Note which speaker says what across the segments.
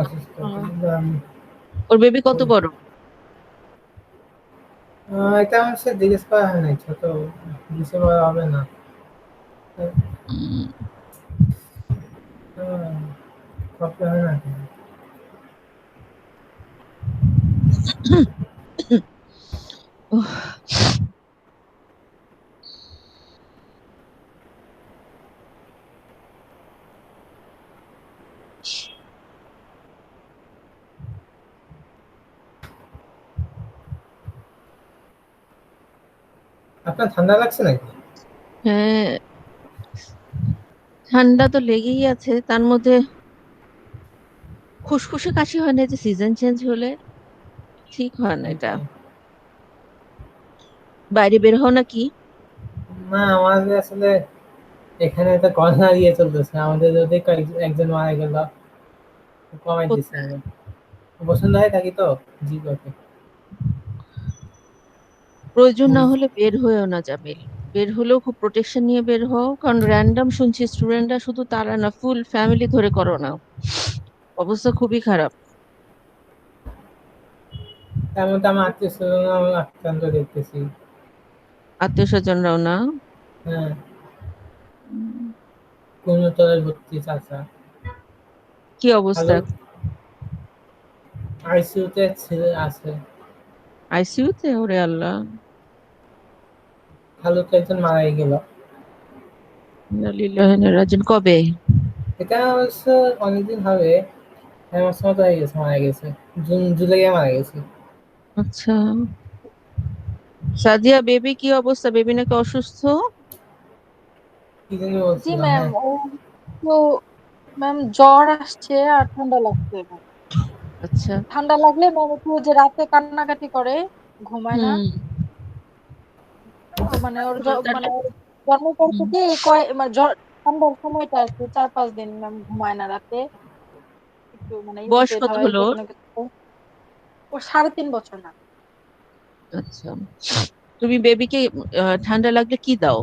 Speaker 1: অসুস্থ কিন্তু
Speaker 2: ওর বেবি কত বড়?
Speaker 1: এটা আমার সে জিজ্ঞেস করা হয় নাই, ছোট ডিসেম্বর হবে না। কবে হয় না কেন? আপনার ঠান্ডা লাগছে নাকি?
Speaker 2: হ্যাঁ, ঠান্ডা তো লেগেই আছে, তার মধ্যে খুসখুসে কাশি হয় না যে সিজন চেঞ্জ হলে? ঠিক হয় না এটা।
Speaker 1: আচ্ছা।
Speaker 2: বাইরে বের হও নাকি?
Speaker 1: না, আমাদের আসলে এখানে তো করোনা ইয়ে চলতেছে, আমাদের যদি একজন মারা গেল, কমাই দিচ্ছে
Speaker 2: কোথায়?
Speaker 1: আমাদের। বসুন্ধরায় থাকি তো, জি ওকে।
Speaker 2: প্রয়োজন না হলে বের হয়েও না জামিল। বের হলেও খুব প্রোটেকশন নিয়ে বের হও, কারণ র্যান্ডম শুনছি স্টুডেন্টরা, শুধু তারা না, ফুল ফ্যামিলি ধরে করোনা। অবস্থা খুবই খারাপ।
Speaker 1: তার মধ্যে আমার আত্মীয় স্বজন আক্রান্ত দেখতেছি।
Speaker 2: আত্মীয় স্বজনরাও না?
Speaker 1: হ্যাঁ,
Speaker 2: উম,
Speaker 1: গুরুতর ভর্তি চাচা।
Speaker 2: কি অবস্থা?
Speaker 1: খালু আইসিইউতে ছেলে আছে।
Speaker 2: আইসিইউতে? ওরে আল্লাহ।
Speaker 1: খালু তো একজন মারাই গেল।
Speaker 2: ইন্না লিল্লাহি ওয়া ইন্না ইলাইহি রাজিউন। কবে?
Speaker 1: এটা অবশ্য অনেকদিন হবে, 6 মাস মতো হয়ে গেছে মারা গেছে। জুলাইয়ে মারা গেছে।
Speaker 2: আচ্ছা। সাদিয়া, বেবি কি অবস্থা? বেবি নাকি অসুস্থ?
Speaker 1: কি জানি
Speaker 3: জি
Speaker 1: বলছিল,
Speaker 3: ম্যাম,
Speaker 1: হ্যাঁ।
Speaker 3: ও তো ম্যাম জ্বর আসছে আর ঠান্ডা লাগছে ম্যাম।
Speaker 2: আচ্ছা।
Speaker 3: ঠান্ডা লাগলে ম্যাম একটু যে রাতে কান্নাকাটি করে, ঘুমায় না।
Speaker 2: হুম।
Speaker 3: মানে ওর
Speaker 2: তাহলে
Speaker 3: মানে ওর জন্মের পর
Speaker 2: হুম,
Speaker 3: থেকে এই কয় মানে জ্বর ঠান্ডার সময়টা আর কি 4-5 দিন ম্যাম ঘুমায় না রাতে, একটু মানে
Speaker 2: বয়স
Speaker 3: ইরিটেট
Speaker 2: কত
Speaker 3: হয় এই
Speaker 2: হলো ওর?
Speaker 3: জন্য কিছু। ও 3.5 বছর না।
Speaker 2: আচ্ছা। তুমি বেবিকে ঠান্ডা লাগলে কি দাও?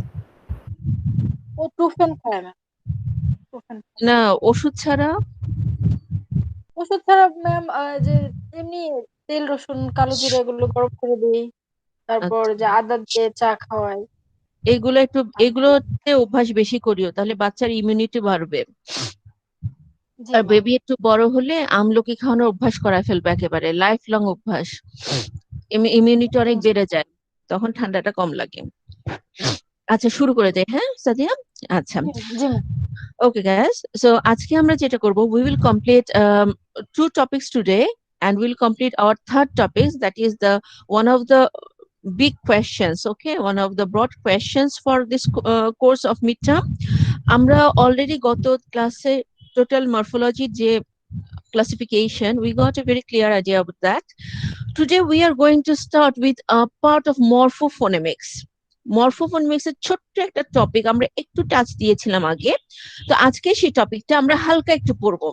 Speaker 3: ও ট্রুফেন খায় ম্যাম, ট্রুফেন।
Speaker 2: না, ওষুধ ছাড়া?
Speaker 3: ওষুধ ছাড়া ম্যাম যে এমনি তেল রসুন কালো জিরা এগুলো গরম করে দিই, তারপর
Speaker 2: আচ্ছা,
Speaker 3: যে আদা দিয়ে চা খাওয়াই।
Speaker 2: এইগুলো একটু, এগুলোতে অভ্যাস বেশি করিও, তাহলে বাচ্চার ইমিউনিটি বাড়বে।
Speaker 3: জি
Speaker 2: আর
Speaker 3: ম্যাম।
Speaker 2: বেবি একটু বড় হলে আমলকি খাওয়ানোর অভ্যাস করায় ফেলবে, একেবারে লাইফ লং অভ্যাস। ইমিউনিটি অনেক বেড়ে যায়, তখন ঠান্ডাটা কম লাগে। আচ্ছা, শুরু করে দেয়, হ্যাঁ সাদিয়া? আচ্ছা।
Speaker 3: জি জি ম্যাম।
Speaker 2: Okay, guys. So আজকে আমরা যেটা করব, we will complete two topics today, and we'll complete our third topic, that is the one of the big questions. Okay, one of the broad questions for this course of midterm. আমরা already গত ক্লাসে total morphology যে classification, we got a very clear idea about that. Today we are going to start with a part of morphophonemics. মরফোফোনিক্স এর ছোট্ট একটা topic আমরা একটু touch দিয়েছিলাম আগে, তো আজকে সেই টপিকটা আমরা হালকা একটু পড়বো।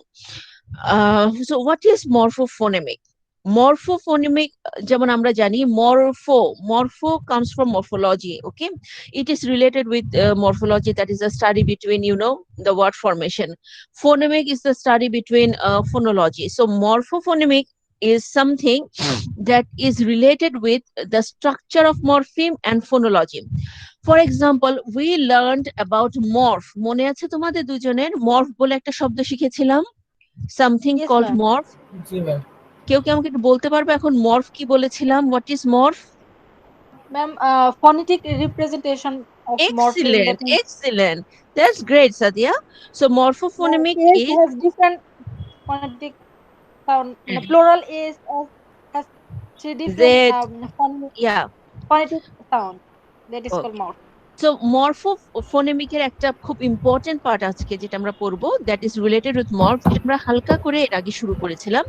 Speaker 2: So what is morphophonemic? Morphophonemic, যেমন আমরা জানি morpho comes from morphology. Okay, it is related with morphology, that is a study between the word formation. Phonemic is the study between phonology. So morphophonemic is something that is related with the structure of morpheme and phonology. For example, we learned about morph. মনে আছে তোমাদের দুজনের morph বলে একটা শব্দ শিখেছিলাম, something
Speaker 3: yes
Speaker 2: called
Speaker 3: ma'am.
Speaker 2: morph?
Speaker 1: জি ma'am.
Speaker 2: কেউ কি আমাকে একটু বলতে পারবে এখন morph কি বলেছিলাম? What is morph?
Speaker 3: Ma'am phonetic representation of morpheme,
Speaker 2: Excellent,
Speaker 3: that means
Speaker 2: excellent. That's great, Sadia. So morphophonemic
Speaker 3: es
Speaker 2: is
Speaker 3: has different phonetic sound, মানে plural es has three different
Speaker 2: Z, yeah.
Speaker 3: Phonetic sound, that is called
Speaker 2: Okay.
Speaker 3: Morph.
Speaker 2: So মরফোফোনেমিকের একটা খুব important part আজকে যেটা আমরা পড়বো, that is related with morph, যেটা আমরা হালকা করে এর আগে শুরু করেছিলাম।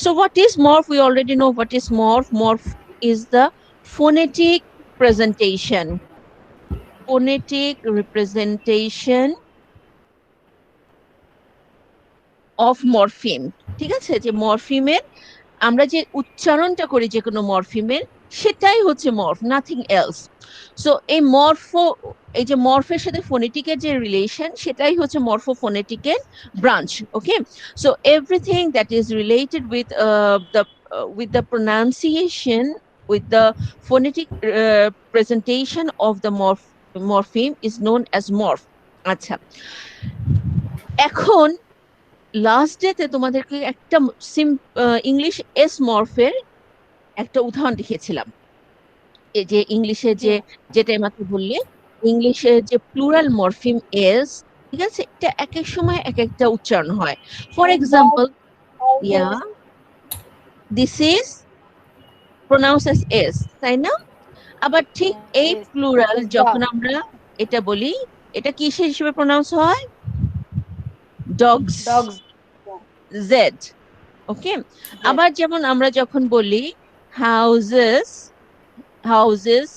Speaker 2: So what is morph? We already know what is morph. Morph is the phonetic presentation, phonetic representation of morpheme. ঠিক আছে, যে মরফিমের আমরা যে উচ্চারণটা করি যে কোনো মরফিমের, সেটাই হচ্ছে মর্ফ, নাথিং এলস। সো এই এই যে মর্ফের সাথে ফোনেটিকের যে রিলেশন, সেটাই হচ্ছে মর্ফোফোনেটিকের branch. Okay, so everything that is related with the pronunciation, with the phonetic presentation of the morpheme is known as morph. আচ্ছা, এখন লাস্ট ডেতে তোমাদেরকে একটা ইংলিশ এস মর্ফের একটা উদাহরণ দেখিয়েছিলাম। এই যে ইংলিশে
Speaker 3: জি
Speaker 2: যে,
Speaker 3: ম্যাম।
Speaker 2: যেটা মাত্র বললে, ইংলিশে যে প্লুরাল মরফিম এস, ঠিক আছে, এটা এক এক সময় এক একটা উচ্চারণ হয়। For
Speaker 3: dog,
Speaker 2: example, yeah, this is pronounce S S, তাই না? আবার ঠিক এই
Speaker 3: এস,
Speaker 2: প্লুরাল
Speaker 3: ডগ,
Speaker 2: যখন আমরা এটা বলি, এটা কিসের হিসেবে প্রোনাউন্স হয়? Dogs,
Speaker 3: dogs.
Speaker 2: জেড। ওকে, আবার যেমন আমরা যখন বলি হাউজেস, হাউজেস,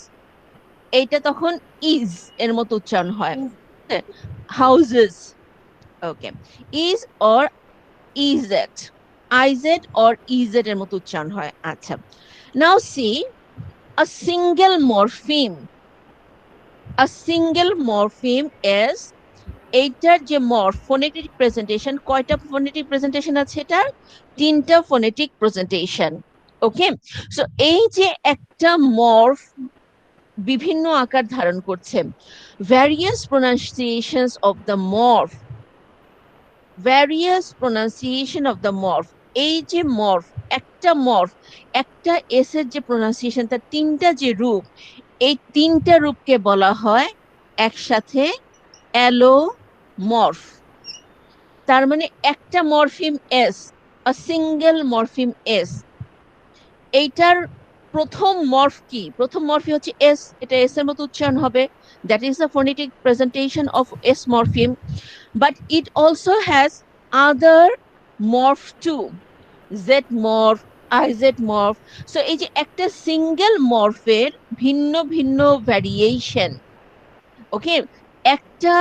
Speaker 2: এইটা তখন ইজ এর মতো উচ্চারণ হয়, houses. Okay, iz or E Z, I Z or E Z এর মতো উচ্চারণ হয়। আচ্ছা, now see a single morpheme, a single morpheme s, এইটার যে ফোনেটিক প্রেজেন্টেশন, কয়টা ফোনেটিক প্রেজেন্টেশন আছে এটার? তিনটা ফোনেটিক প্রেজেন্টেশন। ওকে, সো এই যে একটা মর্ফ বিভিন্ন আকার ধারণ করছে, various pronunciations of the morph, various pronunciation of the morph. এই যে মর্ফ, একটা মর্ফ, একটা এস এর যে প্রোনাউন্সিয়েশন, তার তিনটা যে রূপ, এই তিনটা রূপকে বলা হয় একসাথে অ্যালোমর্ফ। তার মানে একটা মরফিম এস, আ সিঙ্গেল মরফিম এস, এইটার প্রথম মর্ফ কি? প্রথম মর্ফি হচ্ছে এস, এটা এস এর মতো উচ্চারণ হবে, that is the phonetic presentation of S morpheme. But it also has other morph two, Z morph, IZ morph. So এই যে একটা সিঙ্গেল মর্ফের ভিন্ন ভিন্ন ভ্যারিয়েশন। ওকে, একটা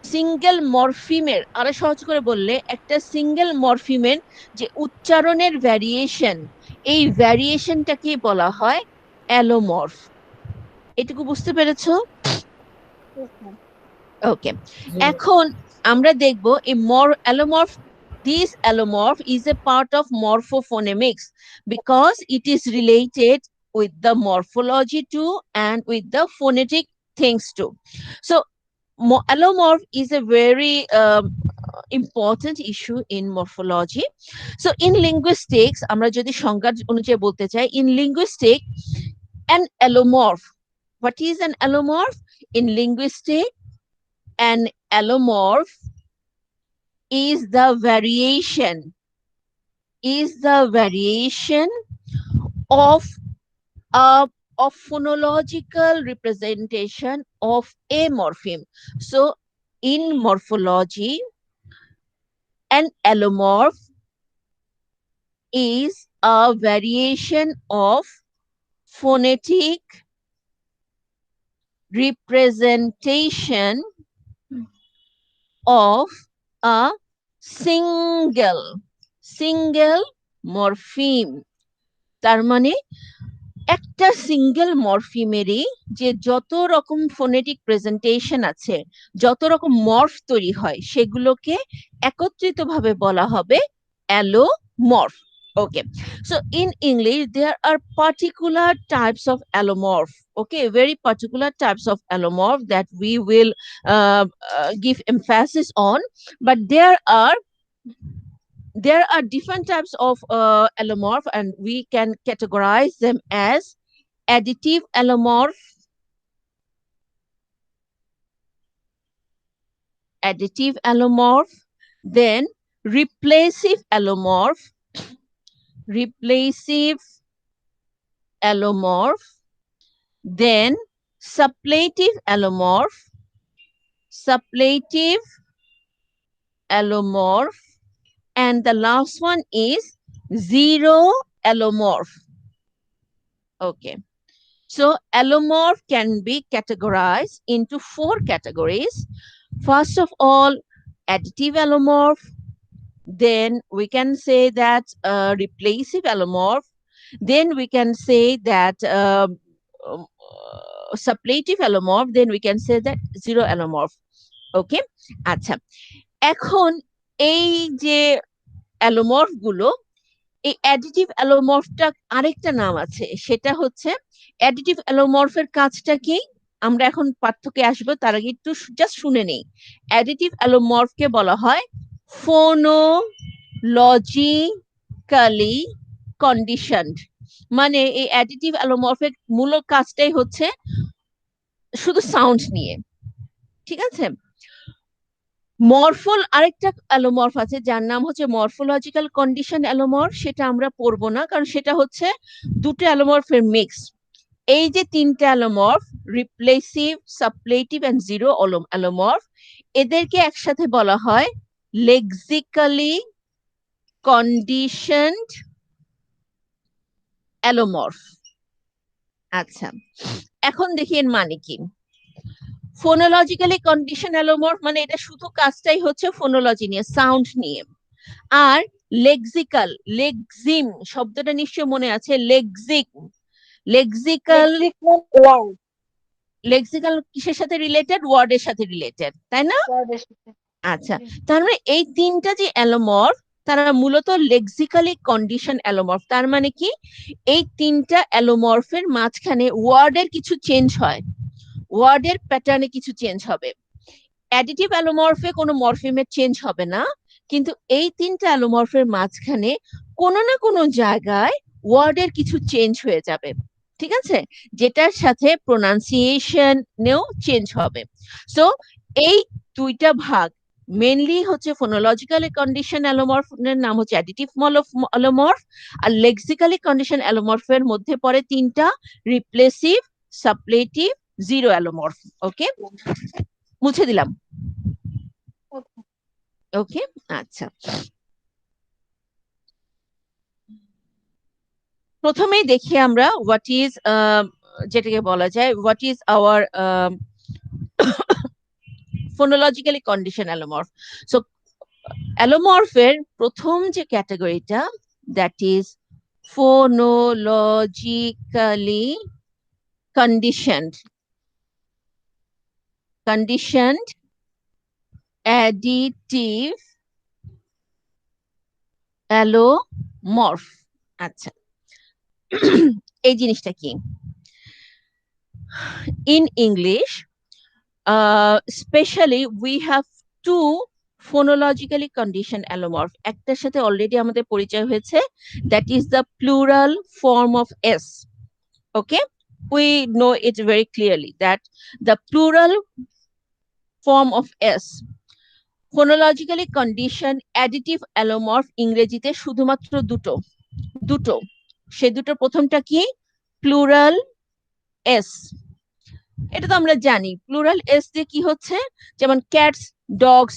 Speaker 2: সিঙ্গেল মরফিমের, আরো সহজ করে বললে, একটা সিঙ্গেল মরফিমের যে উচ্চারণের ভ্যারিয়েশন, এই ভ্যারিয়েশনটাকে বলা হয় অ্যালোমর্ফ। এটুকু বুঝতে পেরেছো? ওকে,
Speaker 1: জি
Speaker 2: এখন আমরা দেখব এই অ্যালোমর্ফ, this allomorph is a part of morphophonemics because it is related with the morphology too and with the phonetic things too. So allomorph is a very important issue in morphology. So in linguistics, আমরা যদি সংজ্ঞা অনুযায়ী বলতে চাই, in linguistics an allomorph, what is an allomorph? In linguistics, an allomorph is the variation of a of phonological representation of a morpheme. So in morphology, an allomorph is a variation of phonetic representation of a single morpheme. তার মানে একটা single মরফিমেরই যে যত রকম phonetic presentation আছে, যত রকম morph তৈরি হয়, সেগুলোকে একত্রিতভাবে বলা হবে অ্যালোমর্ফ। Okay, so in English there are particular types of allomorph. Okay, very particular types of allomorph that we will give emphasis on, but there are different types of allomorph, and we can categorize them as additive allomorph, then replacive allomorph, then suppletive allomorph, and the last one is zero allomorph. Okay. So allomorph can be categorized into 4 categories. First of all, additive allomorph. Then we can say that replacive allomorph. then we can say that suppletive allomorph, then we can say that zero allomorph. ওকে, আচ্ছা, এখন এই যে allomorph গুলো, এই additive অ্যালোমর্ফটা আরেকটা নাম আছে, সেটা হচ্ছে অ্যাডিটিভ অ্যালোমর্ফের কাজটা কি আমরা এখন পার্থক্যে আসবো, তার আগে একটু জাস্ট শুনে নেই। অ্যাডিটিভ অ্যালোমর্ফকে বলা হয় ফোনোলজিক্যালি কন্ডিশনড। মানে এই অ্যাডিটিভ অ্যালোমর্ফের মূল কাজটাই হচ্ছে শুধু সাউন্ড নিয়ে, ঠিক আছে। মরফল আরেকটা অ্যালোমর্ফ আছে যার নাম হচ্ছে মরফোলজিক্যাল কন্ডিশন অ্যালোমর্ফ, সেটা আমরা পড়বো না কারণ সেটা হচ্ছে দুটো অ্যালোমর্ফের মিক্স। এই যে তিনটা অ্যালোমর্ফ, রিপ্লেসিভ, সাপ্লেটিভ এন্ড জিরো অ্যালোমর্ফ, এদেরকে একসাথে বলা হয় লেক্সিক্যালি কন্ডিশনড অ্যালোমর্ফ। আচ্ছা, এখন দেখি এর মানে কি। ফোনোলজিক্যালি কন্ডিশন অ্যালোমর্ফ মানে এটা শুধু কাজটাই হচ্ছে ফোনোলজি নিয়ে, সাউন্ড নিয়ে। আর লেক্সিক্যাল, লেক্সিম শব্দটা নিশ্চয় মনে আছে, লেক্সিক্যাল,
Speaker 3: ওয়ার্ড,
Speaker 2: লেক্সিক্যাল কিসের সাথে রিলেটেড? ওয়ার্ডের সাথে রিলেটেড, তাই না?
Speaker 3: ওয়ার্ডের সাথে।
Speaker 2: আচ্ছা, তার মানে এই তিনটা যে অ্যালোমর্ফ তারা মূলত লেক্সিক্যালি কন্ডিশন অ্যালোমর্ফ। তার মানে কি, এই তিনটা অ্যালোমর্ফের মাঝখানে ওয়ার্ডের কিছু চেঞ্জ হয়, ওয়ার্ডের প্যাটার্নে কিছু চেঞ্জ হবে। অ্যাডিটিভ অ্যালোমর্ফে কোনো মরফিমের চেঞ্জ হবে না, কিন্তু এই তিনটা অ্যালোমর্ফের মাঝখানে কোনো না কোনো জায়গায় ওয়ার্ডের কিছু চেঞ্জ হয়ে যাবে, ঠিক আছে, যেটার সাথে প্রোনাউন্সিয়েশনেও চেঞ্জ হবে। সো এই দুইটা ভাগ মেনলি হচ্ছে ফোনোলজিক্যালি কন্ডিশন অ্যালোমর্ফের নাম হচ্ছে অ্যাডিটিভ অ্যালোমর্ফ, আর লেক্সিক্যালি কন্ডিশন অ্যালোমর্ফের মধ্যে পড়ে তিনটা, রিপ্লেসিভ, সাপ্লেটিভ, জিরো অ্যালোমর্ফ। ওকে, মুছে দিলাম।
Speaker 3: Okay.
Speaker 2: ওকে, আচ্ছা, প্রথমেই দেখি আমরা হোয়াট ইজ, যেটাকে বলা যায় what is our phonologically condition allomorph. So অ্যালোমর্ফের প্রথম যে ক্যাটাগরিটা, that is phonologically conditioned, additive allomorph. আচ্ছা, এই জিনিসটা কি? In English specially we have to phonologically conditioned allomorph, একটার সাথে অলরেডি আমাদের পরিচয় হয়েছে, that is the plural form of s. Okay, we know it very clearly that the plural form of s, phonologically conditioned additive allomorph, ইংরেজিতে শুধুমাত্র দুটো, সে দুটোর প্রথমটা কি? Plural S. এটা তো আমরা জানি প্লুরাল এস দিয়ে কি হচ্ছে, যেমন ক্যাটস, ডগস,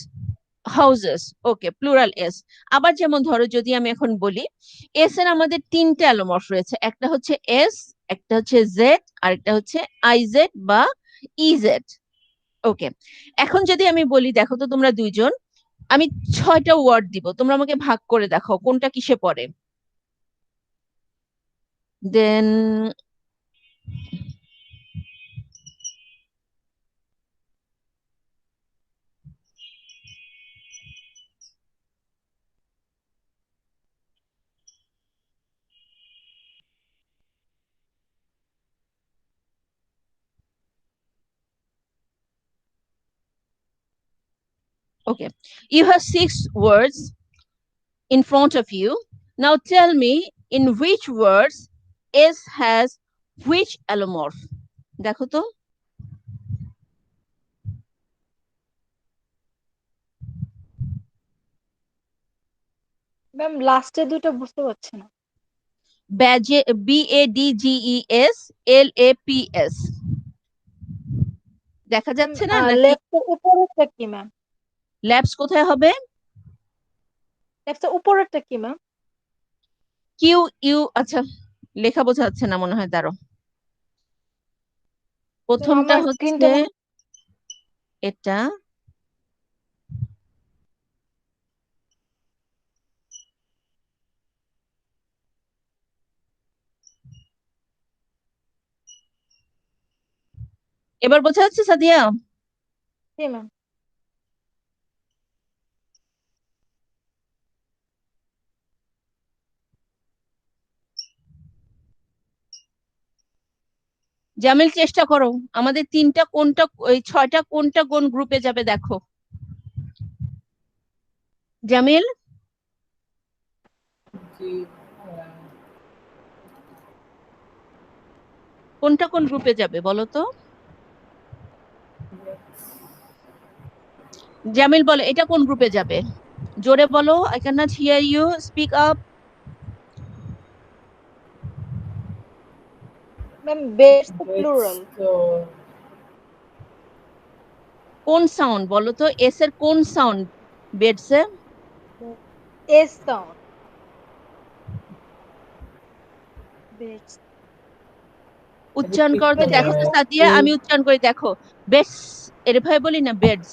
Speaker 2: হাউসেস, ওকে, প্লুরাল এস। আবার যেমন ধরো যদি আমি এখন বলি এস এর আমাদের তিনটা অ্যালোমর্ফ রয়েছে, একটা হচ্ছে এস, একটা হচ্ছে জেড, আর একটা হচ্ছে আইজেড বা ইজেড। ওকে, এখন যদি আমি বলি দেখো তো তোমরা দুইজন, আমি 6টা ওয়ার্ড দিব, তোমরা আমাকে ভাগ করে দেখো কোনটা কিসে পড়ে। দেন okay, you have 6 words in front of you. Now tell me in which words S has which allomorph? দেখো তো।
Speaker 3: ম্যাম লাস্টে দুটো বুঝতে পারছি না।
Speaker 2: BADGES LAPS দেখা যাচ্ছে না নাকি?
Speaker 3: লেফটের উপরেরটা কি ম্যাম?
Speaker 2: ল্যাপস কোথায় হবে?
Speaker 3: লেফটের উপরেরটা কি ম্যাম?
Speaker 2: কিউ ইউ, আচ্ছা লেখা বোঝা যাচ্ছে না মনে হয়, দাঁড়ো। প্রথমটা
Speaker 3: আমার
Speaker 2: হচ্ছে
Speaker 3: স্ক্রিনটা
Speaker 2: এটা, এবার বোঝা যাচ্ছে সাদিয়া?
Speaker 3: জি ম্যাম।
Speaker 2: জামিল চেষ্টা করো, আমাদের তিনটা কোনটা, ওই 6টা কোনটা কোন গ্রুপে যাবে দেখো। জামিল
Speaker 1: জি
Speaker 2: কোনটা কোন গ্রুপে যাবে বলো তো? জামিল বলো এটা কোন গ্রুপে যাবে, জোরে বলো, I can not hear you, speak up.
Speaker 3: Ma'am beds তো
Speaker 1: বেডস
Speaker 3: প্লুরাল।
Speaker 1: তো
Speaker 2: কোন সাউন্ড বলো তো, এস এর কোন সাউন্ড বেডস এ?
Speaker 3: S sound. বেডস।
Speaker 2: উচ্চারণ করো তো,
Speaker 1: রিপিট
Speaker 2: দেখো তো
Speaker 3: বেডস।
Speaker 2: সাদিয়া, আমি উচ্চারণ করে দেখো। বেডস এর ভাবে বলি না বেডস,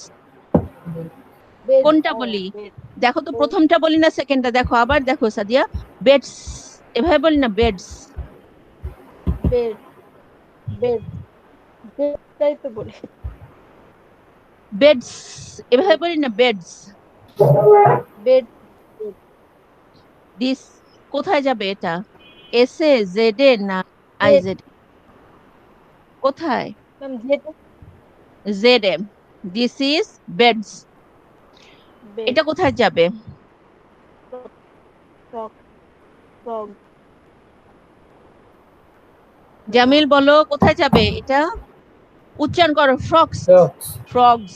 Speaker 3: বেড
Speaker 2: কোনটা
Speaker 3: ও
Speaker 2: বলি
Speaker 3: বেড।
Speaker 2: দেখো তো,
Speaker 3: বেড
Speaker 2: প্রথমটা বলি না সেকেন্ডটা, দেখো আবার দেখো সাদিয়া, বেডস এভাবে বলি না বেডস,
Speaker 3: বেড বেড বেডটাই তো বলি।
Speaker 2: বেডস এভাবে
Speaker 3: বেড
Speaker 2: বলি না বেডস।
Speaker 3: বেড।
Speaker 2: দিস কোথায় যাবে এটা, এস এ জেড এ না আই
Speaker 3: বেড
Speaker 2: জেড? কোথায়?
Speaker 3: ম্যাম যেটা
Speaker 2: Z A, this is beds.
Speaker 3: Bed.
Speaker 2: এটা কোথায় যাবে?
Speaker 3: ফ্রক ফ্রগ
Speaker 2: জামিল বলো কোথায় যাবে এটা, উচ্চারণ করো, ফ্রক্স,
Speaker 1: ডগস
Speaker 2: ফ্রগস,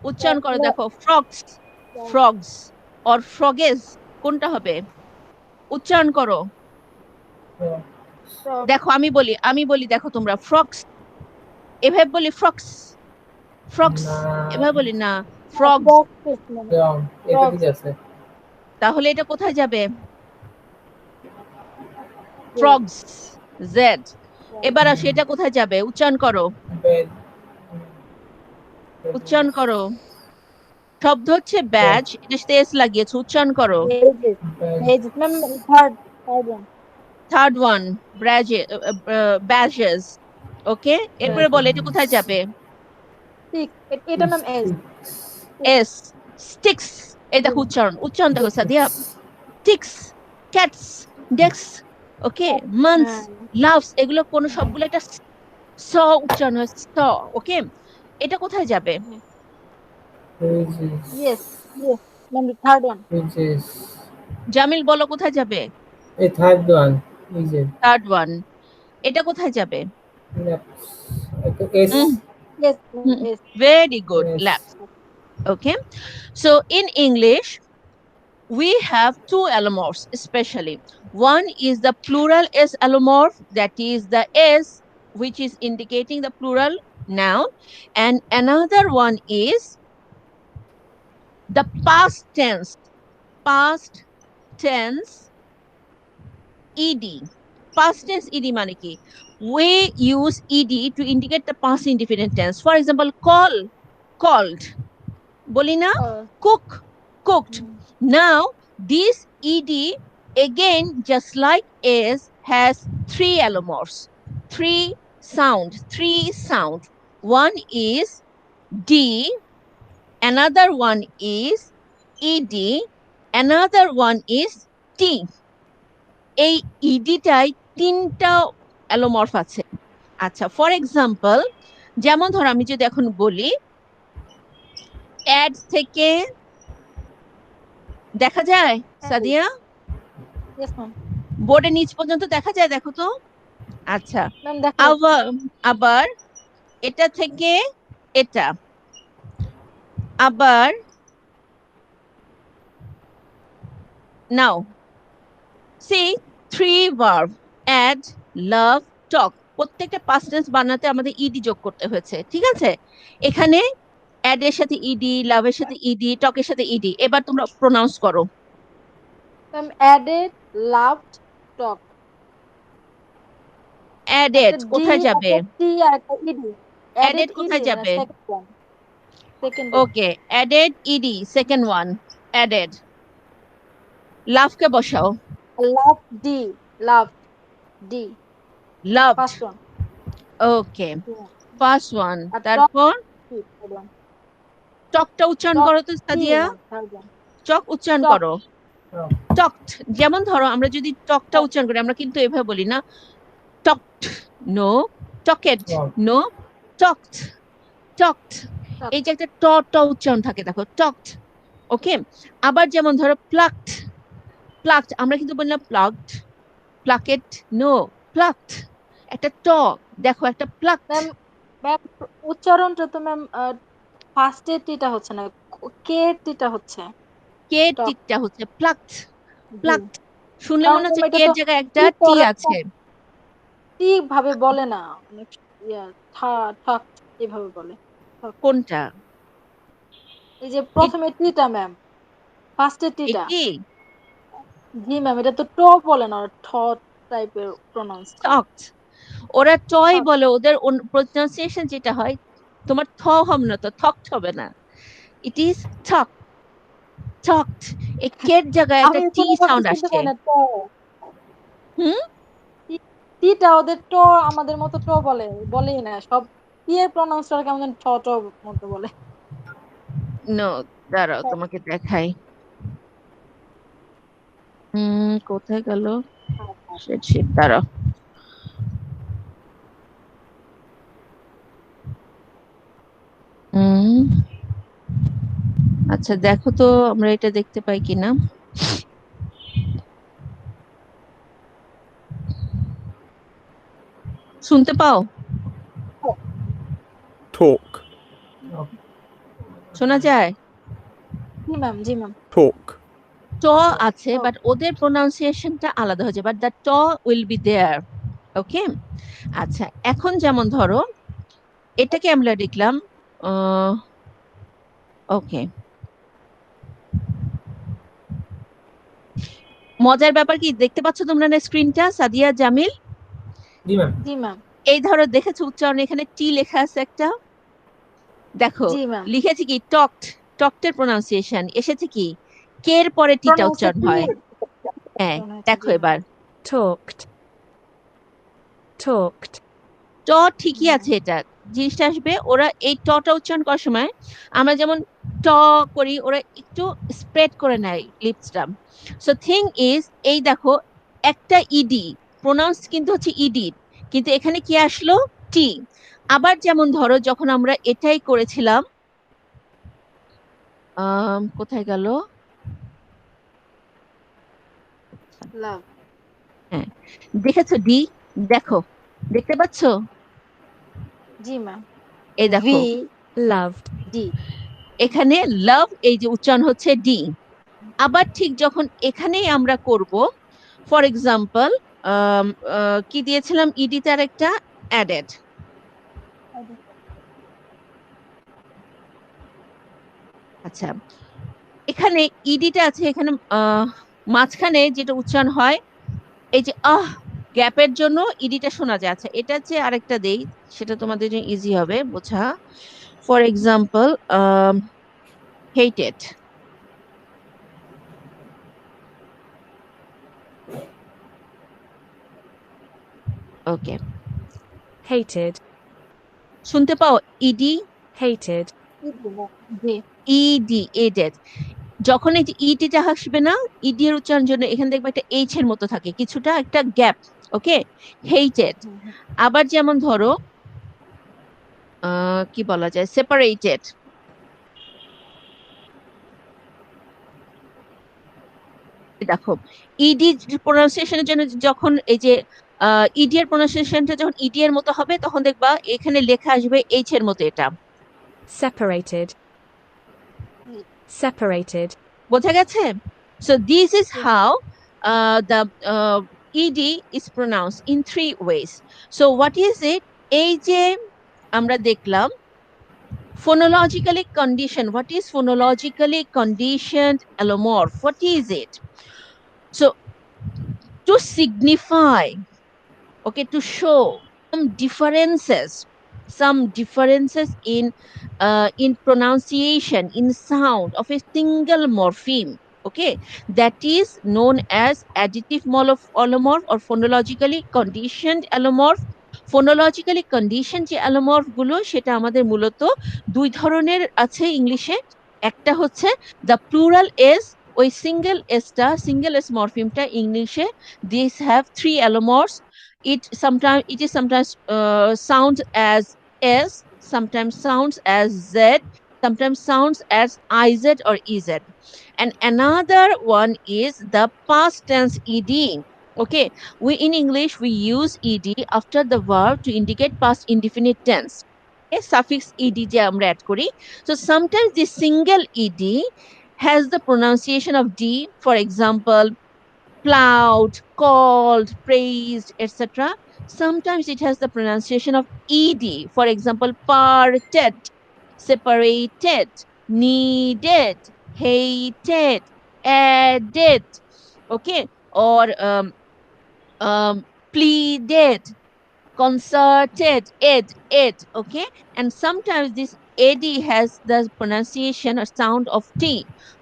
Speaker 2: উচ্চারণ করো দেখো, ফ্রক্স, ফ্রগস অর ফ্রগেস, কোনটা হবে উচ্চারণ করো।
Speaker 3: ফ্রক
Speaker 2: দেখো আমি বলি দেখো, তোমরা ফ্রক্স এভাবে বলি, ফ্রক্স, ফ্রক্স
Speaker 1: না
Speaker 2: এভাবে বলি না, ফ্রগস।
Speaker 3: Frock ma'am.
Speaker 1: রং, এটা
Speaker 3: ফ্রগস।
Speaker 1: ঠিক আছে।
Speaker 2: তাহলে এটা কোথায় যাবে,
Speaker 3: বেড
Speaker 2: ফ্রগস, জেড। এবার আসো, এটা কোথায় যাবে উচ্চারণ করো,
Speaker 1: বেড
Speaker 2: উচ্চারণ করো। শব্দ হচ্ছে ব্যাজ, এটা সাথে এস লাগিয়েছে, উচ্চারণ করো।
Speaker 3: Beds.
Speaker 1: Bed
Speaker 3: beds ma'am. Third third one.
Speaker 2: Third one, badges. Okay, এরপরে বলো এটা কোথায় যাবে,
Speaker 3: সিক্স। এটা ম্যাম এস।
Speaker 2: S, sticks. এই দেখো উচ্চারণ, উচ্চারণ দেখো সাদিয়া, স্টিক্স, ক্যাটস, ডেক্স, ওকে, মান্থস,
Speaker 3: হ্যাঁ।
Speaker 2: লাভস, এগুলো কোন সবগুলো একটা স উচ্চারণ হয়, স। ওকে, এটা কোথায় যাবে,
Speaker 1: ridges
Speaker 3: yes yes ma'am. Third one.
Speaker 1: Ridges
Speaker 2: Jamil বলো কোথায় যাবে,
Speaker 1: এই third one E Z
Speaker 2: third one. এটা কোথায় যাবে,
Speaker 1: laps s
Speaker 3: yes ma'am s.
Speaker 2: Very good,
Speaker 1: s
Speaker 2: lab. Okay, so in English we have two allomorphs especially. One is the plural s allomorph, that is the s which is indicating the plural noun, and another one is the past tense ed. Past tense ed মানে কি, we use ed to indicate the past indefinite tense. For example, called, বলি না, cook, cooked. Now this ed again, just like s, has three allomorphs, three sound. One is d, another one is ed, another one is t. এই ইডিটাই তিনটা অ্যালোমর্ফ আছে। আচ্ছা, for example, যেমন ধর আমি যদি এখন বলি অ্যাড থেকে, দেখা যায় সাদিয়া,
Speaker 3: ইয়েস ম্যাম।
Speaker 2: বোর্ডের নিচ পর্যন্ত দেখা যায়, দেখো তো। আচ্ছা,
Speaker 3: ম্যাম দেখা যাচ্ছে।
Speaker 2: আবার আবার এটা থেকে এটা, আবার নাও সি, থ্রি ভার্ব, অ্যাড, লাভ, টক, প্রত্যেকটা পাস্ট টেন্স বানাতে আমাদের ইডি যোগ করতে হয়েছে, ঠিক আছে। এখানে অ্যাড এর সাথে ইডি, লাভের সাথে ইডি, টকের সাথে ইডি। এবার তোমরা প্রোনাউন্স করো।
Speaker 3: ম্যাম অ্যাডেড লাভড টক। একটা
Speaker 2: অ্যাডেড
Speaker 3: ডি,
Speaker 2: কোথায় যাবে,
Speaker 3: একটা টি আর একটা ইডি। অ্যাডেড
Speaker 2: অ্যাডেড
Speaker 3: ইডি
Speaker 2: কোথায় যাবে,
Speaker 3: সেকেন্ড ওয়ান। সেকেন্ডে।
Speaker 2: Okay, added ed second one, added. লাভকে বসাও,
Speaker 3: love D. Love D
Speaker 2: loved,
Speaker 3: first one.
Speaker 2: Okay, first one.
Speaker 3: আর
Speaker 2: তারপর
Speaker 3: third one,
Speaker 2: টকটা উচ্চারণ
Speaker 3: টক
Speaker 2: করো তো
Speaker 3: T
Speaker 2: Sadia.
Speaker 3: Ma'am third one,
Speaker 2: chalk উচ্চারণ
Speaker 3: টক
Speaker 2: করো। টকড, যেমন ধরো আমরা যদি টকটা
Speaker 3: টক
Speaker 2: উচ্চারণ করি, আমরা কিন্তু এভাবে বলি না talked, no. Talked, no. Talked, talked.
Speaker 3: Talk
Speaker 2: এই যে একটা ট ট উচ্চারণ থাকে, দেখো টকড। ওকে। আবার যেমন ধরো প্লাকড, প্লাকড আমরা কিন্তু বললাম প্লাকড, প্লাকেট, নো, প্লাকড। একটা ট, দেখো একটা প্লাকড।
Speaker 3: ম্যাম। ম্যাম উচ্চারণটা তো ম্যাম ফার্স্টের টিটা হচ্ছে না, কে টিটা হচ্ছে
Speaker 2: কে
Speaker 3: টক।
Speaker 2: টিকটা হচ্ছে প্লাকড,
Speaker 3: জি,
Speaker 2: প্লাকড। শুনলে
Speaker 3: কারণ
Speaker 2: মনে
Speaker 3: ম্যাম
Speaker 2: হচ্ছে
Speaker 3: এটা
Speaker 2: কে
Speaker 3: তো
Speaker 2: এর জায়গায় একটা
Speaker 3: টি
Speaker 2: টি
Speaker 3: পরে
Speaker 2: আছে।
Speaker 3: টি ভাবে বলে না, অনেক ইয়া ঠক এভাবে বলে ঠক।
Speaker 2: কোনটা?
Speaker 3: এই যে প্রথমে টিটা ম্যাম, ফার্স্টের টিটা।
Speaker 2: এটি
Speaker 3: জি ম্যাম, এটা তো ট বলে না, ঠ টাইপের প্রনাউন্স করে।
Speaker 2: টকড। ওরা টয়
Speaker 3: ঠক।
Speaker 2: বলে, ওদের প্রনাউন্সিয়েশন যেটা হয়, তোমার থ হবে না, তো থকড হবে না, ইট ইজ ঠক, ঠকড। এই কের জায়গায় একটা
Speaker 3: আমি
Speaker 2: টি
Speaker 3: কোনোভাবে
Speaker 2: সাউন্ড
Speaker 3: শুনতে
Speaker 2: আসছে।
Speaker 3: পাই না ট।
Speaker 2: হুম।
Speaker 3: টিটা ওদের ট আমাদের মতো ট বলেই না সব। টি এর প্রনাউন্সটা কেমন যেন ঠ ট মতো বলে।
Speaker 2: নো, দাঁড়াও তোমাকে দেখাই। কোথায় গেল? শিট, দাঁড়াও। হুম, আচ্ছা দেখো তো আমরা এটা দেখতে পাই কিনা। শুনতে পাও?
Speaker 4: talk,
Speaker 2: শোনা যায়?
Speaker 3: জি ম্যাম, জি ম্যাম।
Speaker 4: talk,
Speaker 2: ট আছে, বাট ওদের প্রোনাউন্সিয়েশনটা আলাদা হয়েছে, বাট দ্য ট উইল বি দেয়ার। ওকে। আচ্ছা, এখন যেমন ধরো এটাকে আমরা লিখলাম, ওকে। মজার ব্যাপার কি দেখতে পাচ্ছ তোমরা না স্ক্রিনটা, সাদিয়া, জামিল?
Speaker 1: জি ম্যাম।
Speaker 3: জি ম্যাম।
Speaker 2: এই ধরো দেখেছো উচ্চারণ, এখানে টি লেখা আছে একটা, দেখো
Speaker 3: জি ম্যাম।
Speaker 2: লিখেছি কি টকড, টকটের প্রোনাউন্সিয়েশন এসেছে কি কে এর পরে টিটা
Speaker 3: প্রনাউন্সটা
Speaker 2: উচ্চারণ
Speaker 3: টি
Speaker 2: হয়। হ্যাঁ,
Speaker 3: উচ্চারণ হয়েছে।
Speaker 2: দেখো
Speaker 3: জি ম্যাম।
Speaker 2: এবার
Speaker 5: talked, talked,
Speaker 2: ট ঠিকই
Speaker 3: হুম।
Speaker 2: আছে, এটা জিনিসটা আসবে, ওরা এই টটা উচ্চারণ করার সময় আমরা যেমন ট করি, ওরা একটু স্প্রেড করে নেয় লিপসটা। সো থিং ইজ, এই দেখো একটা ইডি, প্রোনাউন্স কিন্তু হচ্ছে ইডি, কিন্তু এখানে কি আসলো, টি। আবার যেমন ধরো যখন আমরা এটাই করেছিলাম, কোথায় গেল,
Speaker 3: লাভ।
Speaker 2: হ্যাঁ, দেখেছো ডি, দেখো, দেখতে পাচ্ছো?
Speaker 3: জি ম্যাম।
Speaker 2: এই দেখো
Speaker 3: ভি
Speaker 5: loved,
Speaker 3: ডি।
Speaker 2: এখানে লাভ, এই যে উচ্চারণ হচ্ছে ডি। আবার ঠিক যখন এখানেই আমরা করব, ফর এক্সাম্পল কি দিয়েছিলাম, ইডি তার একটা অ্যাডেড। আচ্ছা, এখানে ইডিটা আছে, এখানে মাঝখানে যেটা উচ্চারণ হয়, এই যে গ্যাপের জন্য ইডিটা শোনা যায়। আচ্ছা, এটা হচ্ছে আরেকটা দেই, সেটা তোমাদের জন্য ইজি হবে বোঝা। For example hated, okay,
Speaker 5: hated,
Speaker 2: শুনতে পাও, ইডি,
Speaker 5: hated,
Speaker 3: জি।
Speaker 2: Ed, added. যখন এই যে ইটিটা আসবে না, ইডি এর উচ্চারণের জন্য এখানে দেখবে একটা এইচ এর মতো থাকে, কিছুটা একটা গ্যাপ। ওকে, হেটেড।
Speaker 3: হুম, হুম।
Speaker 2: আবার যেমন ধরো কি বলা যায়, সেপারেটেড। দেখো ইডি প্রোনাউন্সিয়েশনের জন্য যখন এই যে ইডি এর প্রোনাউন্সিয়েশনটা যখন ইডি এর মতো হবে, তখন দেখবা এখানে লেখা আসবে এইচ এর মতো, এটা
Speaker 5: separated, separated,
Speaker 2: বোঝা গেছে? So this is
Speaker 3: G.
Speaker 2: how the ed is pronounced in three ways. So what is it? এই যে আমরা দেখলাম phonologically conditioned. What is phonologically conditioned allomorph? What is it? So to signify, okay, to show some differences in pronunciation, in sound of a single morpheme, okay, that is known as additive allomorph or phonologically conditioned allomorph, phonologically condition যে allomorph গুলো সেটা আমাদের মূলত দুই ধরনের আছে ইংলিশে। একটা হচ্ছে দ্য প্লুরাল এস, ওই সিঙ্গেল এস মরফিমটা ইংলিশে this have three allomorphs. It is sometimes sounds as s, sometimes sounds as z, sometimes sounds as iz or ez. And another one is the past tense ed. Okay, we in English we use ed after the verb to indicate past indefinite tense. A suffix ed je amra add kori. So sometimes the single ed has the pronunciation of d. For example, plowed, called, praised, etc. Sometimes it has the pronunciation of ed. For example, parted, separated, needed, hated, added. Okay, or pleaded, concerted, ed. Okay, and sometimes this ed has the pronunciation or sound of t.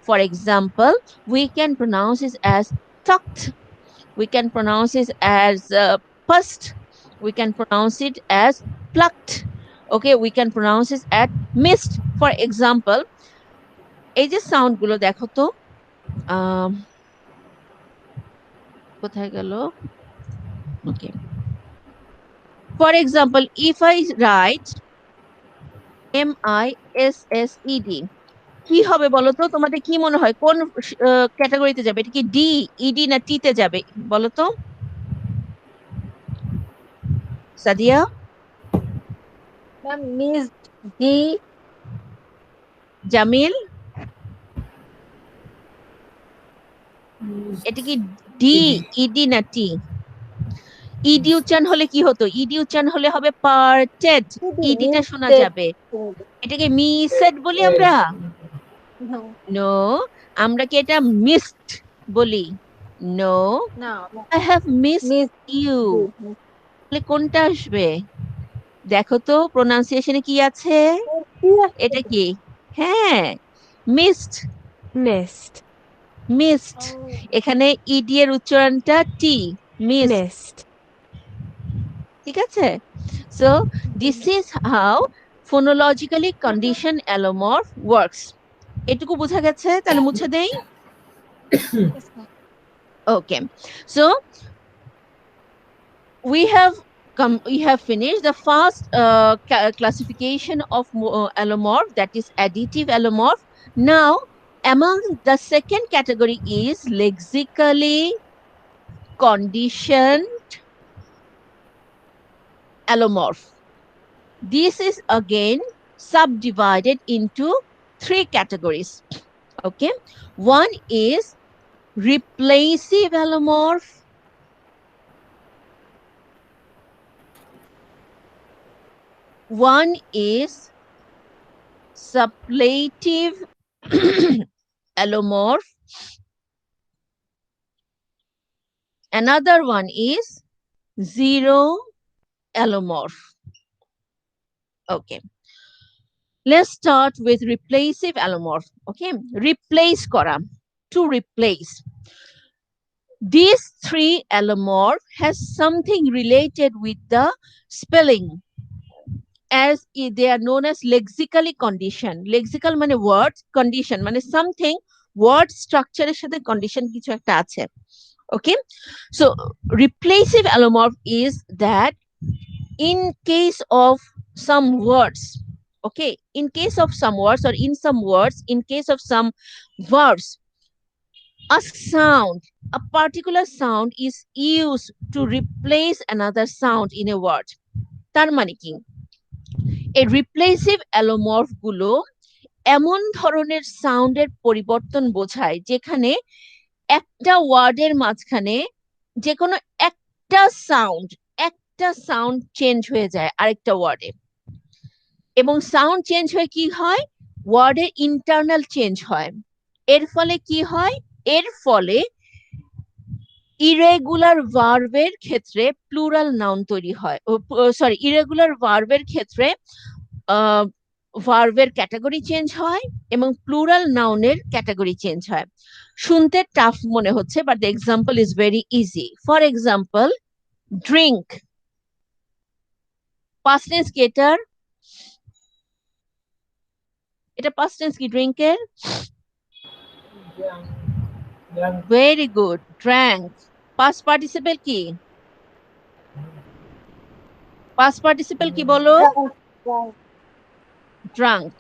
Speaker 2: For example, we can pronounce it as tucked, we can pronounce it as pust, we can pronounce it as plucked. Okay, we can pronounce it as missed. For example, এই যে sound গুলো দেখো তো, আম, কোথায় গেল? Okay. For example, if I write MISSED, কি হবে বলো তো? তোমাদের কি মনে হয় কোন ক্যাটাগরিতে যাবে? এটা কি ডি, ইডি না টি তে যাবে বলো তো? Sadia?
Speaker 3: Ma'am missed D.
Speaker 2: Jamil? এটা কি ডি, ইডি না টি? ইডি উচ্চারণ হলে কি হতো? ইডি উচ্চারণ হলে হবে পার্টেড, ইডিটা শোনা যাবে। এটাকে মিসেড বলি আমরা? নো, আমরা কি এটা মিসড বলি? নো,
Speaker 3: না,
Speaker 2: I have missed
Speaker 3: miss
Speaker 2: you. তাহলে কোনটা আসবে? দেখো তো প্রোনাউন্সিয়েশনে কি আছে? এটা কি? হ্যাঁ, মিসড।
Speaker 5: missed,
Speaker 2: মিসড, এখানে ইডি এর উচ্চারণটা টি, মিসড।
Speaker 5: missed,
Speaker 2: ঠিক আছে? So this is how phonologically conditioned allomorph works. এটুকু বোঝা গেছে? তাহলে মুছে দেই। Okay, so we have finished the first classification of allomorph, that is additive allomorph. Now among the second category is lexically conditioned allomorph. This is again subdivided into three categories. Okay, one is replacive allomorph, one is suppletive allomorph, another one is zero allomorph. Okay, let's start with replacive allomorph. Okay, replace kora, to replace. These three allomorph has something related with the spelling, as they are known as lexically conditioned. Lexical মানে word, condition মানে something word structure এর সাথে condition কিছু একটা আছে। Okay, so replacive allomorph is that in case of some words, okay, in case of some words or in some words, in case of some verbs, a sound, a particular sound is used to replace another sound in a word. তার মানে কি? এই রিপ্লেসিভ অ্যালোমর্ফ গুলো এমন ধরনের সাউন্ডের পরিবর্তন বোঝায় যেখানে একটা ওয়ার্ডের মাঝখানে যে কোনো একটা সাউন্ড চেঞ্জ হয়ে যায় আরেকটা ওয়ার্ডে, এবং সাউন্ড চেঞ্জ হয়ে কি হয়? ওয়ার্ডের ইন্টারনাল চেঞ্জ হয়। এর ফলে কি হয়? এর ফলে ইরেগুলার ভার্বের ক্ষেত্রে প্লুরাল নাউন তৈরি হয়। সরি, ইরেগুলার ভার্বের ক্ষেত্রে ভার্বের ক্যাটাগরি চেঞ্জ হয় এবং প্লুরাল নাউনের ক্যাটাগরি চেঞ্জ হয়। শুনতে টাফ মনে হচ্ছে, but the example is very easy. For example, drink, past tense কি এটার? এটা পাস্ট টেন্স কি ড্রিঙ্কের?
Speaker 1: Drunk. Drunk.
Speaker 2: Very good, drank. Past participle কি? পাস্ট পার্টিসিপল কি বলো?
Speaker 3: Drunk, drunk.
Speaker 2: ড্রাঙ্ক।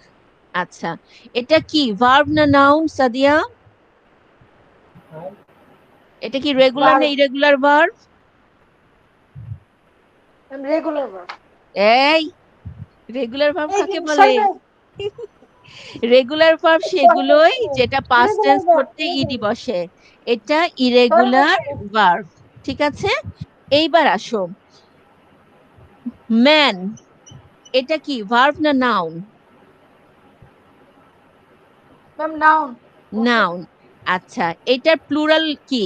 Speaker 2: আচ্ছা, এটা কি ভার্ব না নাউন সাদিয়া?
Speaker 1: Verb.
Speaker 2: এটা কি রেগুলার না
Speaker 3: Verb.
Speaker 2: Irregular verb?
Speaker 3: Regular verb.
Speaker 2: এই রেগুলার ভার্ব
Speaker 3: এই
Speaker 2: কাকে বলে?
Speaker 3: sorry ma'am.
Speaker 2: রেগুলার ভার্ব সেগুলোই যেটা পাস্ট
Speaker 3: Regular
Speaker 2: টেন্স
Speaker 3: verb.
Speaker 2: করতে ইডি বসে। এটা
Speaker 3: Sorry
Speaker 2: ইরেগুলার
Speaker 3: ma'am.
Speaker 2: ভার্ব। ঠিক আছে, এইবার আসো, ম্যান, এটা কি ভার্ব না noun?
Speaker 3: Ma'am, noun. Okay.
Speaker 2: Noun. আচ্ছা, এটার প্লুরাল কি?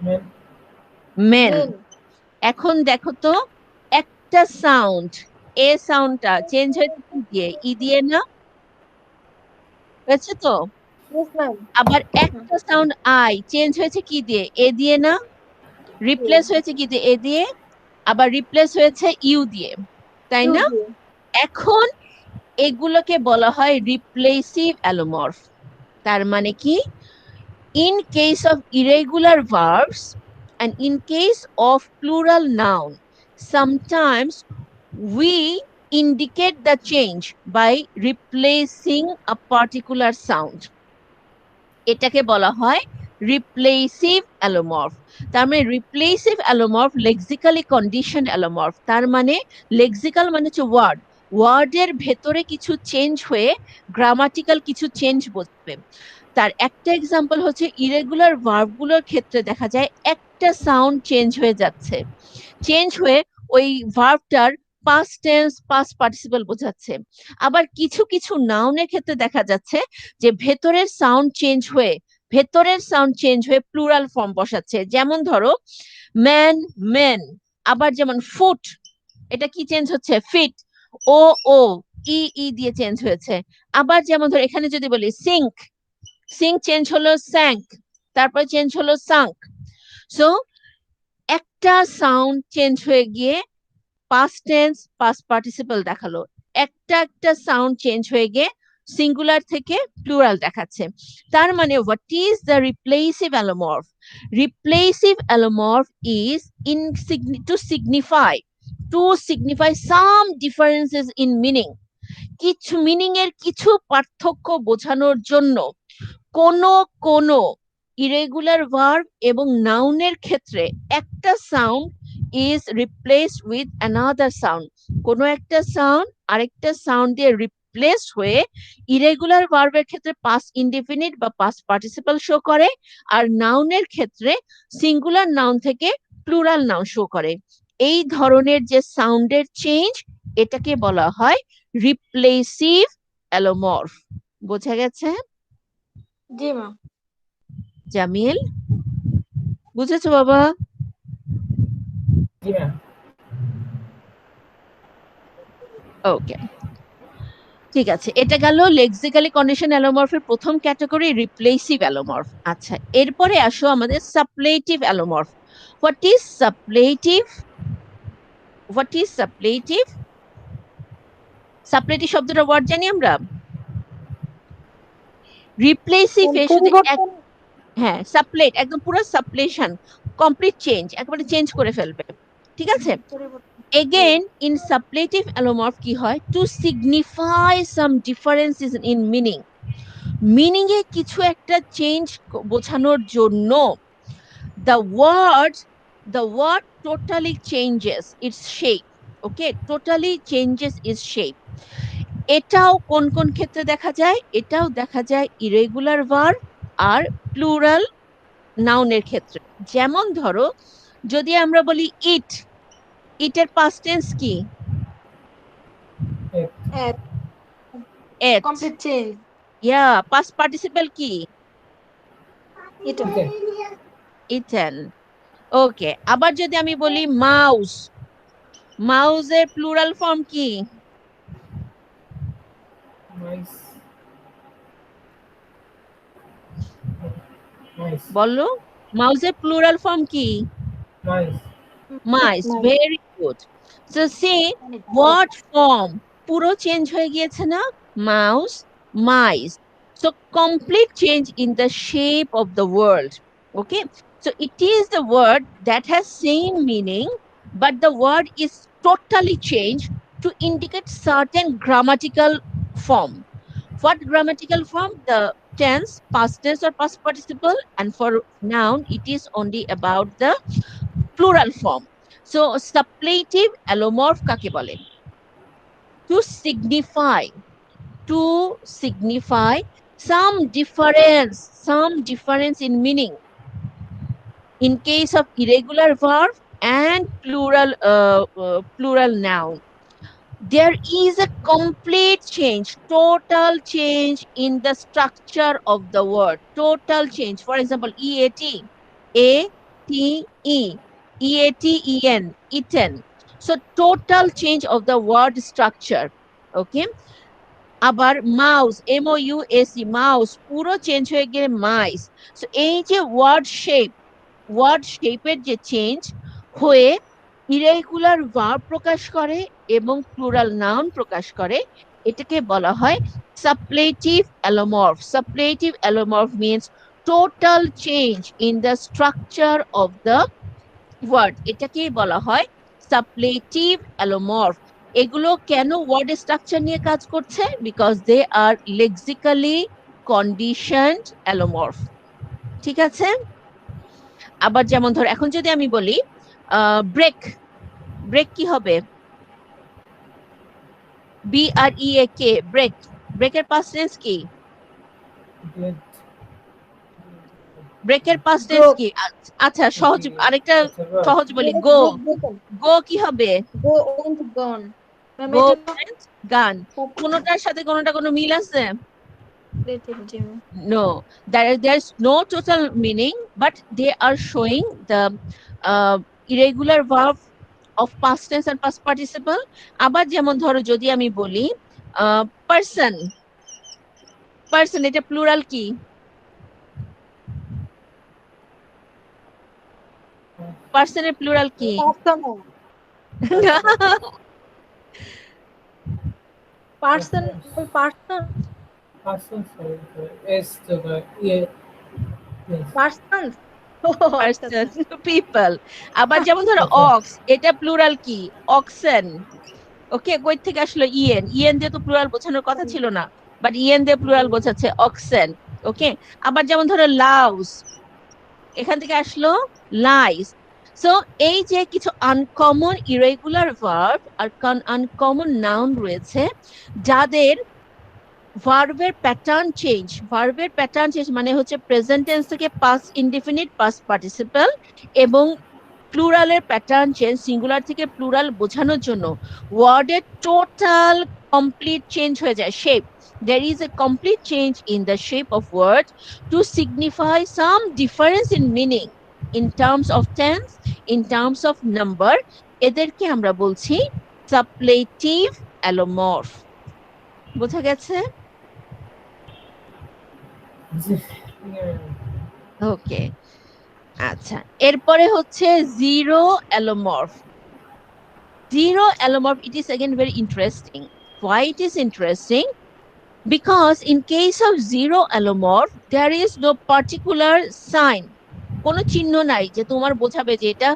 Speaker 1: Men.
Speaker 2: মেন।
Speaker 3: Men.
Speaker 2: এখন দেখো তো, একটা সাউন্ড, এ সাউন্ডটা চেঞ্জ হয়েছে কি দিয়ে? ই দিয়ে না? হয়েছে তো।
Speaker 3: Yes ma'am.
Speaker 2: আবার একটা সাউন্ড আই চেঞ্জ হয়েছে কি দিয়ে? এ দিয়ে না? Replace
Speaker 3: Yes.
Speaker 2: হয়েছে কি দিয়ে? এ দিয়ে। আবার রিপ্লেস হয়েছে ইউ দিয়ে, তাই
Speaker 3: You
Speaker 2: না?
Speaker 3: do.
Speaker 2: এখন এগুলোকে বলা হয় রিপ্লেসিভ অ্যালোমর্ফ। তার মানে কি, in case of irregular verbs and in case of plural noun, sometimes we indicate the change by replacing a particular sound. এটাকে বলা হয় রিপ্লেসিভ অ্যালোমর্ফ। তার মানে রিপ্লেসিভ অ্যালোমর্ফ লেক্সিক্যালি কন্ডিশন অ্যালোমর্ফ। তার মানে লেক্সিক্যাল মানে হচ্ছে ওয়ার্ড, ওয়ার্ডের ভেতরে কিছু চেঞ্জ হয়ে গ্রামাটিক্যাল কিছু চেঞ্জ বসবে। তার একটা এক্সাম্পল হচ্ছে ইরেগুলার ভার্বগুলোর ক্ষেত্রে দেখা যায় একটা সাউন্ড চেঞ্জ হয়ে যাচ্ছে, চেঞ্জ হয়ে ওই ভার্বটার পাস্ট টেন্স পাস্ট পার্টিসিপল বোঝাচ্ছে। আবার কিছু কিছু নাউনের ক্ষেত্রে দেখা যাচ্ছে যে ভেতরের সাউন্ড চেঞ্জ হয়ে প্লুরাল ফর্ম বসাচ্ছে। যেমন ধরো ম্যান, মেন। আবার যেমন ফুট, এটা কি চেঞ্জ হচ্ছে? ফিট। ও ও ই ই দিয়ে চেঞ্জ হয়েছে। আবার যেমন ধরো এখানে যদি বলি সিঙ্ক, সিঙ্ক চেঞ্জ হলো স্যাঙ্ক, তারপরে চেঞ্জ হলো সাঙ্ক। সো একটা সাউন্ড চেঞ্জ হয়ে গিয়ে পাস্ট টেন্স পাস্ট পার্টিসিপল দেখালো, একটা একটা সাউন্ড চেঞ্জ হয়ে গিয়ে সিঙ্গুলার থেকে প্লুরাল দেখাচ্ছে। তার মানে what is the replacive allomorph? Replacive allomorph is in to signify some differences in meaning, কিছু মিনিং এর কিছু পার্থক্য বোঝানোর জন্য কোন কোন ইরেগুলার ভার্ব এবং নাউনের ক্ষেত্রে একটা sound is replaced with another sound. কোনো একটা সাউন্ড আরেকটা সাউন্ড দিয়ে রিপ্লেস হয়ে ইরেগুলার ভার্বের ক্ষেত্রে পাস্ট ইনডিফিনিট বা পাস্ট পার্টিসিপল শো করে, আর নাউনের ক্ষেত্রে সিঙ্গুলার নাউন থেকে প্লুরাল নাউন শো করে। এই ধরনের যে সাউন্ডের চেঞ্জ, এটাকে বলা হয় রিপ্লেসিভ অ্যালোমর্ফ। বোঝা গেছে?
Speaker 3: জি ma'am.
Speaker 2: জামিল, বুঝেছো বাবা?
Speaker 1: জি ম্যাম।
Speaker 2: ওকে, ঠিক আছে, এটা গেল লেক্সিক্যালি কন্ডিশন অ্যালোমর্ফের প্রথম ক্যাটাগরি, রিপ্লেসিভ অ্যালোমর্ফ। আচ্ছা, এরপরে আসো আমাদের suppletive allomorph. What is suppletive? What is suppletive? Suppletive শব্দটা ওয়ার্ড জানি আমরা। রিপ্লেসিভ এর শুধু এক,
Speaker 3: পরিবর্তন।
Speaker 2: হ্যাঁ সাপ্লেট, একদম পুরো সাপ্লেশন, কমপ্লিট চেঞ্জ, একেবারে চেঞ্জ করে ফেলবে। ঠিক আছে,
Speaker 3: পরিবর্তন।
Speaker 2: again in suppletive allomorph কি হয়? To signify some differences in meaning, meaning এ কিছু একটা চেঞ্জ বোঝানোর জন্য the word the word totally changes its shape. Okay, totally changes its shape. এটাও কোন কোন ক্ষেত্রে দেখা যায়? এটাও দেখা যায় ইরেগুলার ভার্ব আর প্লুরাল নাউনের ক্ষেত্রে। যেমন ধরো যদি আমরা বলি ইট, ইটের পাস্ট টেন্স কি?
Speaker 1: Eight.
Speaker 3: At.
Speaker 2: At.
Speaker 3: Complete change.
Speaker 2: Yeah, past participle কি?
Speaker 3: Eaten.
Speaker 1: Eaten.
Speaker 2: ইটেন। ওকে, আবার যদি আমি বলি মাউস, মাউসের প্লুরাল ফর্ম কি?
Speaker 1: Mice. Mice.
Speaker 2: বলো, মাউসের প্লুরাল ফর্ম কি?
Speaker 1: Mice.
Speaker 2: মাইস।
Speaker 3: Nice.
Speaker 2: Very good. So see, what form? পুরো চেঞ্জ হয়ে গিয়েছে না? Mouse, mice. So complete change in the shape of the word. Okay. So it is the word that has same meaning, but the word is totally changed to indicate certain grammatical form. What grammatical form? The tense, past tense or past participle, and for noun, it is only about the plural form. So suppletive allomorph কাকে বলে? To signify, to signify some difference in meaning in case of irregular verb and plural noun. There is a complete change, total change in the structure of the word. Total change. For example, EAT, A-T-E, E-A-T-E-N, eaten. So total change of the word structure. Okay. আবার mouse, MOUSE, mouse পুরো change হয়ে গেলে মাইস। So এই যে word শেপের যে change হয়ে irregular verb প্রকাশ করে এবং প্লুরাল নাউন প্রকাশ করে, এটাকে বলা হয় suppletive allomorph. Suppletive allomorph means total change in the structure of the word, এটাকেই বলা হয় সাপ্লেটিভ অ্যালোমর্ফ। এগুলো কেন ওয়ার্ড স্ট্রাকচার নিয়ে কাজ করছে? Because they are lexically conditioned allomorph. ঠিক আছে? আবার যেমন ধর, এখন যদি আমি বলি ব্রেক, ব্রেক কি হবে? BREAK, break. ব্রেকের পাস্ট টেন্স কি?
Speaker 1: Did
Speaker 2: ব্রেকের পাস্ট টেন্স
Speaker 3: Broke.
Speaker 2: কি? আচ্ছা, সহজ আরেকটা
Speaker 1: আচ্ছা, বল।
Speaker 2: সহজ বলি,
Speaker 3: Broke,
Speaker 2: গো।
Speaker 3: broke, broken.
Speaker 2: গো কি হবে?
Speaker 3: Go, went, gone. Ma'am,
Speaker 2: গো
Speaker 3: এটা
Speaker 2: went, gone। কোনোটার সাথে কোনোটা কোনো মিল আছে?
Speaker 3: creative, G ma'am.
Speaker 2: No, there's no total meaning, but they are showing the irregular verb of past tense and past participle. আবার যেমন ধরো যদি আমি বলি পার্সন, পার্সন এটা প্লুরাল কি? পার্সনের প্লুরাল কি?
Speaker 3: Person, person,
Speaker 1: Person, sorry, S to the yes.
Speaker 3: persons. Oh, আচ্ছা,
Speaker 2: পার্সন,
Speaker 3: আচ্ছা।
Speaker 2: পিপল। আবার যেমন ধরো
Speaker 1: আচ্ছা।
Speaker 2: অক্স, এটা প্লুরাল কি? অক্সেন। ওকে, কই থেকে আসলো? ইএন, ইএন দিয়ে তো প্লুরাল বোঝানোর কথা ছিল না, বাট ইএন দিয়ে প্লুরাল বোঝাচ্ছে অক্সেন। ওকে। আবার যেমন ধরো লাউস, এখান থেকে আসলো লাইস। সো এই যে কিছু আনকমন ইরেগুলার ভার্ব আর আনকমন নাউন রয়েছে, যাদের ভার্বের প্যাটার্ন চেঞ্জ মানে হচ্ছে প্রেজেন্ট টেন্স থেকে পাস্ট ইনডিফিনিট পাস্ট পার্টিসিপল, এবং প্লুরালের প্যাটার্ন চেঞ্জ সিঙ্গুলার থেকে প্লুরাল বোঝানোর জন্য ওয়ার্ডের টোটাল কমপ্লিট চেঞ্জ হয়ে যায় shape. There is a complete change in the shape of word to signify some difference in meaning in terms of tense, in terms of number. এদেরকে আমরা বলছি সাপ্লেটিভ অ্যালোমর্ফ। বোঝা গেছে? ওকে, আচ্ছা। এরপরে হচ্ছে zero অ্যালোমর্ফ। Zero allomorph, it is again very interesting. Why it is interesting? Because in case of zero allomorph, there is no particular sign. কোনো চিহ্ন নাই যে তোমার বোঝাবে যে এটা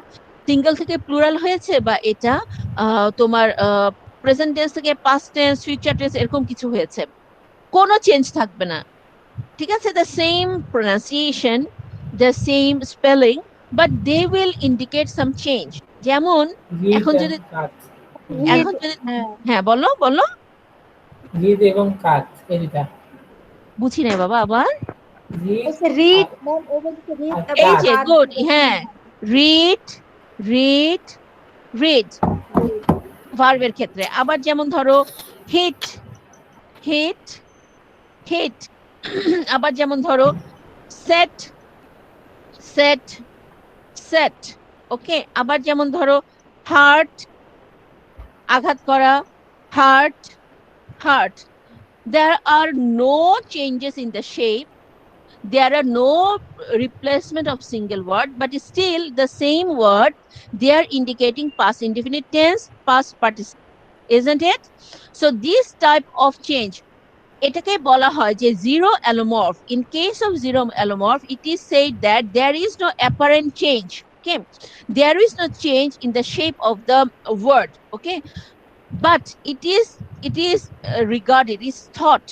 Speaker 2: সিঙ্গেল থেকে প্লুরাল হয়েছে বা এটা তোমার প্রেজেন্ট টেন্স থেকে পাস্ট টেন্স, ফিউচার টেন্স এরকম কিছু হয়েছে। কোনো চেঞ্জ থাকবে না। ঠিক আছে? The same pronunciation, the same spelling, but they will indicate some change. যেমন এখন যদি
Speaker 3: Read,
Speaker 2: এখন যদি
Speaker 3: হ্যাঁ।
Speaker 2: হ্যাঁ বলো বলো,
Speaker 1: রিড এবং কাট এই দুটা।
Speaker 2: বুঝি নাই বাবা আবার।
Speaker 3: বলছে read, ma'am, ও বলছে read
Speaker 1: আর
Speaker 3: এবং
Speaker 2: এই যে
Speaker 3: কাজ
Speaker 2: গুড,
Speaker 3: যেটা
Speaker 2: হ্যাঁ, রিড রিড রিড ভার্বের ক্ষেত্রে। আবার যেমন ধরো হিট হিট হিট। আবার যেমন ধরো সেট সেট সেট। ওকে। আবার যেমন ধরো হার্ট, আঘাত করা, heart heart. There are no changes in the shape, There are no replacement of single word, but still the same word, they are indicating past indefinite tense, past participle, isn't it? So this type of change, এটাকে বলা হয় যে zero allomorph. In case of zero allomorph, it is said that there is no apparent change. Okay, there is no change in the shape of the word. Okay, but it is regarded, is thought,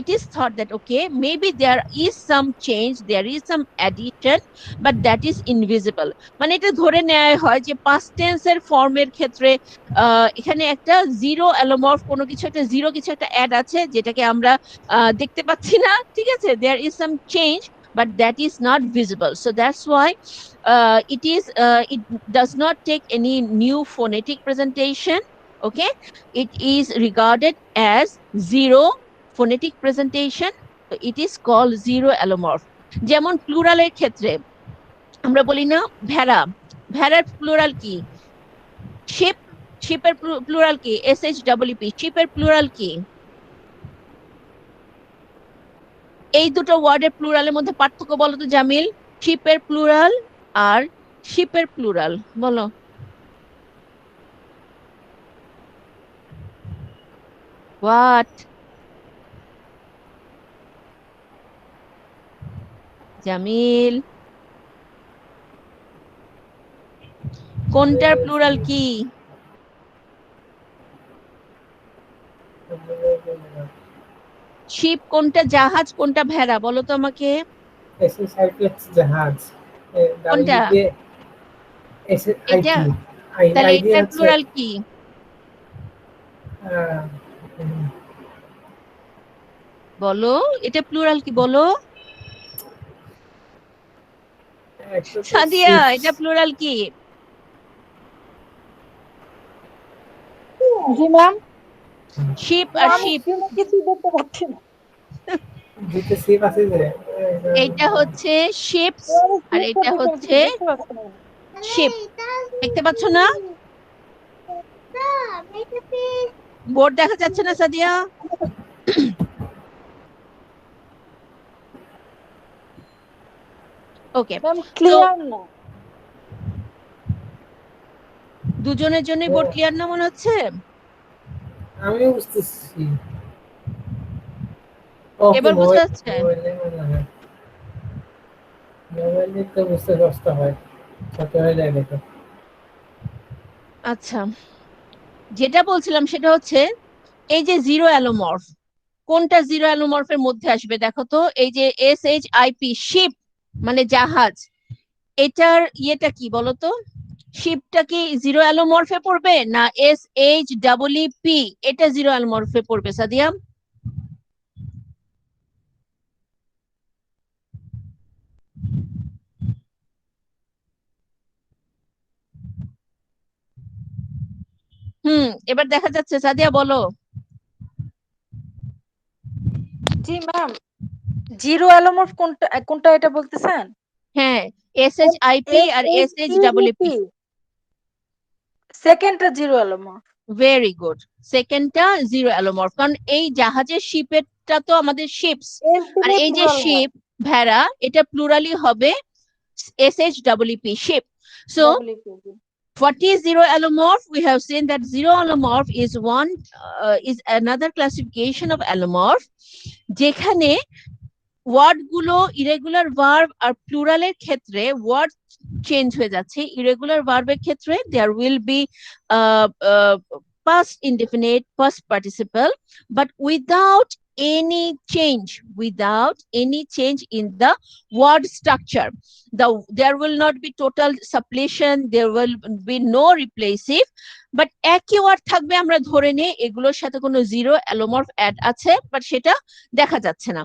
Speaker 2: it is thought that okay, maybe there is some change, there is some addition, but that is invisible. মানে এটা ধরে নেওয়া হয় যে past tense এর ফর্মের ক্ষেত্রে এখানে একটা জিরো অ্যালোমর্ফ কোনো কিছু একটা জিরো কিছু একটা অ্যাড আছে যেটাকে আমরা দেখতে পাচ্ছি না, ঠিক আছে, there is some change but that is not visible, so that's why it does not take any new phonetic presentation. Okay, it is regarded as zero phonetic presentation, so it is called zero allomorph. যেমন প্লুরালের ক্ষেত্রে আমরা বলি না ভেড়া, ভেড়ার plural কি? Sheep, শিপের plural কি? SHEEP, শিপের plural কি? এই দুটো ওয়ার্ডের প্লুরালের মধ্যে পার্থক্য বলো তো জামিল, শিপের প্লুরাল আর শিপের প্লুরাল বলো। What? জামিল, কোনটার প্লুরাল কি? শিপ কোনটা, জাহাজ কোনটা, ভেড়া বলো তো আমাকে।
Speaker 1: SHIP হচ্ছে জাহাজ,
Speaker 2: কোনটা?
Speaker 1: SHIP
Speaker 2: এটা, তাহলে
Speaker 1: আইডিয়া
Speaker 2: এটার
Speaker 1: হচ্ছে
Speaker 2: প্লুরাল কি? বলো, এটা প্লুরাল কি বলো সাদিয়া, এটা প্লুরাল কি?
Speaker 3: জি ম্যাম,
Speaker 2: শিপ আর
Speaker 3: আমি
Speaker 2: শিপ,
Speaker 3: কিছু দেখতে পাচ্ছি না।
Speaker 1: দুটো শিপ আছে যে,
Speaker 2: এইটা হচ্ছে শিপস আর এটা হচ্ছে শিপ, দেখতে পাচ্ছ না? বোর্ড দেখা যাচ্ছে না সাদিয়া? ওকে,
Speaker 3: ম্যাম ক্লিয়ার না।
Speaker 2: দুজনের জন্য বোর্ড ক্লিয়ার না মনে হচ্ছে?
Speaker 1: আমি বুঝতেছি।
Speaker 2: এবার বুঝতে যাচ্ছে?
Speaker 1: মোবাইলে তো বুঝতে কষ্ট হয়, ছোট হয়ে যায় দেখো।
Speaker 2: আচ্ছা, যেটা বলছিলাম সেটা হচ্ছে এই যে জিরো অ্যালোমর্ফ, কোনটা জিরো অ্যালোমর্ফের মধ্যে আসবে দেখো তো, এই যে SHIP শিপ মানে জাহাজ, এটার ইয়েটা কি বলতো, শিপটা কি জিরো অ্যালোমর্ফে পড়বে না SHEEP এটা জিরো অ্যালোমর্ফে পড়বে সাদিয়া? এবার দেখা যাচ্ছে, সাদিয়া বলো।
Speaker 3: জি ম্যাম, জিরো অ্যালোমর্ফ কোনটা কোনটা এটা বলতেছেন?
Speaker 2: হ্যাঁ, SHIP আর SHEEP।
Speaker 3: সেকেন্ডটা জিরো অ্যালোমর্ফ।
Speaker 2: ভেরি গুড, সেকেন্ডটা জিরো অ্যালোমর্ফ, কারণ এই জাহাজের শিপেরটা তো আমাদের শিপস, আর এই যে শিপ ভেড়া এটা প্লুরালি হবে SHEEP sheep. So what is zero allomorph? We have seen that zero allomorph is another classification of allomorph যেখানে ওয়ার্ড গুলো ইরেগুলার ভার্ব আর প্লুরালের ক্ষেত্রে ওয়ার্ড চেঞ্জ হয়ে যাচ্ছে, ইরেগুলার ভার্বের ক্ষেত্রে there will be past indefinite, past participle, but without any change in the word structure. There will not be total suppletion, there will be no replacive, but একই word থাকবে, আমরা ধরে নিই এগুলোর সাথে কোনো জিরো অ্যালোমর্ফ অ্যাড আছে, বাট সেটা দেখা যাচ্ছে না।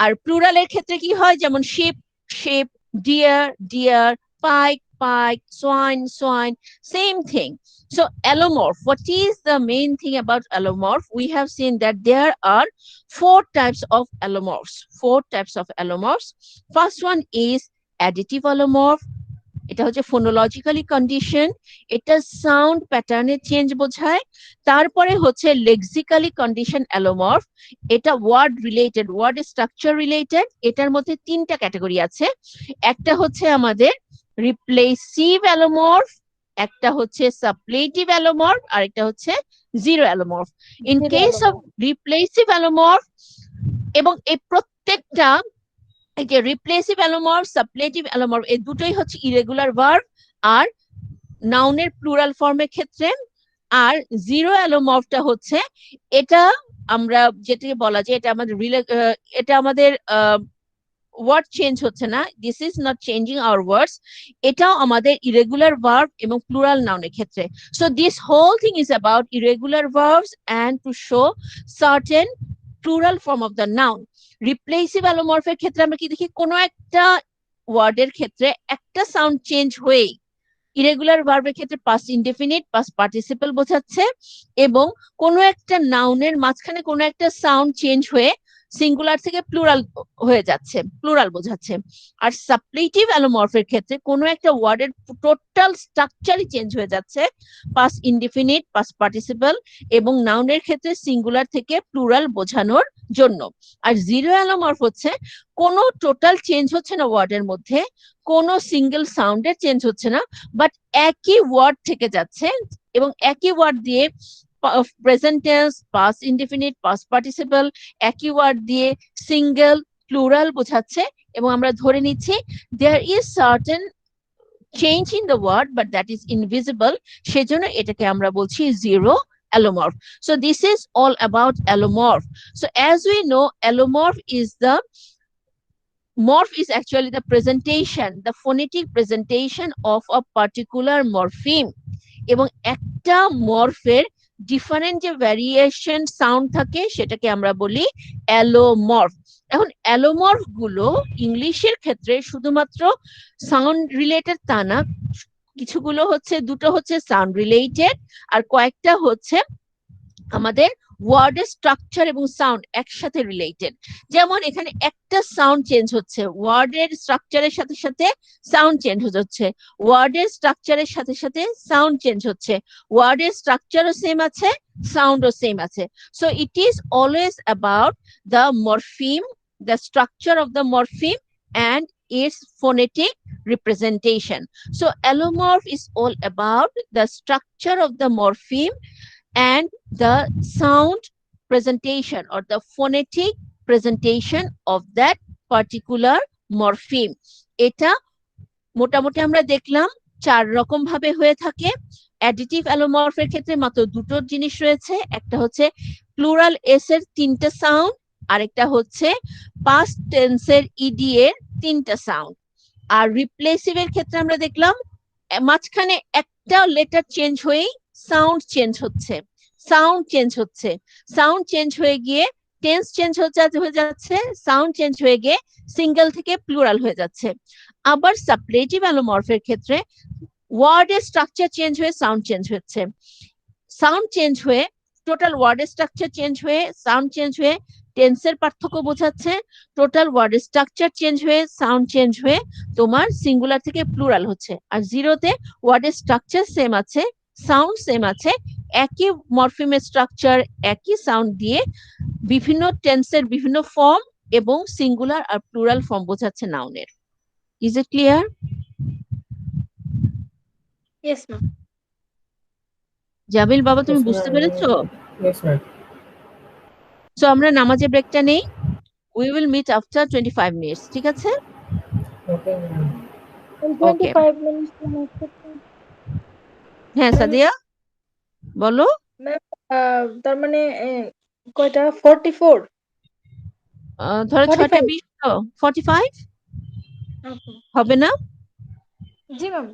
Speaker 2: আর প্লুরালের ক্ষেত্রে কি হয়, যেমন sheep sheep, deer deer, pike pike, swine swine, same thing. So allomorph, what is the main thing about allomorph? We have seen that there are four types of allomorphs. First one is additive allomorph. এটা হচ্ছে phonologically condition, এটা sound প্যাটার্নের change বোঝায়। তারপরে হচ্ছে lexically condition allomorph, এটা word related, word structure related. এটার মধ্যে তিনটা ক্যাটাগরি আছে, একটা হচ্ছে আমাদের রিপ্লেসিভ অ্যালোমর্ফ, একটা হচ্ছে সাপ্লেটিভ অ্যালোমর্ফ, আর একটা হচ্ছে zero allomorph. In
Speaker 3: Zero
Speaker 2: case of
Speaker 3: allomorph.
Speaker 2: Replacive allomorph, এবং এই প্রত্যেকটা, এই যে রিপ্লেসিভ অ্যালোমর্ফ, সাপ্লেটিভ অ্যালোমর্ফ, এই দুটোই হচ্ছে ইরেগুলার ভার্ব আর নাউনের প্লুরাল ফর্মের ক্ষেত্রে। আর জিরো অ্যালোমর্ফটা হচ্ছে, এটা আমরা যেটাকে বলা যায়, এটা আমাদের ওয়ার্ড চেঞ্জ হচ্ছে না, this is not changing our words, এটাও আমাদের ইরেগুলার ভার্ব এবং প্লুরাল নাউনের ক্ষেত্রে। So this whole thing is about irregular verbs and to show certain plural form of the noun. Replacive অ্যালোমর্ফের ক্ষেত্রে আমরা কি দেখি, কোনো একটা ওয়ার্ডের ক্ষেত্রে একটা সাউন্ড চেঞ্জ হয়েই ইরেগুলার ভার্বের ক্ষেত্রে পাস্ট ইনডেফিনিট, পাস্ট পার্টিসিপল বোঝাচ্ছে, এবং কোনো একটা নাউনের মাঝখানে কোনো একটা সাউন্ড চেঞ্জ হয়ে সিঙ্গুলার থেকে প্লুরাল হয়ে যাচ্ছে, প্লুরাল বোঝাচ্ছে। আর সাপ্লেটিভ অ্যালোমর্ফের ক্ষেত্রে কোনো একটা ওয়ার্ডের টোটাল স্ট্রাকচারই চেঞ্জ হয়ে যাচ্ছে, পাস্ট ইনডেফিনিট, পাস্ট পার্টিসিপল এবং নাউনের ক্ষেত্রে সিঙ্গুলার থেকে প্লুরাল বোঝানোর জন্য। আর জিরো অ্যালোমর্ফ হচ্ছে কোনো টোটাল চেঞ্জ হচ্ছে না ওয়ার্ডের মধ্যে, কোনো সিঙ্গেল সাউন্ডের চেঞ্জ হচ্ছে না, বাট একই ওয়ার্ড থেকে যাচ্ছে এবং একই ওয়ার্ড দিয়ে present tense, past indefinite, past participle, একই ওয়ার্ড দিয়ে সিঙ্গেল, প্লুরাল বোঝাচ্ছে, এবং আমরা ধরে নিচ্ছি there is certain change in the word but that is invisible, সেজন্য এটাকে আমরা বলছি zero allomorph. So this is all about allomorph. So as we know, allomorph is the morph is actually the presentation, the phonetic presentation of a particular morpheme. এবং একটা মরফের different যে variation sound থাকে সেটাকে আমরা বলি অ্যালোমর্ফ। এখন অ্যালোমর্ফ গুলো ইংলিশের ক্ষেত্রে শুধুমাত্র সাউন্ড রিলেটেড তা না, কিছুগুলো হচ্ছে, দুটো হচ্ছে সাউন্ড রিলেটেড আর কয়েকটা হচ্ছে আমাদের ওয়ার্ডের স্ট্রাকচার এবং সাউন্ড একসাথে রিলেটেড। যেমন এখানে একটা সাউন্ড চেঞ্জ হচ্ছে, ওয়ার্ডের স্ট্রাকচারের সাথে সাথে সাউন্ড চেঞ্জ হচ্ছে, ওয়ার্ডের স্ট্রাকচারের সাথে সাথে সাউন্ড চেঞ্জ হচ্ছে, ওয়ার্ডের স্ট্রাকচারও সেম আছে, সাউন্ডও সেম আছে। So it is always about the morpheme, the structure of the morpheme and its phonetic representation. So allomorph is all about the structure of the morpheme and the sound presentation or the phonetic presentation of that particular morpheme. এটা মোটামুটি আমরা দেখলাম 4 রকম ভাবে হয়ে থাকে। Additive অ্যালোমর্ফের ক্ষেত্রে মাত্র দুটো জিনিস রয়েছে, একটা হচ্ছে প্লুরাল এস এর 3টে সাউন্ড, আরেকটা হচ্ছে পাস্ট টেন্সের ইডি এর 3টে সাউন্ড। আর রিপ্লেসিভ এর ক্ষেত্রে আমরা দেখলাম মাঝখানে একটা লেটার চেঞ্জ হয়েই সাউন্ড চেঞ্জ হচ্ছে, সাউন্ড চেঞ্জ হচ্ছে, সাউন্ড চেঞ্জ হয়ে গিয়ে টেন্স চেঞ্জ হয়ে যাচ্ছে, সাউন্ড চেঞ্জ হয়ে গিয়ে সিঙ্গেল থেকে প্লুরাল হয়ে যাচ্ছে। আবার সাপ্লেটিভ অ্যালোমর্ফের ক্ষেত্রে ওয়ার্ডের স্ট্রাকচার চেঞ্জ হয়ে সাউন্ড চেঞ্জ হচ্ছে, সাউন্ড চেঞ্জ হয়ে টোটাল ওয়ার্ডের স্ট্রাকচার চেঞ্জ হয়ে সাউন্ড চেঞ্জ হয়ে টেন্সের পার্থক্য বোঝাচ্ছে, টোটাল ওয়ার্ডের স্ট্রাকচার চেঞ্জ হয়ে সাউন্ড চেঞ্জ হয়ে তোমার সিঙ্গুলার থেকে প্লুরাল হচ্ছে। আর জিরোতে ওয়ার্ডের স্ট্রাকচার সেম আছে, সাউন্ড সেম আছে, একই মরফিমের স্ট্রাকচার একই সাউন্ড দিয়ে বিভিন্ন টেন্সের বিভিন্ন ফর্ম এবং সিঙ্গুলার আর প্লুরাল ফর্ম বোঝাচ্ছে নাউনের। Is it clear?
Speaker 3: Yes, ma'am.
Speaker 2: Jamil বাবা, তুমি
Speaker 1: Yes,
Speaker 2: বুঝতে
Speaker 1: ma'am.
Speaker 2: পেরেছো?
Speaker 1: Yes, ma'am.
Speaker 2: সো আমরা নামাজের ব্রেকটা নেই, we will meet after 25 minutes, ঠিক আছে?
Speaker 1: Okay, ma'am.
Speaker 3: In
Speaker 2: okay,
Speaker 3: 25 minutes, ma'am,
Speaker 2: হ্যাঁ সাদিয়া বলো।
Speaker 3: ma'am, তার মানে কয়টা 44?
Speaker 2: ধরো 6টা
Speaker 3: 45?
Speaker 2: 20 তো 45
Speaker 3: Okay.
Speaker 2: হবে না?
Speaker 3: জি ম্যাম,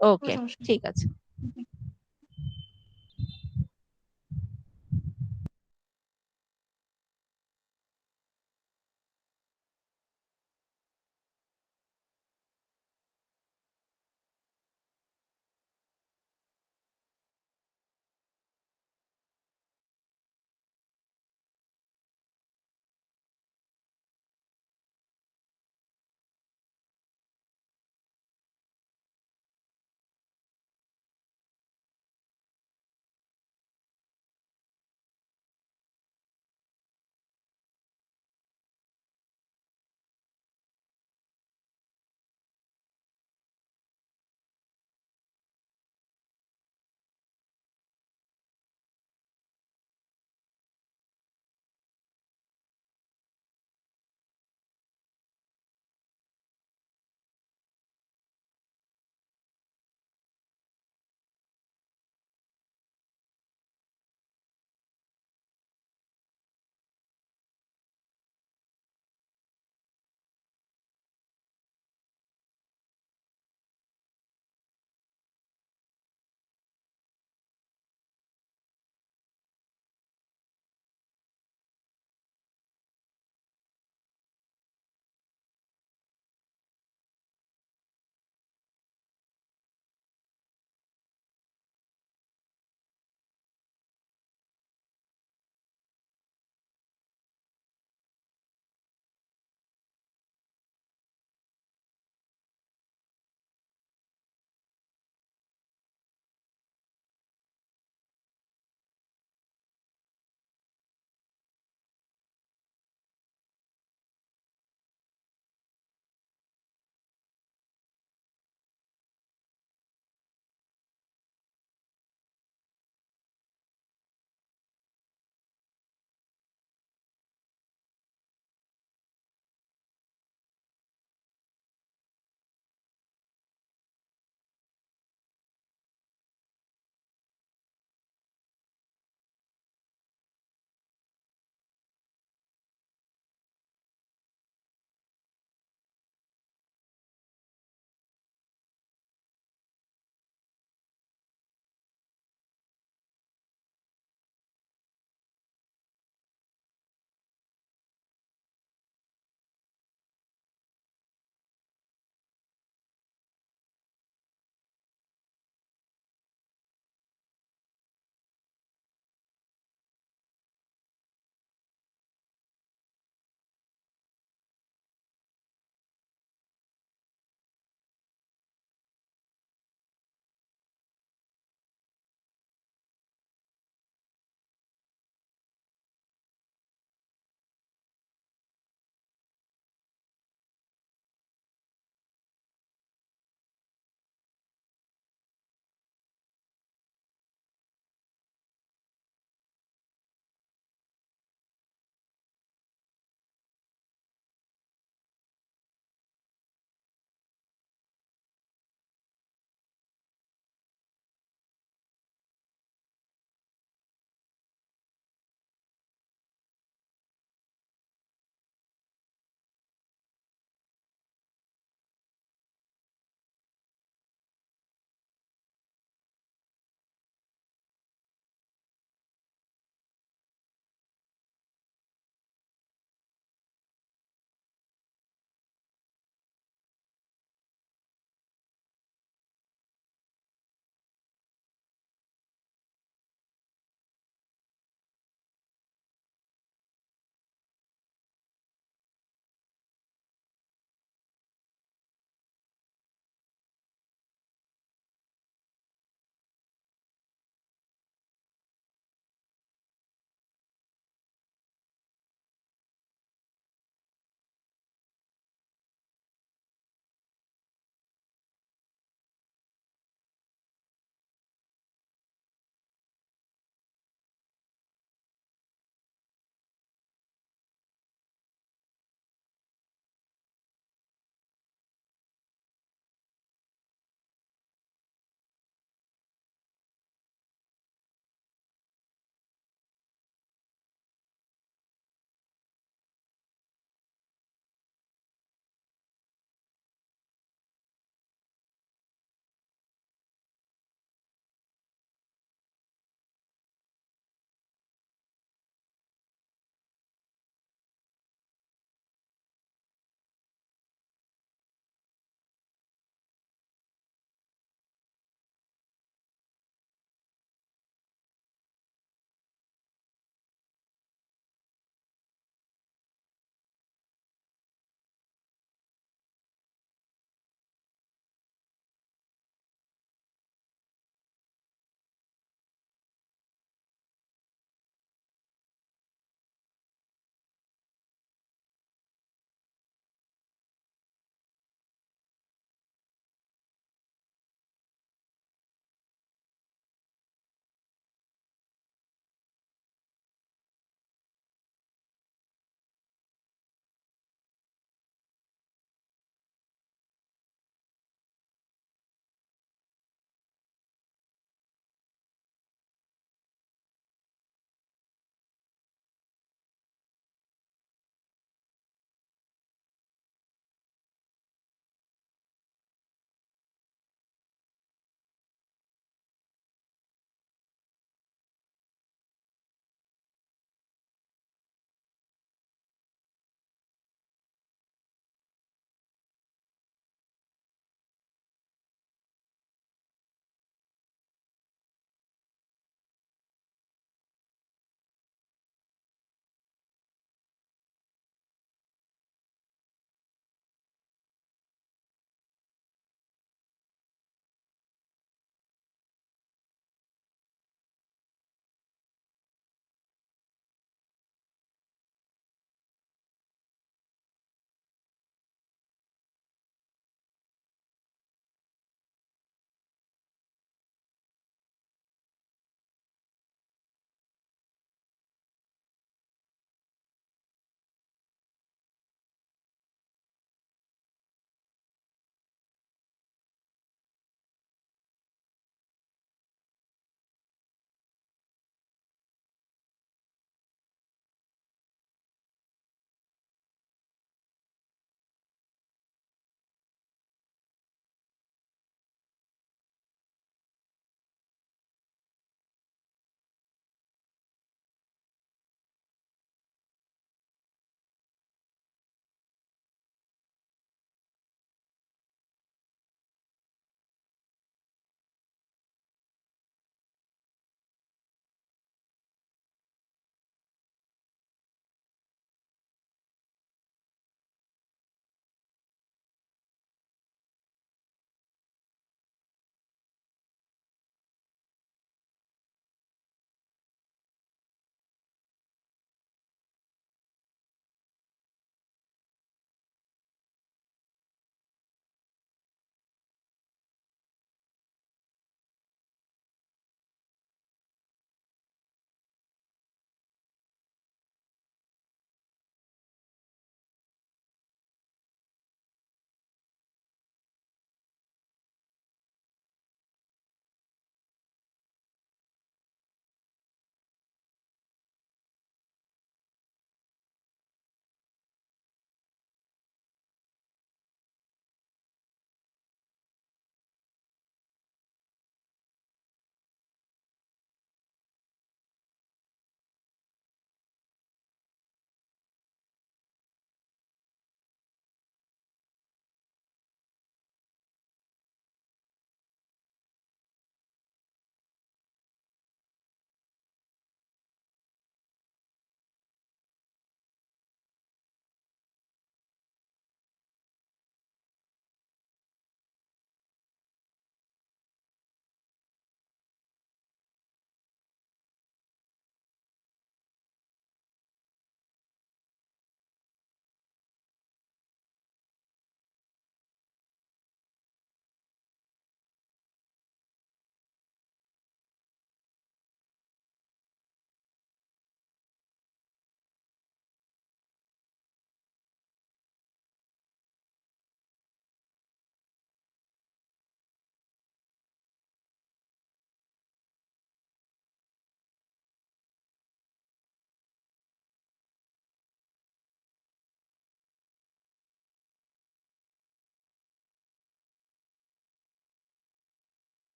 Speaker 3: কোনো
Speaker 2: ওকে,
Speaker 3: সমস্যা নেই।
Speaker 2: ঠিক আছে।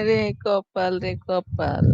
Speaker 2: রে কপাল রে কপাল।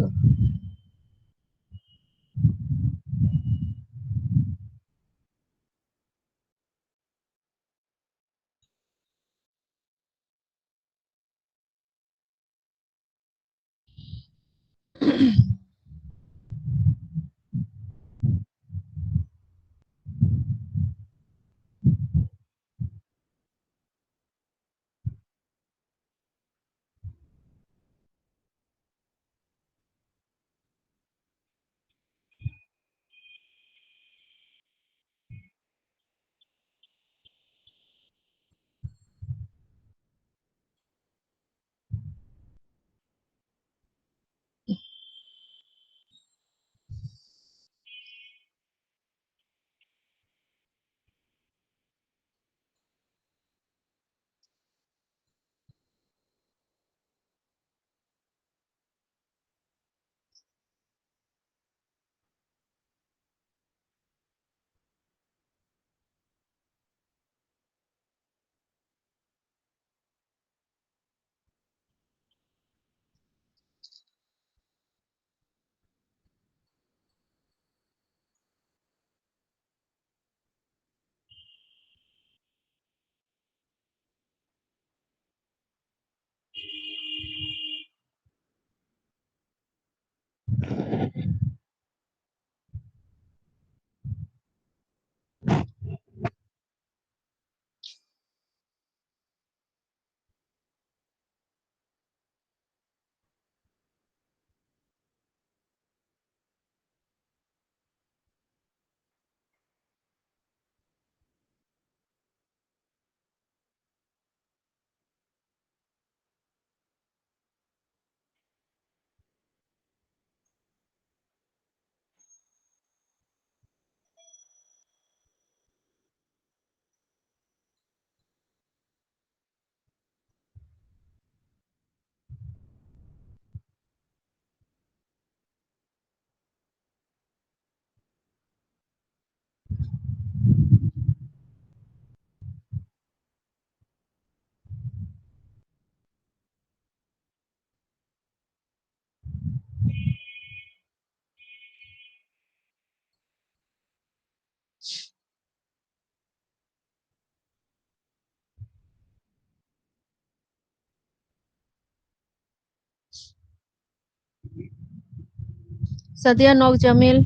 Speaker 2: Sadia knock Jamil.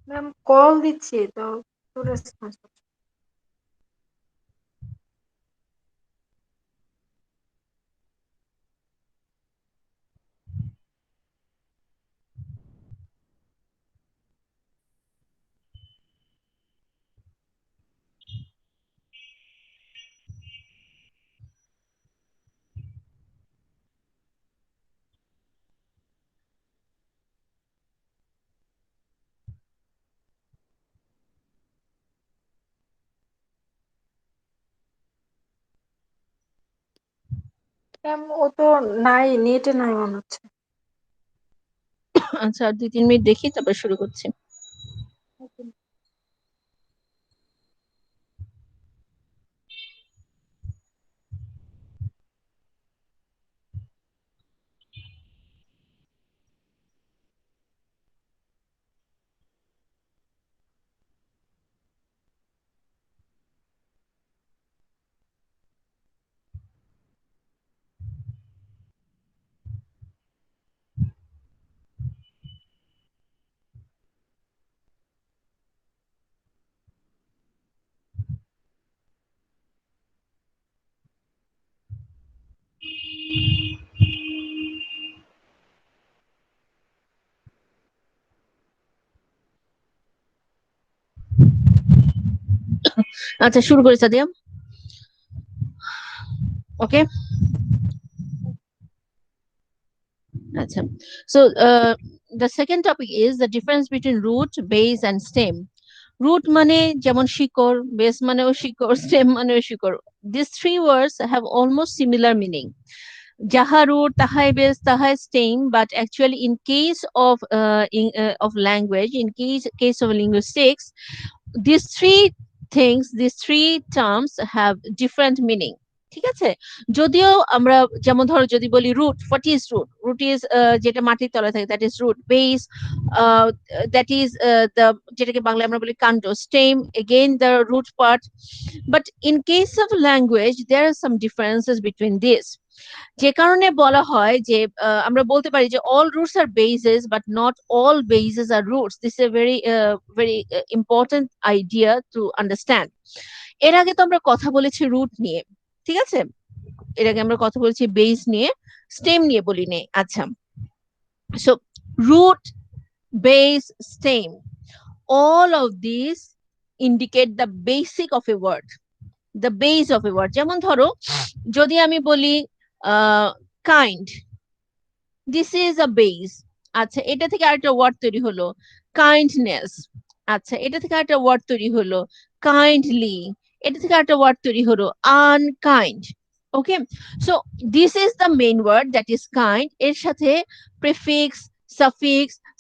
Speaker 3: Ma'am call দিচ্ছি তো রেসপন্স। ম্যাম ও তো নাই, নেটে নাই মনে হচ্ছে।
Speaker 2: আচ্ছা, আর 2-3 মিনিট দেখি, তারপর শুরু করছি। আচ্ছা, শুরু করি সাদিয়া। ওকে, আচ্ছা। So the second topic is the difference between root, base and stem. Root মানে যেমন শিকড়, base মানেও শিকড়, stem মানেও শিকড়. These three words have almost similar meaning. Jaha root, tahai base, tahai stem, but actually in case of of language, in case of linguistics, these these three terms have different meaning. ঠিক আছে, যদিও আমরা যেমন ধরো যদি বলি root, what is root? Root is যেটা মাটির তলায় থাকে, that is root. Base, that is the, যেটাকে বাংলায় আমরা বলি কাণ্ড। Stem, again the root part. But in case of language there are some differences between this. যে কারণে বলা হয় যে আমরা বলতে পারি যে all roots are bases but not all bases are roots. This is a very important idea to understand. এর আগে তো আমরা কথা বলেছি রুট নিয়ে, ঠিক আছে? এর আগে আমরা কথা বলেছি বেস নিয়ে, স্টেম নিয়ে বলি নেই। আচ্ছা, so root, base, stem, all of these indicate the basic of a word, the base of a word. যেমন ধরো যদি আমি বলি kind, this is a base. আচ্ছা, এটা থেকে আরেকটা ওয়ার্ড তৈরি হলো কাইন্ডনেস। আচ্ছা, এটা থেকে আরেকটা ওয়ার্ড তৈরি হলো কাইন্ডলি। এটা থেকে আরেকটা ওয়ার্ড তৈরি হলো unkind. Okay, so this is the main word, that is kind. এর সাথে প্রিফিক্স,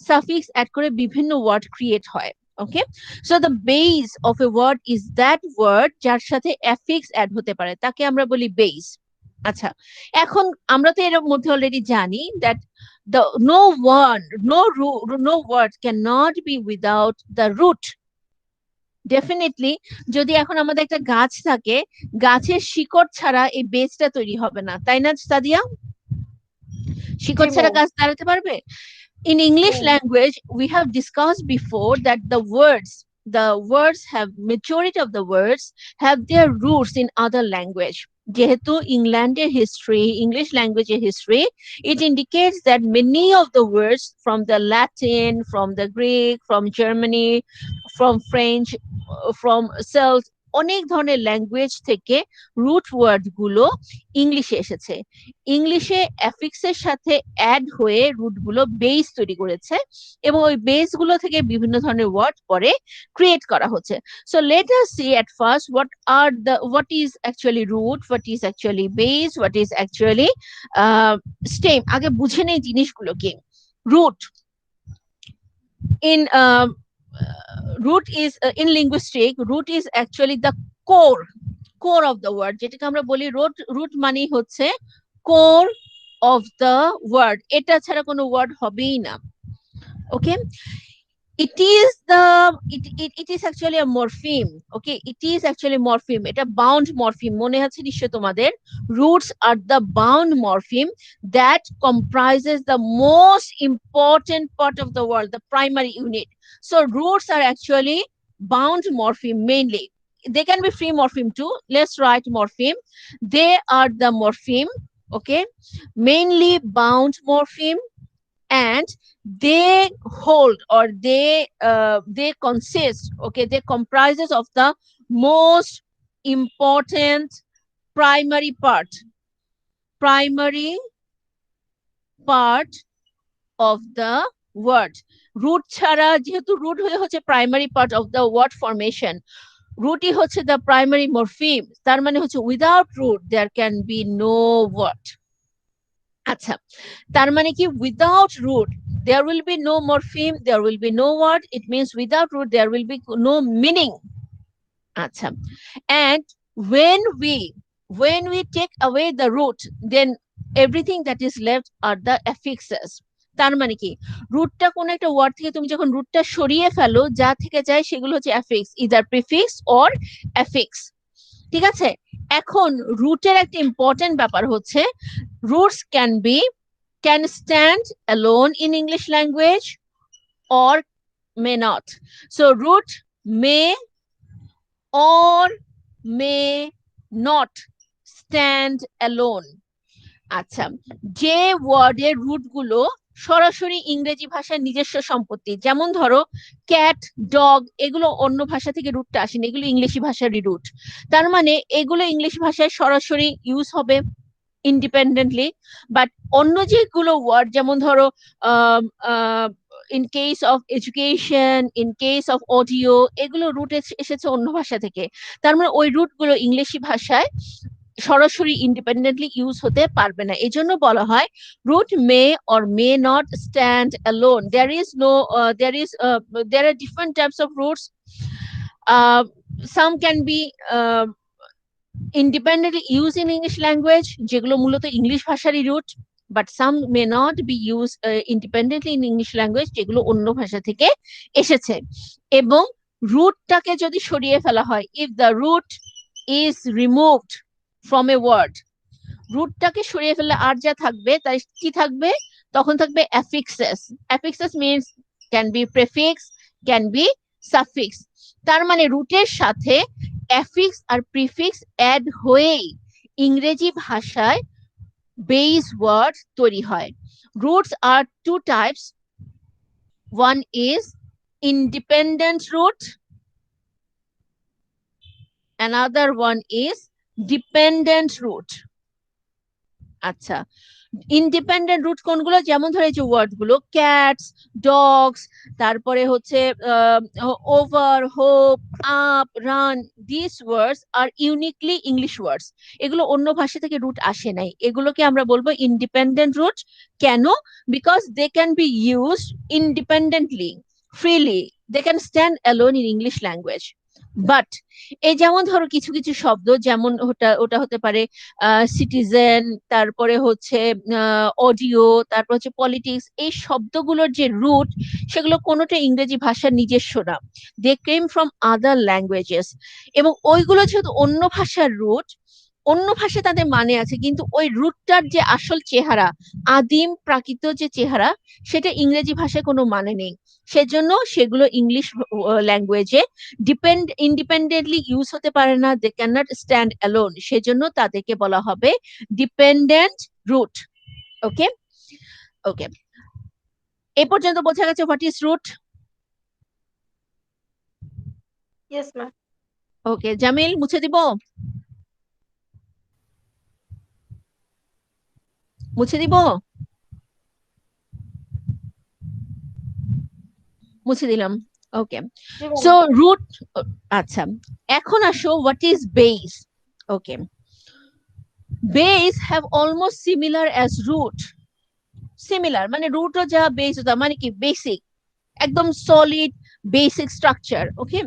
Speaker 2: সাফিক্স অ্যাড করে বিভিন্ন ওয়ার্ড ক্রিয়েট হয়। Okay, so the base of a word is that word যার সাথে অ্যাফিক্স অ্যাড হতে পারে, তাকে আমরা বলি বেস। আচ্ছা, এখন আমরা তো এর মধ্যে অলরেডি জানি that the no word cannot be without the root. Definitely, যদি এখন আমাদের একটা গাছ থাকে, গাছের শিকড় ছাড়া এই বেসটা তৈরি হবে না, তাই না সাদিয়া? শিকড় ছাড়া গাছ দাঁড়াতে পারবে? In English language, we have discussed before that the words have, majority of the words have their roots in other language. যেহেতু ইংল্যান্ডের হিস্ট্রি, ইংলিশ ল্যাঙ্গুয়েজের history, it indicates that many of the words from the Latin, from the Greek, from Germany, from French, from Celt, অনেক ধরনের language থেকে root word গুলো ইংলিশে এসেছে। ইংলিশে অ্যাফিক্সের সাথে অ্যাড হয়ে রুট গুলো বেস তৈরি করেছে, এবং ওই বেস গুলো থেকে বিভিন্ন ধরনের ওয়ার্ড পরে ক্রিয়েট করা হচ্ছে। So let us see at first what is actually root, what is actually base, what is actually stem. আগে বুঝে নেই জিনিসগুলো কি। Root in root is in linguistic, root is actually the core of the word, যেটাকে আমরা বলি root মানে হচ্ছে core of the word, এটা ছাড়া কোনো ওয়ার্ড হবেই না। ওকে, it is actually a morpheme. Okay, it is actually morpheme. এটা bound morpheme. মনে আছে নিশ্চয় তোমাদের, roots are the bound morpheme that comprises the most important part of the word, the primary unit. So roots are actually bound morpheme mainly. They can be free morpheme too. Let's write morpheme. They are the morpheme, okay, mainly bound morpheme, and they hold, or they consist, okay, they comprises of the most important primary part of the word. root ছাড়া, যেহেতু root হচ্ছে primary part of the word formation, rootই হচ্ছে the primary morpheme, তার মানে হচ্ছে without root there can be no word. আচ্ছা, তার মানে কি, without root there will be no morpheme, there will be no word. It means without root there will be no meaning. আচ্ছা, and when we take away the root, then everything that is left are the affixes. তার মানে কি, রুটটা কোন একটা word থেকে তুমি যখন রুটটা সরিয়ে ফেলো, যা থেকে যায় সেগুলো হচ্ছে affix, either prefix or affix. ঠিক আছে, এখন রুটের একটা ইম্পর্টেন্ট ব্যাপার হচ্ছে, roots can stand alone in English language or may not. So root may or may not stand alone. আচ্ছা, যে ওয়ার্ডের রুট গুলো সরাসরি ইংরেজি ভাষার নিজস্ব সম্পত্তি, যেমন ধরো ক্যাট, ডগ, এগুলো অন্য ভাষা থেকে রুটটা আসেনি, এগুলো ইংলিশি ভাষারই রুট। তার মানে এগুলো ইংলিশ ভাষায় সরাসরি ইউজ হবে ইন্ডিপেন্ডেন্টলি। বাট অন্য যেগুলো ওয়ার্ড, যেমন ধরো in case of education, in case of audio, এগুলো রুট এসেছে অন্য ভাষা থেকে। তার মানে ওই রুট গুলো ইংলিশি ভাষায় সরাসরি ইন্ডিপেন্ডেন্টলি ইউজ হতে পারবে না, এই জন্য বলা হয় root may or may not stand alone. There are different types of roots. Some can be independently used in English language, যেগুলো মূলত ইংলিশ ভাষারই root, but some may not be used independently in English language, যেগুলো অন্য ভাষা থেকে এসেছে। এবং রুটটাকে যদি সরিয়ে ফেলা হয়, if the root is removed from a word, রুটটাকে সরিয়ে ফেললে আর যা থাকবে তাই কি থাকবে, তখন থাকবে affixes. Affixes means can be prefix, can be suffix. তার মানে রুটের সাথে অ্যাফিক্স আর প্রিফিক্স অ্যাড হয়েই ইংরেজি ভাষায় বেস ওয়ার্ড তৈরি হয়। Roots are two types, one is independent root, another one is dependent root. আচ্ছা, ইন্ডিপেন্ডেন্ট রুট কোনগুলো, যেমন ধরে যে ওয়ার্ড গুলো ক্যাটস, ডগস, তারপরে হচ্ছে over, hope, up, run, this words are uniquely English words, এগুলো অন্য ভাষা থেকে রুট আসে নাই, এগুলোকে আমরা বলবো ইন্ডিপেন্ডেন্ট রুট। কেন? Because they can be used independently, freely, they can stand alone in English language. But এই যেমন ধরো কিছু কিছু শব্দ, যেমন ওটা হতে পারে সিটিজেন, তারপরে হচ্ছে অডিও, তারপর হচ্ছে পলিটিক্স, এই শব্দগুলোর যে রুট, সেগুলো কোনোটা ইংরেজি ভাষার নিজস্ব না, দে কেম ফ্রম আদার ল্যাঙ্গুয়েজেস। এবং ওইগুলো যেহেতু অন্য ভাষার রুট, অন্য ভাষায় তাদের মানে আছে, কিন্তু ওই রুটটার যে আসল চেহারা, আদিম প্রাকৃত যে চেহারা, সেটা ইংরেজি ভাষায় কোনো মানে নেই, সেজন্য সেগুলো ইংলিশ ল্যাঙ্গুয়েজে ইন্ডিপেন্ডেন্টলি ইউজ হতে পারে না, they can not stand alone, সেজন্য তাদেরকে বলা হবে ডিপেন্ডেন্ট রুট। ওকে ওকে, এই পর্যন্ত বোঝা গেছে what is root?
Speaker 3: Yes ma'am.
Speaker 2: Okay, Jamil মুছে দিব, মুছে দিব, মুছে দিলাম। Okay, so root. আচ্ছা, এখন আসো what is base. Okay, base have almost similar as root. Similar মানে রুটও যা, বেসও তা, মানে কি বেসিক, একদম solid basic structure. Okay,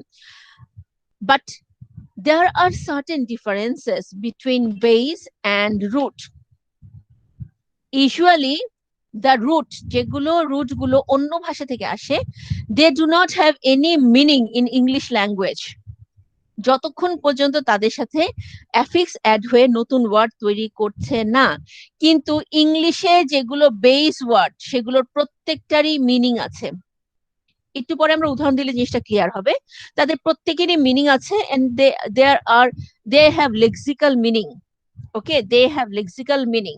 Speaker 2: but there are certain differences between base and root. Usually the root, যেগুলো রুট গুলো অন্য ভাষা থেকে আসে, they do not have any meaning in English language, যতক্ষণ পর্যন্ত তাদের সাথে অ্যাফিক্স অ্যাড হয়ে নতুন ওয়ার্ড তৈরি করছে না। কিন্তু ইংলিশে যেগুলো বেস ওয়ার্ড, সেগুলোর প্রত্যেকটারই মিনিং আছে। একটু পরে আমরা উদাহরণ দিলে জিনিসটা ক্লিয়ার হবে। তাদের প্রত্যেকেরই মিনিং আছে, and they have lexical meaning. Okay, they have lexical meaning.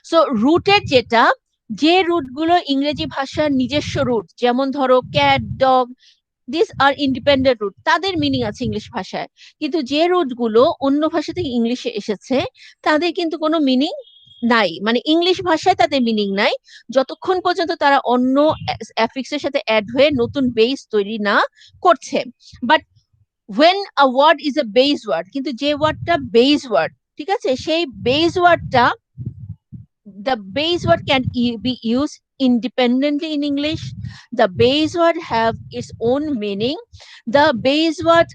Speaker 2: So রুটের যেটা, যে রুট গুলো ইংরেজি ভাষার নিজস্ব রুট, যেমন ধরো cat, dog, this are independent root, তাদের মিনিং আছে ইংলিশ ভাষায়। কিন্তু যে রুট গুলো অন্য ভাষা থেকে ইংলিশে এসেছে, তাদের কিন্তু কোনো মিনিং নাই, মানে ইংলিশ ভাষায় তাদের মিনিং নাই, যতক্ষণ পর্যন্ত তারা অন্য অ্যাফিক্সের সাথে অ্যাড হয়ে নতুন বেস তৈরি না করছে। But when a word is a base word, কিন্তু যে ওয়ার্ডটা বেস ওয়ার্ড, ঠিক আছে, সেই বেস ওয়ার্ডটা, the base word can be used independently in English. The base word have its own meaning. The base word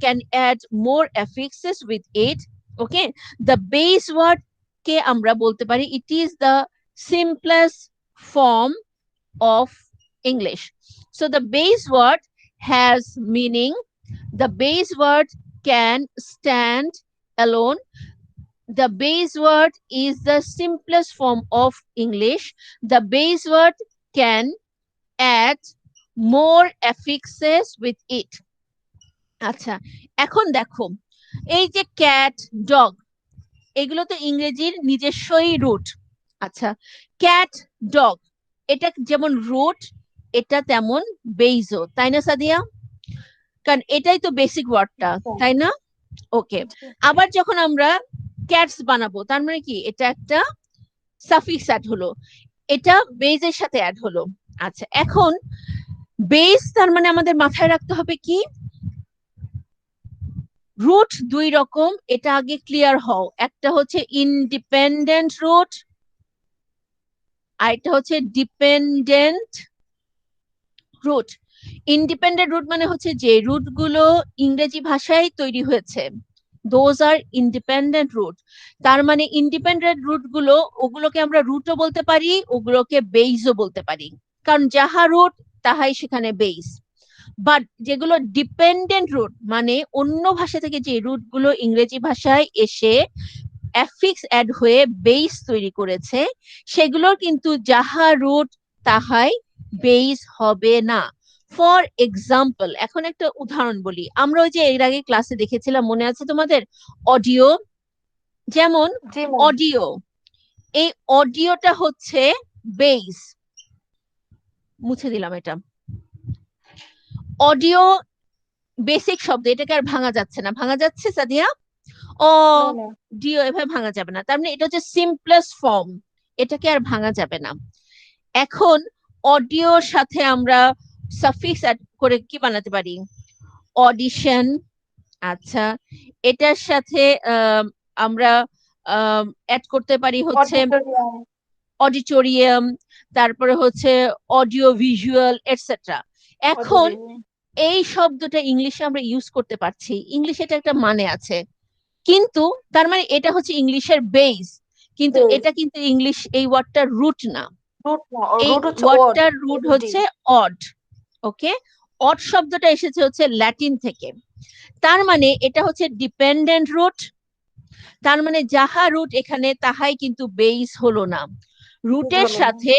Speaker 2: can add more affixes with it. Okay, the base word ke amra bolte pari it is the simplest form of English. So the base word has meaning. The base word can stand alone. The base word is the simplest form of English. The base word can add more affixes with it. আচ্ছা, এখন দেখো, এই যে cat, dog, এগুলো তো ইংরেজির নিজস্বই root. আচ্ছা, cat, dog, এটা যেমন রুট, এটা তেমন বেইজও, তাই না সাদিয়া? কারণ এটাই তো বেসিক ওয়ার্ডটা, তাই না? ওকে, আবার যখন আমরা ক্যাটস বানাবো, তার মানে কি, এটা একটা সাফিক্স অ্যাড হলো, এটা বেজের সাথে অ্যাড হলো। আচ্ছা, এখন বেস, তার মানে আমাদের মাথায় রাখতে হবে কি, রুট দুই রকম, এটা আগে ক্লিয়ার হও। একটা হচ্ছে ইন্ডিপেন্ডেন্ট রুট, আর একটা হচ্ছে ডিপেন্ডেন্ট রুট। ইন্ডিপেন্ডেন্ট রুট মানে হচ্ছে যে রুট গুলো ইংরেজি ভাষায় তৈরি হয়েছে, দোজ আর ইন্ডিপেন্ডেন্ট রুট। তার মানে ইন্ডিপেন্ডেন্ট রুট গুলো, ওগুলোকে আমরা রুটও বলতে পারি, ওগুলোকে বেইসও বলতে পারি, কারণ যাহা রুট তাহাই সেখানে বেইস। বাট যেগুলো ডিপেন্ডেন্ট রুট, মানে অন্য ভাষা থেকে যে রুট গুলো ইংরেজি ভাষায় এসে অ্যাফিক্স অ্যাড হয়ে বেইস তৈরি করেছে, সেগুলোর কিন্তু যাহা রুট তাহাই বেইস হবে না। ফর এক্সাম্পল, এখন একটা উদাহরণ বলি, আমরা ওই যে এর আগে ক্লাসে দেখেছিলাম, মনে আছে তোমাদের, অডিও। যেমন অডিও, এই অডিওটা হচ্ছে বেইস, মুছে দিলাম এটা। অডিও বেসিক শব্দ, এটাকে আর ভাঙা যাচ্ছে না, ভাঙা যাচ্ছে সাদিয়া? অডিও এভাবে ভাঙা যাবে না, তার মানে এটা হচ্ছে সিম্পলেস্ট ফর্ম, এটাকে আর ভাঙা যাবে না। এখন অডিওর সাথে আমরা সাফিক্স অ্যাড করে কি বানাতে পারি? অডিশন। আচ্ছা, এটার সাথে আমরা অ্যাড করতে পারি হচ্ছে অডিটোরিয়াম, তারপরে হচ্ছে অডিও ভিজুয়াল এটসেট্রা। এখন এই শব্দটা ইংলিশে আমরা ইউজ করতে পারছি, ইংলিশে এটা একটা মানে আছে, কিন্তু তার মানে এটা হচ্ছে ইংলিশের বেস, কিন্তু এটা কিন্তু ইংলিশ এই ওয়ার্ডটার রুট না, এই ওয়ার্ডটার রুট হচ্ছে অড। ওকে, অড শব্দটা এসেছে হচ্ছে ল্যাটিন থেকে, তার মানে এটা হচ্ছে ডিপেন্ডেন্ট রুট, তার মানে যাহা রুট এখানে তাহাই কিন্তু বেস হলো না, রুটের সাথে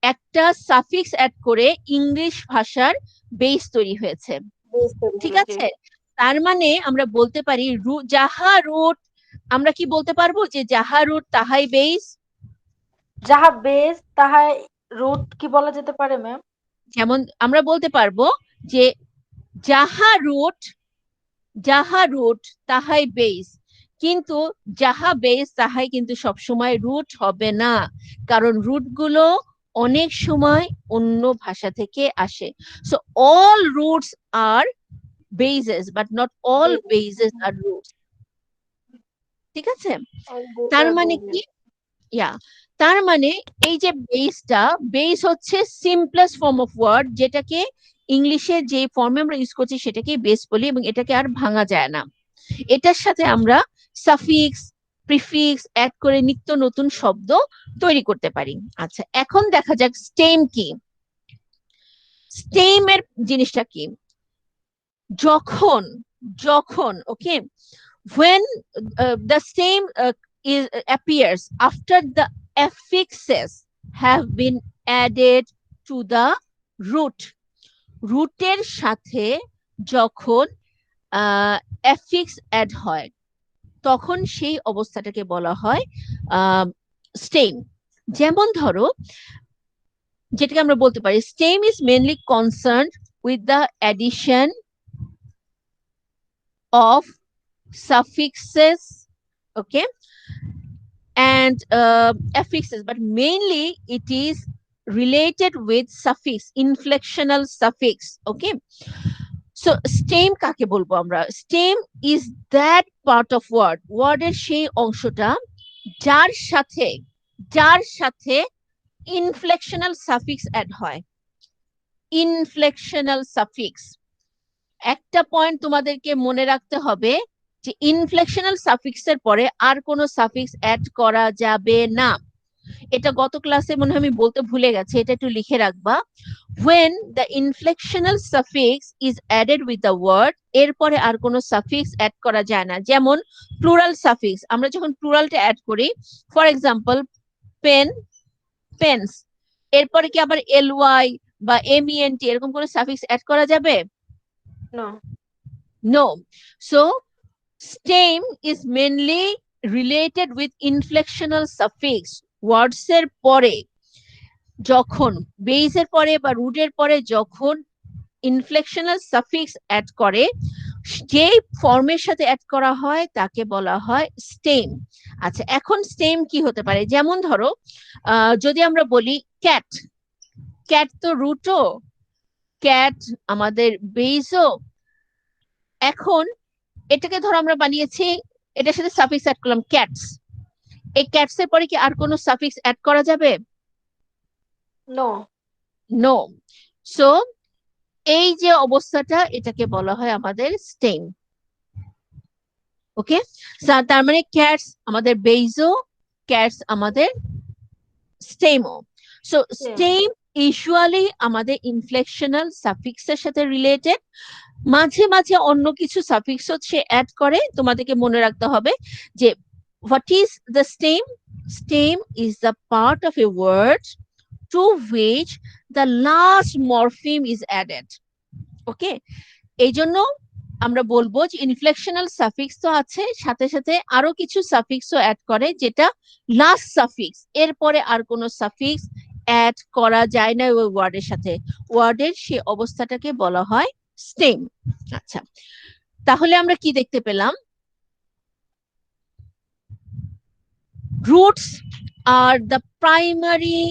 Speaker 2: একটা সাফিক্স অ্যাড করে ইংলিশ ভাষার বেস তৈরি হয়েছে, ঠিক আছে? তার মানে আমরা বলতে পারি যাহা রুট, আমরা কি বলতে পারবো যে যাহা রুট তাহাই বেস?
Speaker 3: যাহা বেস তাহাই রুট কি বলা যেতে পারে ম্যাম?
Speaker 2: যেমন আমরা বলতে পারবো যে যাহা রুট তাহাই বেস, কিন্তু যাহা বেস তাহাই কিন্তু সবসময় রুট হবে না, কারণ রুট গুলো অনেক সময় অন্য ভাষা থেকে আসে। So all roots are bases but not all bases are roots, ঠিক আছে? তার মানে কি, তার মানে এই যে বেসটা, বেস হচ্ছে সিম্পলেস্ট ফর্ম অফ ওয়ার্ড, যেটাকে ইংলিশে যে ফর্মে আমরা ইউজ করছি সেটাকে বেস বলি, এবং এটাকে আর ভাঙা যায় না। এটার সাথে আমরা সাফিক্স, প্রিফিক্স অ্যাড করে নিত্য নতুন শব্দ তৈরি করতে পারি। আচ্ছা, এখন দেখা যাক স্টেম কি। স্টেম এর জিনিসটা কি? যখন যখন ওকে, when the same appears after the affixes have been added to the root, রুটের সাথে যখন অ্যাফিক্স অ্যাড হয় তখন সেই অবস্থাটাকে বলা হয় স্টেম। যেমন ধরো, যেটাকে আমরা বলতে পারি stem is mainly concerned with the addition of suffixes, okay, and affixes, but mainly it is related with suffix, inflectional suffix, okay. So stem কাকে বলবো আমরা? Stem is that part of word এর সেই অংশটা যার সাথে inflectional suffix অ্যাড হয়। inflectional suffix, একটা পয়েন্ট তোমাদেরকে মনে রাখতে হবে যে ইনফ্লেকশনাল সাফিক্সের পরে আর কোনো সাফিক্স অ্যাড করা যাবে না। এটা গত ক্লাসে মনে হয় আমি বলতে ভুলে গেছি, এটা একটু লিখে রাখবা। when the inflectional suffix is added with the word, এরপরে আর কোনো সাফিক্স অ্যাড করা যায় না। যেমন প্লুরাল সাফিক্স, আমরা যখন প্লুরালটা অ্যাড করি, ফর এক্সাম্পল পেন, পেন্স, এরপরে কি আবার ly বা ment এরকম কোনো সাফিক্স অ্যাড করা যাবে?
Speaker 3: No.
Speaker 2: No. So stem is mainly related with inflectional suffix. Words এর পরে যখন বেস এর পরে বা রুট এর পরে যখন ইনফ্লেকশনাল সাফিক্স অ্যাড করে, যে ফর্মের সাথে অ্যাড করা হয় তাকে বলা হয় স্টেম। আচ্ছা, এখন স্টেম কি হতে পারে? যেমন ধরো যদি আমরা বলি ক্যাট, ক্যাট তো রুটও, ক্যাট আমাদের বেসও। এখন এটাকে ধরো আমরা বানিয়েছি, এটার সাথে সাফিক্স অ্যাড করলাম ক্যাটস, এই ক্যাটস এর পরে কি আর কোনো সাফিক্স অ্যাড করা যাবে?
Speaker 3: No.
Speaker 2: নো। সো এই যে অবস্থাটা, এটাকে বলা হয় আমাদের স্টেম। ওকে, তার মানে ক্যাটস আমাদের বেইজো, ক্যাটস আমাদের স্টেমও। সো স্টেম ইউজুয়ালি আমাদের ইনফ্লেকশনাল সাফিক্সের সাথে রিলেটেড, মাঝে মাঝে অন্য কিছু সাফিক্স হচ্ছে অ্যাড করে। তোমাদেরকে মনে রাখতে হবে যে what is the stem? Stem is the part of a word to which the last morpheme is added. Okay, এই জন্য আমরা বলবো যে ইনফ্লেকশনাল সাফিক্স তো আছে, সাথে সাথে আরো কিছু সাফিক্সও অ্যাড করে, যেটা লাস্ট সাফিক্স, এরপরে আর কোনো সাফিক্স অ্যাড করা যায় না ওই ওয়ার্ডের সাথে। ওয়ার্ডের সে অবস্থাটাকে বলা হয় স্টেম। আচ্ছা, তাহলে আমরা কি দেখতে পেলাম? Roots are the primary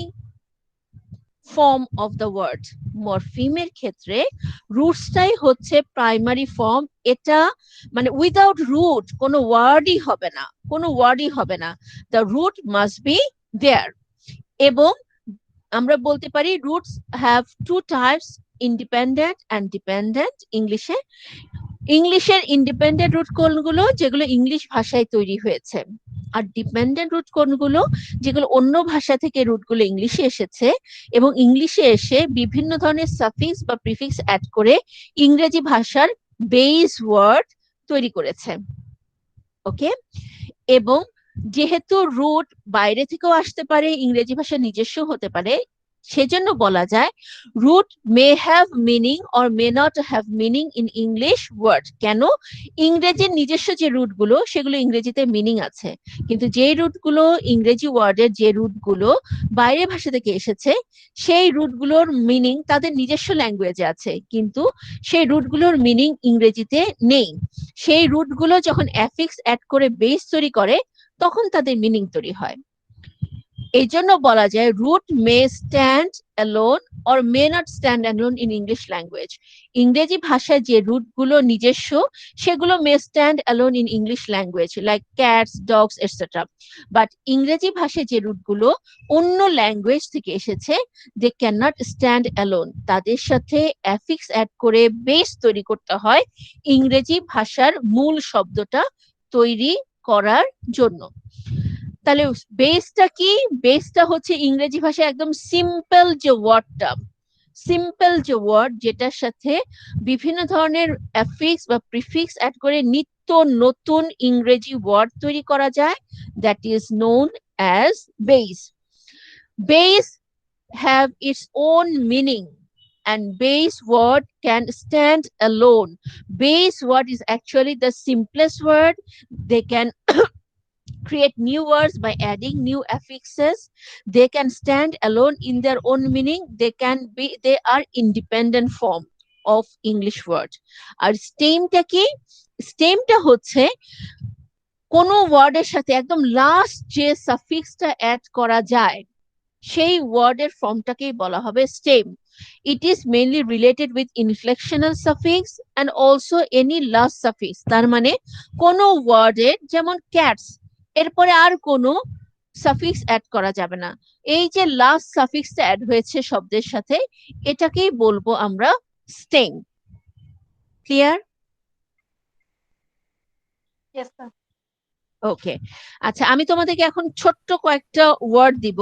Speaker 2: form of the word. মরফিমের ক্ষেত্রে রুটসটাই হচ্ছে প্রাইমারি ফর্ম। এটা মানে উইদাউট রুট কোনো ওয়ার্ডই হবে না, কোনো ওয়ার্ডই হবে না। The root must be there. এবং আমরা বলতে পারি roots have two types, independent and dependent. ইংলিশের ইন্ডিপেন্ডেন্ট রুট কোনগুলো? যেগুলো ইংলিশ ভাষায় তৈরি হয়েছে। আর ডিপেন্ডেন্ট রুট কোনগুলো? যেগুলো অন্য ভাষা থেকে রুটগুলো ইংলিশে এসেছে এবং ইংলিশে এসে বিভিন্ন ধরনের সাফিক্স বা প্রিফিক্স অ্যাড করে ইংরেজি ভাষার বেস ওয়ার্ড তৈরি করেছে। ওকে, এবং যেহেতু রুট বাইরে থেকেও আসতে পারে, ইংরেজি ভাষা নিজস্ব হতে পারে, সেজন্য বলা যায় root may have meaning or may not have meaning in English word. কেন? ইংরেজির নিজস্ব যে রুটগুলো সেগুলো ইংরেজিতে মিনিং আছে, কিন্তু যে রুটগুলো ইংরেজি ওয়ার্ডের যে রুটগুলো বাইরের ভাষা থেকে এসেছে সেই রুটগুলোর মিনিং তাদের নিজস্ব ল্যাঙ্গুয়েজে আছে, কিন্তু সেই রুটগুলোর মিনিং ইংরেজিতে নেই। সেই রুটগুলো যখন অ্যাফিক্স অ্যাড করে বেস তৈরি করে তখন তাদের মিনিং তৈরি হয়। এই জন্য বলা যায় root may stand alone or may not stand alone in English language. ইংরেজি ভাষায় যে রুটগুলো নিজস্ব সেগুলো may stand alone in English language, like cats, dogs etcetera. But ইংরেজি ভাষায় যে রুটগুলো অন্য ল্যাঙ্গুয়েজ থেকে এসেছে, they can not stand alone. তাদের সাথে অ্যাফিক্স অ্যাড করে বেস তৈরি করতে হয় ইংরেজি ভাষার মূল শব্দটা তৈরি করার জন্য। তাহলে বেসটা কি? বেসটা হচ্ছে ইংরেজি ভাষায় একদম সিম্পল যে ওয়ার্ডটা, সিম্পল যে ওয়ার্ড যেটার সাথে বিভিন্ন ধরনের অ্যাফিক্স বা প্রিফিক্স অ্যাড করে নিত্য নতুন ইংরেজি ওয়ার্ড তৈরি করা যায়, that is known as base. Base have its own meaning and base word can stand alone. Base word is actually the simplest word. They can create new words by adding new affixes. They can stand alone in their own meaning. They are independent form of English word. আর স্টেমটা কি? স্টেমটা হচ্ছে কোনো ওয়ার্ডের সাথে একদম last যে সাফিক্সটা add করা যায় সেই ওয়ার্ডের ফর্মটাকেই বলা হবে stem. It is mainly related with inflectional suffix and also any last suffix. তার মানে কোনো ওয়ার্ডের, যেমন ক্যাটস, এরপরে আর কোনো সাফিক্স অ্যাড করা যাবে না। এই যে লাস্ট সাফিক্সটা অ্যাড হয়েছে শব্দের সাথে, এটাকেই বলবো আমরা স্টেম। ক্লিয়ার?
Speaker 3: Yes, ma'am.
Speaker 2: ওকে, আচ্ছা আমি তোমাদেরকে এখন ছোট্ট কয়েকটা ওয়ার্ড দিব।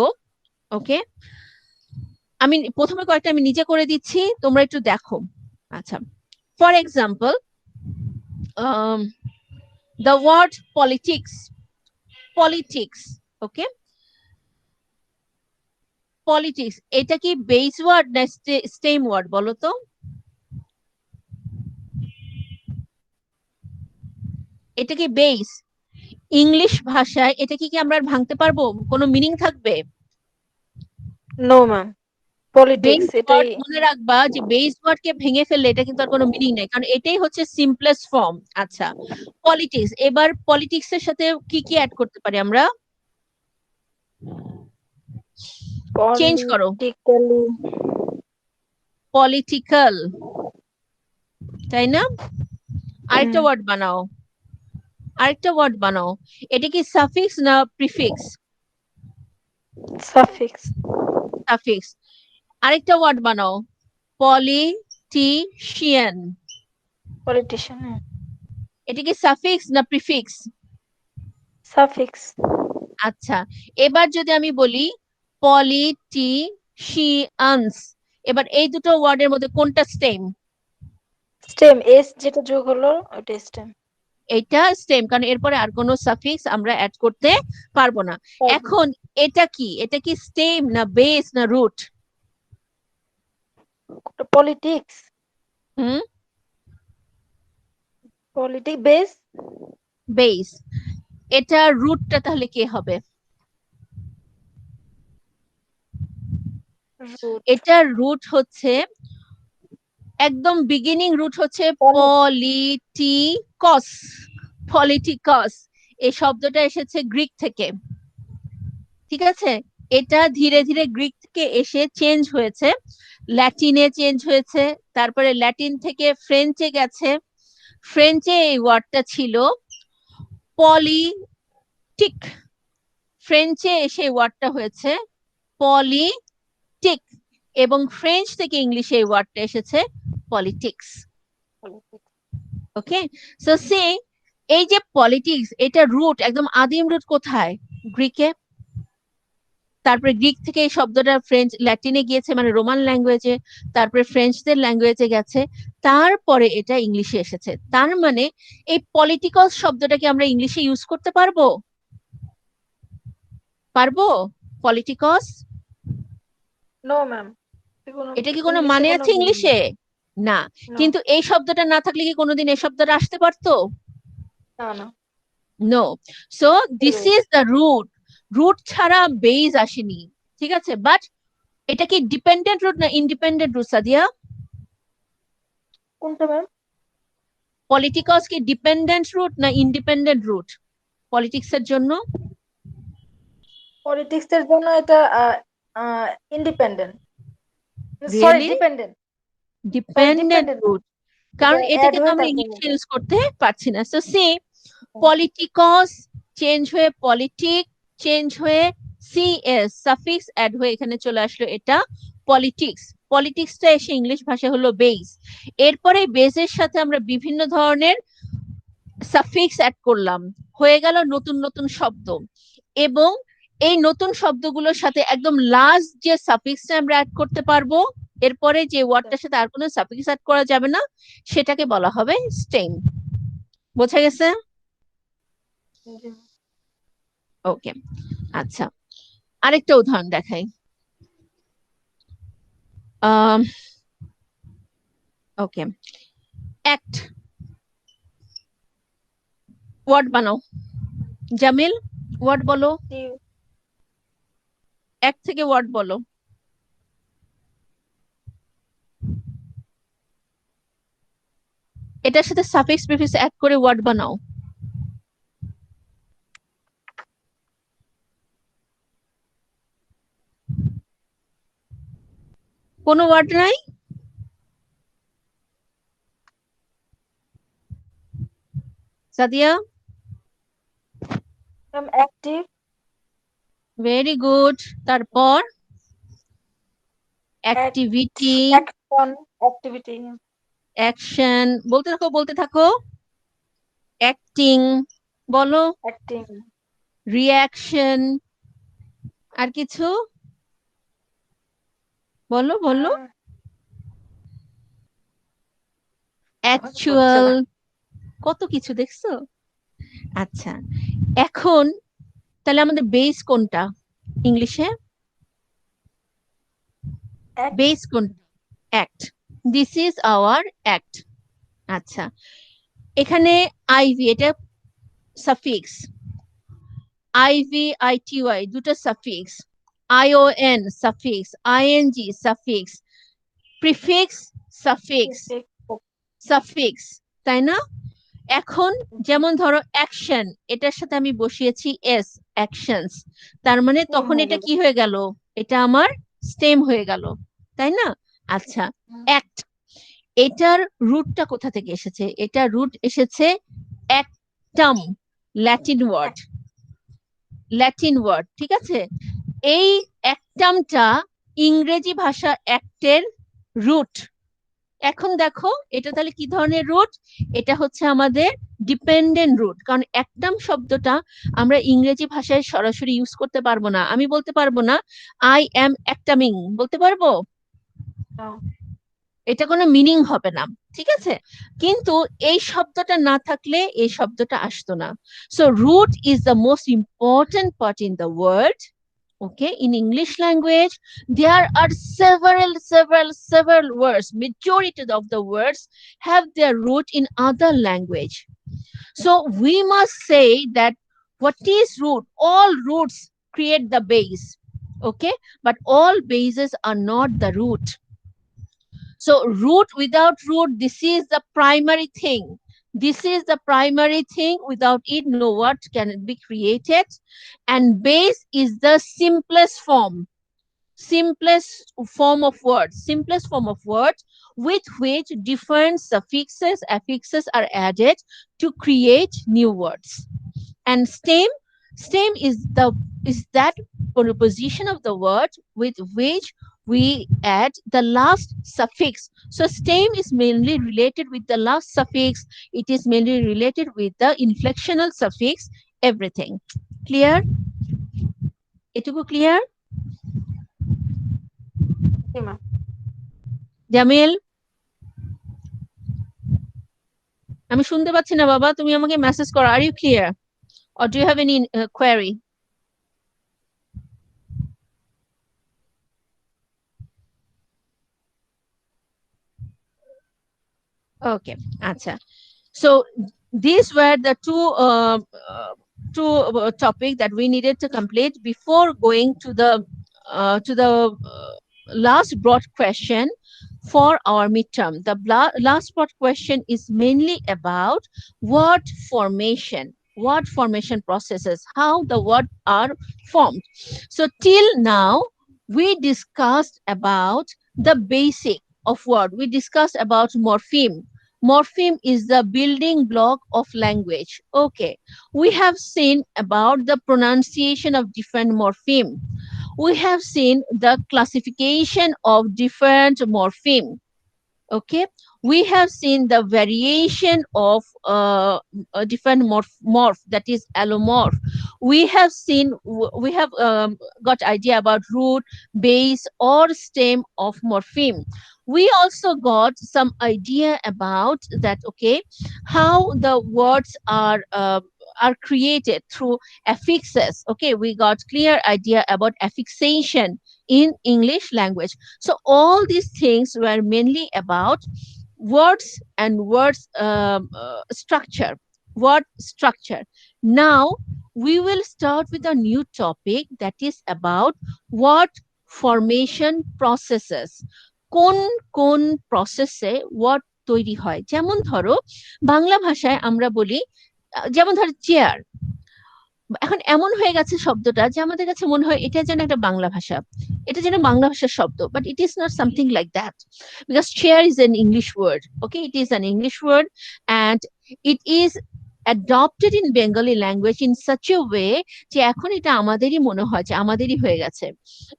Speaker 2: ওকে, আমি প্রথমে কয়েকটা আমি নিজে করে দিচ্ছি, তোমরা একটু দেখো। আচ্ছা, for example the word politics. Politics, okay, politics এটা কি বেস ওয়ার্ড না স্টেম ওয়ার্ড বলো তো? এটা কি বেস? ইংলিশ ভাষায় এটা কি আমরা আর ভাঙতে পারবো? কোনো মিনিং থাকবে?
Speaker 3: No, ma'am.
Speaker 2: Base
Speaker 3: Politics,
Speaker 2: word
Speaker 3: এটাই
Speaker 2: মনে রাখবা যে বেস ওয়ার্ড কে ভেঙে ফেললে এটা কিন্তু আর কোনো মিনিং নাই, কারণ এটাই হচ্ছে সিম্পলেস্ট ফর্ম। আচ্ছা, পলিটিক্স, এবার পলিটিক্স এর সাথে কি কি অ্যাড করতে পারি আমরা? চেঞ্জ করো,
Speaker 3: politically,
Speaker 2: পলিটিক্যাল, তাই না? আরেকটা
Speaker 3: হুম,
Speaker 2: ওয়ার্ড বানাও, আরেকটা ওয়ার্ড বানাও। এটা কি সাফিক্স না প্রিফিক্স?
Speaker 3: suffix,
Speaker 2: suffix. আরেকটা ওয়ার্ড বানাও, পলিটিশিয়ান।
Speaker 3: politician, হ্যাঁ,
Speaker 2: এটা কি সাফিক্স না প্রিফিক্স?
Speaker 3: suffix,
Speaker 2: আচ্ছা, এবার যদি আমি বলি পলিটিশিয়ানস, এবার এই দুটো ওয়ার্ডের মধ্যে কোনটা স্টেম?
Speaker 3: stem, s যেটা যোগ হলো ওটা stem,
Speaker 2: এটা স্টেম, কারণ এরপরে আর কোনো সাফিক্স আমরা অ্যাড করতে পারবো না। এখন এটা কি? এটা কি স্টেম না বেস না রুট?
Speaker 3: politics,
Speaker 2: হুম,
Speaker 3: politics, base,
Speaker 2: বেস। এটা রুটটা তাহলে কে হবে?
Speaker 3: root,
Speaker 2: এটা রুট হচ্ছে একদম বিগিনিং রুট হচ্ছে
Speaker 3: Polit-
Speaker 2: পলিটিকস। পলিটিকস এই শব্দটা এসেছে গ্রিক থেকে, ঠিক আছে? এটা ধীরে ধীরে গ্রিক থেকে এসে চেঞ্জ হয়েছে, ল্যাটিনে চেঞ্জ হয়েছে, তারপরে ল্যাটিন থেকে ফ্রেঞ্চে গেছে। ফ্রেঞ্চে এই ওয়ার্ডটা ছিল পলিটিক, ফ্রেঞ্চে এসে ওয়ার্ডটা হয়েছে পলিটিক, এবং ফ্রেঞ্চ থেকে ইংলিশে এই ওয়ার্ডটা এসেছে পলিটিক্স।
Speaker 3: politics,
Speaker 2: ওকে, সো সে এই যে পলিটিক্স, এটা রুট, একদম আদিম রুট কোথায়? গ্রিকে। তারপরে গ্রিক থেকে এই শব্দটা ফ্রেঞ্চ ল্যাটিনে গিয়েছে, মানে রোমান ল্যাঙ্গুয়েজে, তারপরে ফ্রেঞ্চদের ল্যাঙ্গুয়েজে গেছে, তারপরে এটা ইংলিশে এসেছে। তার মানে এই পলিটিক্যাল শব্দটাকে আমরা ইংলিশে ইউজ করতে পারবো? পারবো? Politics
Speaker 3: no, ma'am.
Speaker 2: এটা কি কোনো
Speaker 3: ইংলিশে
Speaker 2: মানে
Speaker 3: কোনো
Speaker 2: আছে ইংলিশে? না।
Speaker 3: No,
Speaker 2: কিন্তু এই শব্দটা না থাকলে কি কোনোদিন এই শব্দটা আসতে পারতো?
Speaker 3: না, না,
Speaker 2: no. So this
Speaker 3: zero,
Speaker 2: is the root. Root ছাড়া বেস আসেনি, ঠিক আছে? বাট এটা কি ডিপেন্ডেন্ট রুট না ইন্ডিপেন্ডেন্ট রুট সাদিয়া?
Speaker 3: কোনটা ম্যাম?
Speaker 2: পলিটিকস কি ডিপেন্ডেন্ট রুট না ইন্ডিপেন্ডেন্ট রুট পলিটিক্স এর জন্য?
Speaker 3: পলিটিক্স এর জন্য এটা independent, sorry
Speaker 2: really
Speaker 3: dependent,
Speaker 2: dependent
Speaker 3: dependent,
Speaker 2: root,
Speaker 3: এটা
Speaker 2: কারণ
Speaker 3: অ্যাড
Speaker 2: এটাকে তো
Speaker 3: হয়ে
Speaker 2: আমরা
Speaker 3: তারপরে
Speaker 2: ইংলিশে ইউজ করতে পারছি না। সো সে পলিটিকস চেঞ্জ হয়ে পলিটিক, চেঞ্জ হয়ে সিএস সাফিক্স অ্যাড হয়ে এখানে চলে আসলো, এটা পলিটিক্স। পলিটিক্সটা এসে ইংলিশ ভাষা হলো বেস। এরপরে বেসের সাথে আমরা বিভিন্ন ধরনের সাফিক্স অ্যাড করলাম, হয়ে গেল নতুন নতুন শব্দ। এবং এই নতুন শব্দগুলোর সাথে একদম লাস্ট যে সাফিক্সটা আমরা অ্যাড করতে পারবো, এরপরে যে ওয়ার্ডটার সাথে আর কোনো সাফিক্স অ্যাড করা যাবে না, সেটাকে বলা হবে স্টেম। বোঝা গেছে?
Speaker 3: জি।
Speaker 2: ওকে, আচ্ছা, আরেকটা উদাহরণ দেখাই। ওকে, অ্যাক্ট, ওয়ার্ড বানাও। জামিল, ওয়ার্ড বলো,
Speaker 3: জি।
Speaker 2: এক থেকে ওয়ার্ড বলো। এটার সাথে সাফিক্স প্রিফিক্স অ্যাড করে ওয়ার্ড বানাও। কোনো ওয়ার্ড নাই? Sadia?
Speaker 3: Ma'am active,
Speaker 2: very good. তারপর অ্যাক্টিভিটি,
Speaker 3: অ্যাকশন, অ্যাক্টিভিটি,
Speaker 2: অ্যাকশন, বলতে থাকো বলতে থাকো। অ্যাক্টিং বলো,
Speaker 3: অ্যাক্টিং,
Speaker 2: রিঅ্যাকশন, আর কিছু বলো বলো। অ্যাকচুয়াল, কত কিছু দেখছো। আচ্ছা, এখন তাহলে আমাদের বেস কোনটা ইংলিশে? বেস কোন? Act. This is our act. আচ্ছা, এখানে আইভি, এটা সাফিক্স। আইভি আইটিওয়াই দুটো suffix, ION suffix, ING suffix, prefix suffix, suffix, তাই না? এখন যেমন ধরো অ্যাকশন, এটার সাথে আমি বসিয়েছি এস, অ্যাকশনস, তার মানে তখন এটা কি হয়ে গেল? এটা আমার স্টেম হয়ে গেল, তাই না? আচ্ছা, অ্যাক্ট, এটার রুটটা কোথা থেকে এসেছে? এটা রুট এসেছে অ্যাক্টাম, ল্যাটিন ওয়ার্ড, ল্যাটিন ওয়ার্ড, ঠিক আছে? এই অ্যাক্টামটা ইংরেজি ভাষা অ্যাক্টের রুট। এখন দেখো এটা তাহলে কি ধরনের রুট? এটা হচ্ছে আমাদের ডিপেন্ডেন্ট রুট, কারণ অ্যাক্টাম শব্দটা আমরা ইংরেজি ভাষায় সরাসরি ইউজ করতে পারবো না। আমি বলতে পারবো না আই অ্যাম অ্যাক্টামিং, বলতে পারবো? এটা কোনো মিনিং হবে না, ঠিক আছে? কিন্তু এই শব্দটা না থাকলে এই শব্দটা আসতো না। So root is the most important part in the word. Okay, in English language, there are several words. Majority of the words have their root in other language. So we must say that what is root? All roots create the base. Okay, but all bases are not the root. So root without root, this is the primary thing. This is the primary thing. Without it, no word can be created. And base is the simplest form of words with which different suffixes, affixes are added to create new words. And stem is that preposition of the word with which we add the last suffix. So stem is mainly related with the last suffix. It is mainly related with the inflectional suffix, everything. Clear? Etuku clear? Jamil, আমি শুনতে পাচ্ছি না বাবা, তুমি আমাকে message করো। Are you clear or do you have any query? Okay, acha. So these were the two topic that we needed to complete before going to the last broad question for our midterm. The last broad question is mainly about word formation processes, how the words are formed. So till now we discussed about the basic of word. We discussed about morpheme. Morpheme is the building block of language. Okay, we have seen about the pronunciation of different morpheme. We have seen the classification of different morpheme. Okay, We have seen the variation of different morph, that is allomorph. We have seen, we have got idea about root, base, or stem of morpheme. We also got some idea about that, okay, how the words are created through affixes. Okay, we got clear idea about affixation in English language. So all these things were mainly about words and words structure, word structure. Now we will start with a new topic that is about word formation processes. কোন কোন প্রসেসে word তৈরি হয়, যেমন ধরো বাংলা ভাষায় আমরা বলি, যেমন ধরো চেয়ার। এখন এমন হয়ে গেছে শব্দটা যে আমাদের কাছে মনে হয় এটা যেন একটা বাংলা ভাষা, এটা যেন বাংলা ভাষার শব্দ, but it is not something like that, because chair is an English word. Okay, it is an English word, and it is adopted in Bengali language in such a way যে এখন এটা আমাদেরই মনে হয় যে আমাদেরই হয়ে গেছে।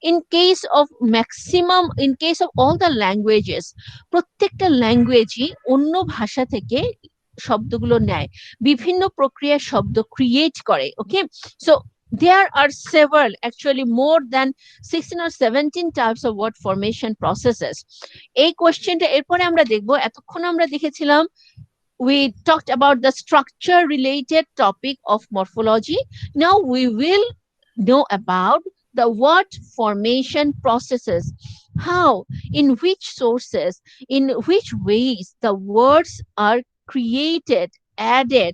Speaker 2: In case of maximum, in case of all the languages, প্রত্যেকটা ল্যাঙ্গুয়েজই অন্য ভাষা থেকে শব্দগুলো নেয়, বিভিন্ন প্রক্রিয়ার শব্দ ক্রিয়েট করে। ওকে, so there are several, actually more than 16 or 17 types of word formation processes. এই কোশ্চেনটা এরপরে আমরা দেখব। এতক্ষণ আমরা দেখেছিলাম, we talked about the structure related topic of morphology. Now we will know about the word formation processes, how, in which sources, in which ways the words are created, added,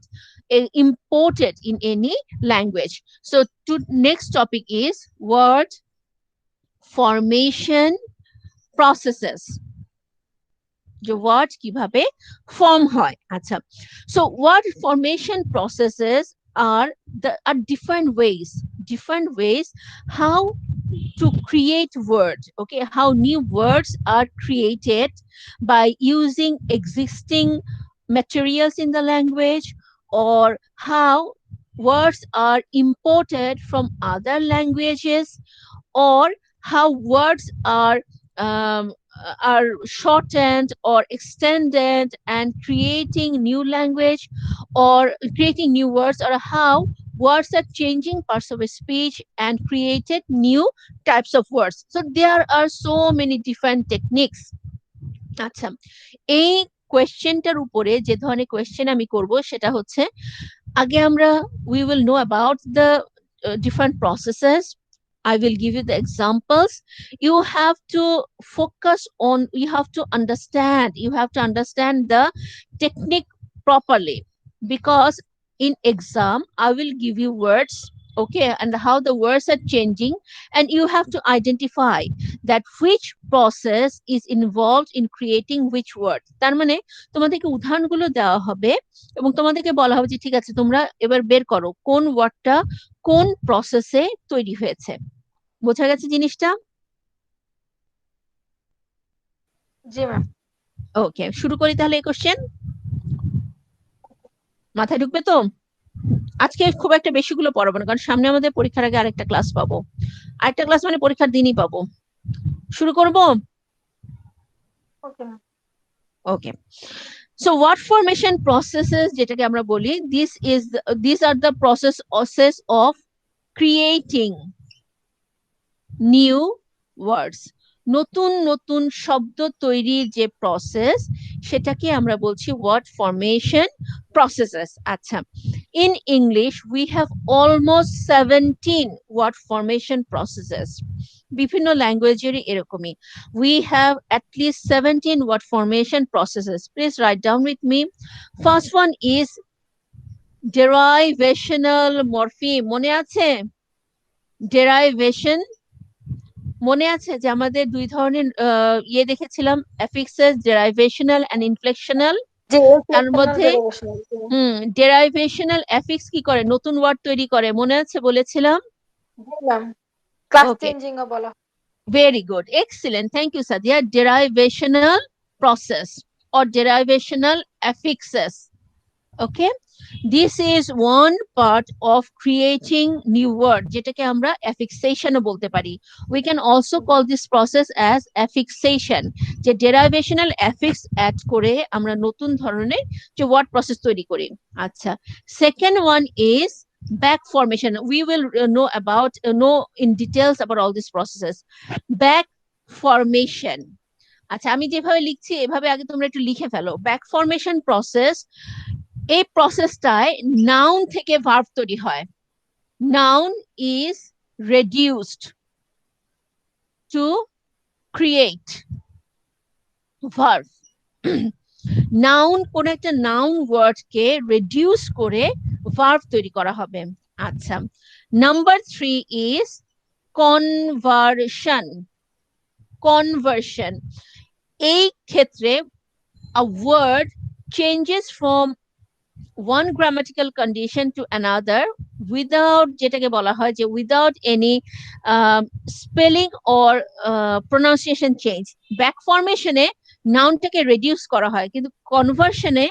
Speaker 2: imported in any language. So to next topic is word formation processes, যে word কিভাবে form হয়। আচ্ছা, so word formation processes are different ways how to create words. Okay, how new words are created by using existing materials in the language, or how words are imported from other languages, or how words um, are shortened or extended and creating new language or creating new words, or how words are changing parts of a speech and created new types of words. So there are so many different techniques. আচ্ছা, এই কোয়েশ্চেনটার উপরে যে ধরনের question আমি করব সেটা হচ্ছে, আগে আমরা we will know about the different processes. I will give you the examples. You have to focus on, you have to understand the technique properly, because in exam I will give you words, okay, and how the words are changing, and you have to identify that which process is involved in creating which word. তার মানে তোমাদেরকে উদাহরণগুলো দেওয়া হবে এবং তোমাদেরকে বলা হবে যে ঠিক আছে তোমরা এবার বের করো কোন ওয়ার্ডটা কোন প্রসেসে তৈরি হয়েছে। বোঝা গেছে জিনিসটা?
Speaker 3: জি ম্যাম।
Speaker 2: ওকে, শুরু করি তাহলে এই কোশ্চেন। মাথায় ঢুকবে তো? আজকে খুব একটা বেশিগুলো পড়াবো না, কারণ সামনে আমাদের পরীক্ষার আগে আরেকটা ক্লাস পাবো, আরেকটা ক্লাস মানে পরীক্ষার দিনই পাবো। শুরু করব?
Speaker 3: Okay ma'am.
Speaker 2: Okay, so word formation processes যেটাকে আমরা বলি, these are the process of creating new words. নতুন নতুন শব্দ তৈরির যে প্রসেস সেটাকে আমরা বলছি word formation processes. আচ্ছা, in English we have almost 17 word formation processes. বিভিন্ন ল্যাঙ্গুয়েজেরই এরকমই, we have at least 17 word formation processes. Please write down with me. First one is derivational morpheme. মনে আছে derivation? মনে আছে যে আমাদের দুই ধরনের ইয়ে দেখেছিলাম, অ্যাফিক্সেস, ডেরাইভেশনাল এন্ড ইনফ্লেকশনাল। তার মধ্যে ডেরাইভেশনাল অ্যাফিক্স কি করে? নতুন ওয়ার্ড তৈরি করে, মনে আছে বলেছিলাম?
Speaker 3: ক্লাস চেঞ্জিং ও বলা।
Speaker 2: Very good, excellent, thank you Sadia. Derivational process or derivational affixes. Okay, this is one part of creating new word, যেটাকে আমরা affixation ও বলতে পারি. We can also call this process as affixation, যে derivational affix add করে আমরা নতুন ধরনের যে word process তৈরি করি. আচ্ছা, second one is back formation. We will know in details about all these processes. Back formation. আচ্ছা, আমি যেভাবে লিখছি এভাবে আগে তোমরা একটু লিখে ফেলো. Back formation process, এই প্রসেসটায় নাউন থেকে ভার্ব তৈরি হয়. Noun is reduced to create verb. Noun, কোন একটা নাউন ওয়ার্ডকে রেডিউস করে ভার্ব তৈরি করা হবে. আচ্ছা, নাম্বার 3 ইজ কনভার্সন. কনভার্সন, এই ক্ষেত্রে a word changes from one grammatical condition to another without, যেটাকে বলা হয় যে without any spelling or pronunciation change. Back formation A নাউনটাকে reduce করা হয়, কিন্তু কনভার্সনে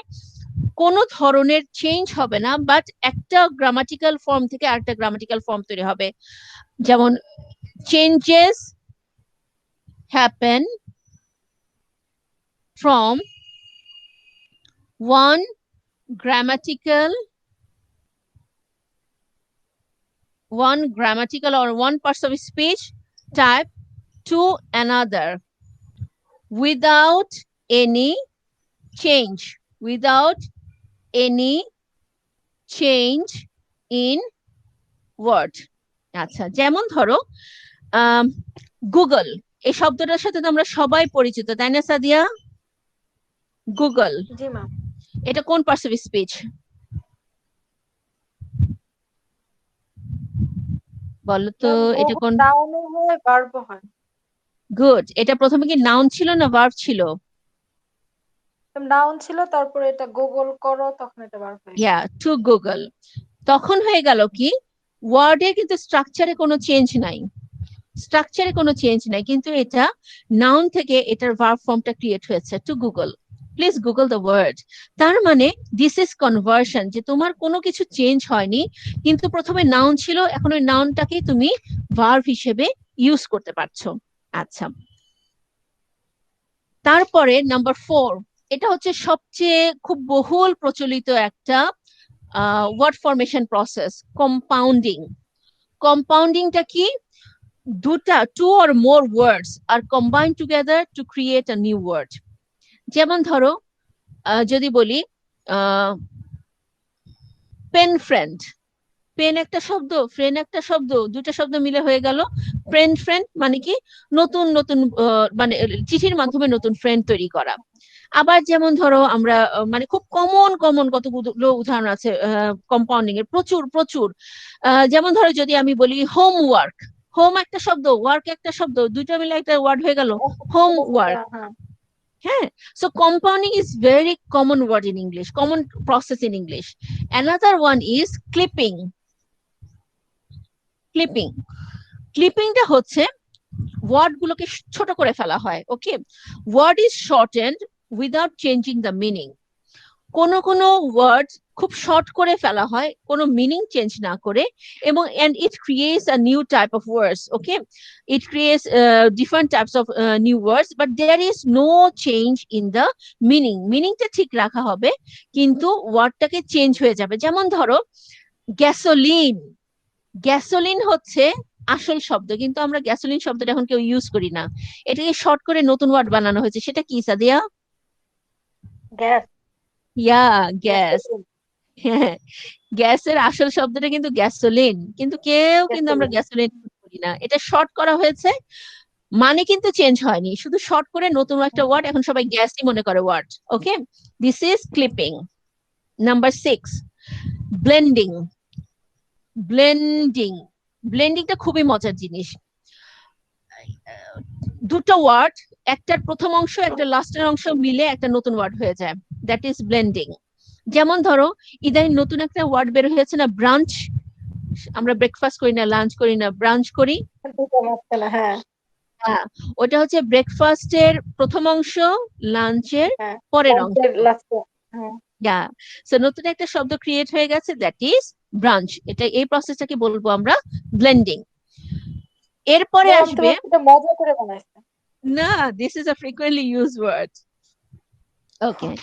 Speaker 2: কোনো ধরনের চেঞ্জ হবে না, বাট একটা গ্রামাটিক্যাল ফর্ম থেকে আরেকটা গ্রামাটিক্যাল ফর্ম তৈরি হবে. যেমন changes happen from one grammatical or one parts of speech type to another without any change in word. আচ্ছা, যেমন ধরো গুগল, এই শব্দটার সাথে তো আমরা সবাই পরিচিত, তাই না সাদিয়া? গুগল,
Speaker 3: জি ম্যাম।
Speaker 2: এটা কোন পার্টস অফ স্পিচ? বলো তো, এটা কোন?
Speaker 3: নাউনও হয় ভার্বও হয়।
Speaker 2: গুড, এটা প্রথমে কি নাউন ছিল না ভার্ব ছিল?
Speaker 3: নাউন ছিল, তারপরে এটা গুগল করো, তখন এটা ভার্ব হয়ে
Speaker 2: ইয়া, টু গুগল. তখন হয়ে গেল কি, ওয়ার্ডে কিন্তু স্ট্রাকচারে কোনো চেঞ্জ নাই, কিন্তু এটা নাউন থেকে এটার ভার্ব ফর্মটা ক্রিয়েট হয়েছে, to Google. Please Google the word. তার মানে দিস ইজ কনভার্সন, যে তোমার কোনো কিছু চেঞ্জ হয়নি, কিন্তু প্রথমে নাউন ছিল, এখন ওই নাউনটাকে তুমি ভার্ব হিসেবে ইউজ করতে পারছো. আচ্ছা, তারপরে নাম্বার 4, এটা হচ্ছে সবচেয়ে খুব বহুল প্রচলিত একটা ওয়ার্ড ফরমেশন প্রসেস, কম্পাউন্ডিং. কম্পাউন্ডিংটা কি? two or more words are combined together to create a new word. যেমন ধরো, যদি বলি পেন ফ্রেন্ড, পেন একটা শব্দ, ফ্রেন্ড একটা শব্দ, দুটা শব্দ মিলে হয়ে গেল ফ্রেন্ড. মানে কি, নতুন নতুন মানে চিঠির মাধ্যমে নতুন ফ্রেন্ড তৈরি করা. আবার যেমন ধরো আমরা মানে খুব কমন কতগুলো উদাহরণ আছে কম্পাউন্ডিং এর, প্রচুর. যেমন ধরো যদি আমি বলি হোমওয়ার্ক, হোম একটা শব্দ, ওয়ার্ক একটা শব্দ, দুইটা মিলে একটা ওয়ার্ড হয়ে গেল হোমওয়ার্ক. হ্যাঁ, so compounding is very common word in English, common process in English. Another one is clipping. ক্লিপিংটা হচ্ছে ওয়ার্ড গুলোকে ছোট করে ফেলা হয়. Okay, word is shortened without changing the meaning. কোন ওয়ার্ড খুব শর্ট করে ফেলা হয়, কোনো মিনিং চেঞ্জ না করে, এবং and it creates a new type of words. Okay, it creates different types of new words, but there is no change in the meaningটা ঠিক রাখা হবে, কিন্তু ওয়ার্ডটাকে চেঞ্জ হয়ে যাবে. যেমন ধরো গ্যাসোলিন হচ্ছে আসল শব্দ, কিন্তু আমরা গ্যাসোলিন শব্দটা এখন কেউ ইউজ করি না, এটাকে শর্ট করে নতুন ওয়ার্ড বানানো হয়েছে. সেটা কি সাদিয়া? গ্যাস. হ্যাঁ, গ্যাসের আসল শব্দটা কিন্তু গ্যাসোলিন, কিন্তু কিন্তু আমরা গ্যাসোলিন করি না, এটা শর্ট করা হয়েছে, মানে কিন্তু চেঞ্জ হয়নি, শুধু শর্ট করে নতুন একটা ওয়ার্ড, এখন সবাই গ্যাসই মনে করে word. Okay, this is clipping. Number 6, ব্লেন্ডিংটা খুবই মজার জিনিস. দুটো ওয়ার্ড, একটার প্রথম অংশ একটা লাস্টের অংশ মিলে একটা নতুন ওয়ার্ড হয়ে যায়, দ্যাট ইজ ব্লেন্ডিং. যেমন ধরো ইদানিং নতুন একটা ওয়ার্ড বের হয়েছে না, ব্রাঞ্চ. আমরা ব্রেকফাস্ট করি না, লাঞ্চ করি না, ব্রাঞ্চ করি. হ্যাঁ, ওটা হচ্ছে ব্রেকফাস্টের প্রথম অংশ, লাঞ্চের পরের অংশ. Yeah. So নতুন একটা শব্দ ক্রিয়েট হয়ে গেছে, that is branch. এটা এই প্রসেসটাকে বলবো আমরা ব্লেন্ডিং। এরপরে
Speaker 3: ম্যাম
Speaker 2: আসবে,
Speaker 3: তুমি এটা মজা করে বানাইছো।
Speaker 2: না, this is a frequently used word. Okay.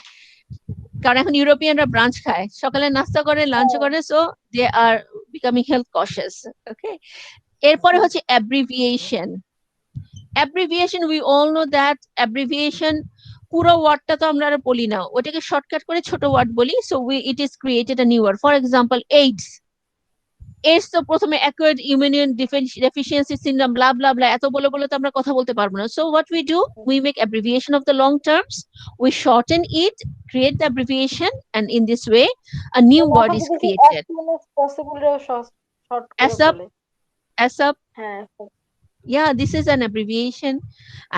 Speaker 2: কারণ এখন ইউরোপিয়ানরা ব্রাঞ্চ খায়, সকালে নাস্তা করে, লাঞ্চ করে, so they are becoming health conscious. Okay, এরপরে হচ্ছে abbreviation. Abbreviation, we all know that abbreviation পুরো ওয়ার্ডটা তো আমরা আর বলি না, ওটাকে শর্টকাট করে ছোট ওয়ার্ড বলি। So it is created a new word. For example, AIDS. AIDS তো প্রথমে acquired immune deficiency syndrome blah blah blah এত বলে বলে তো আমরা কথা বলতে পারবো না। So what we do, we make abbreviation of the long terms, we shorten it, create the abbreviation, and in this way a new
Speaker 3: মানে
Speaker 2: word
Speaker 3: এখন
Speaker 2: is
Speaker 3: যদি as
Speaker 2: created.
Speaker 3: soon as possible এও শর্ট করে
Speaker 2: ASAP,
Speaker 3: বলে।
Speaker 2: ASAP,
Speaker 3: হ্যাঁ
Speaker 2: yeah, this is an abbreviation.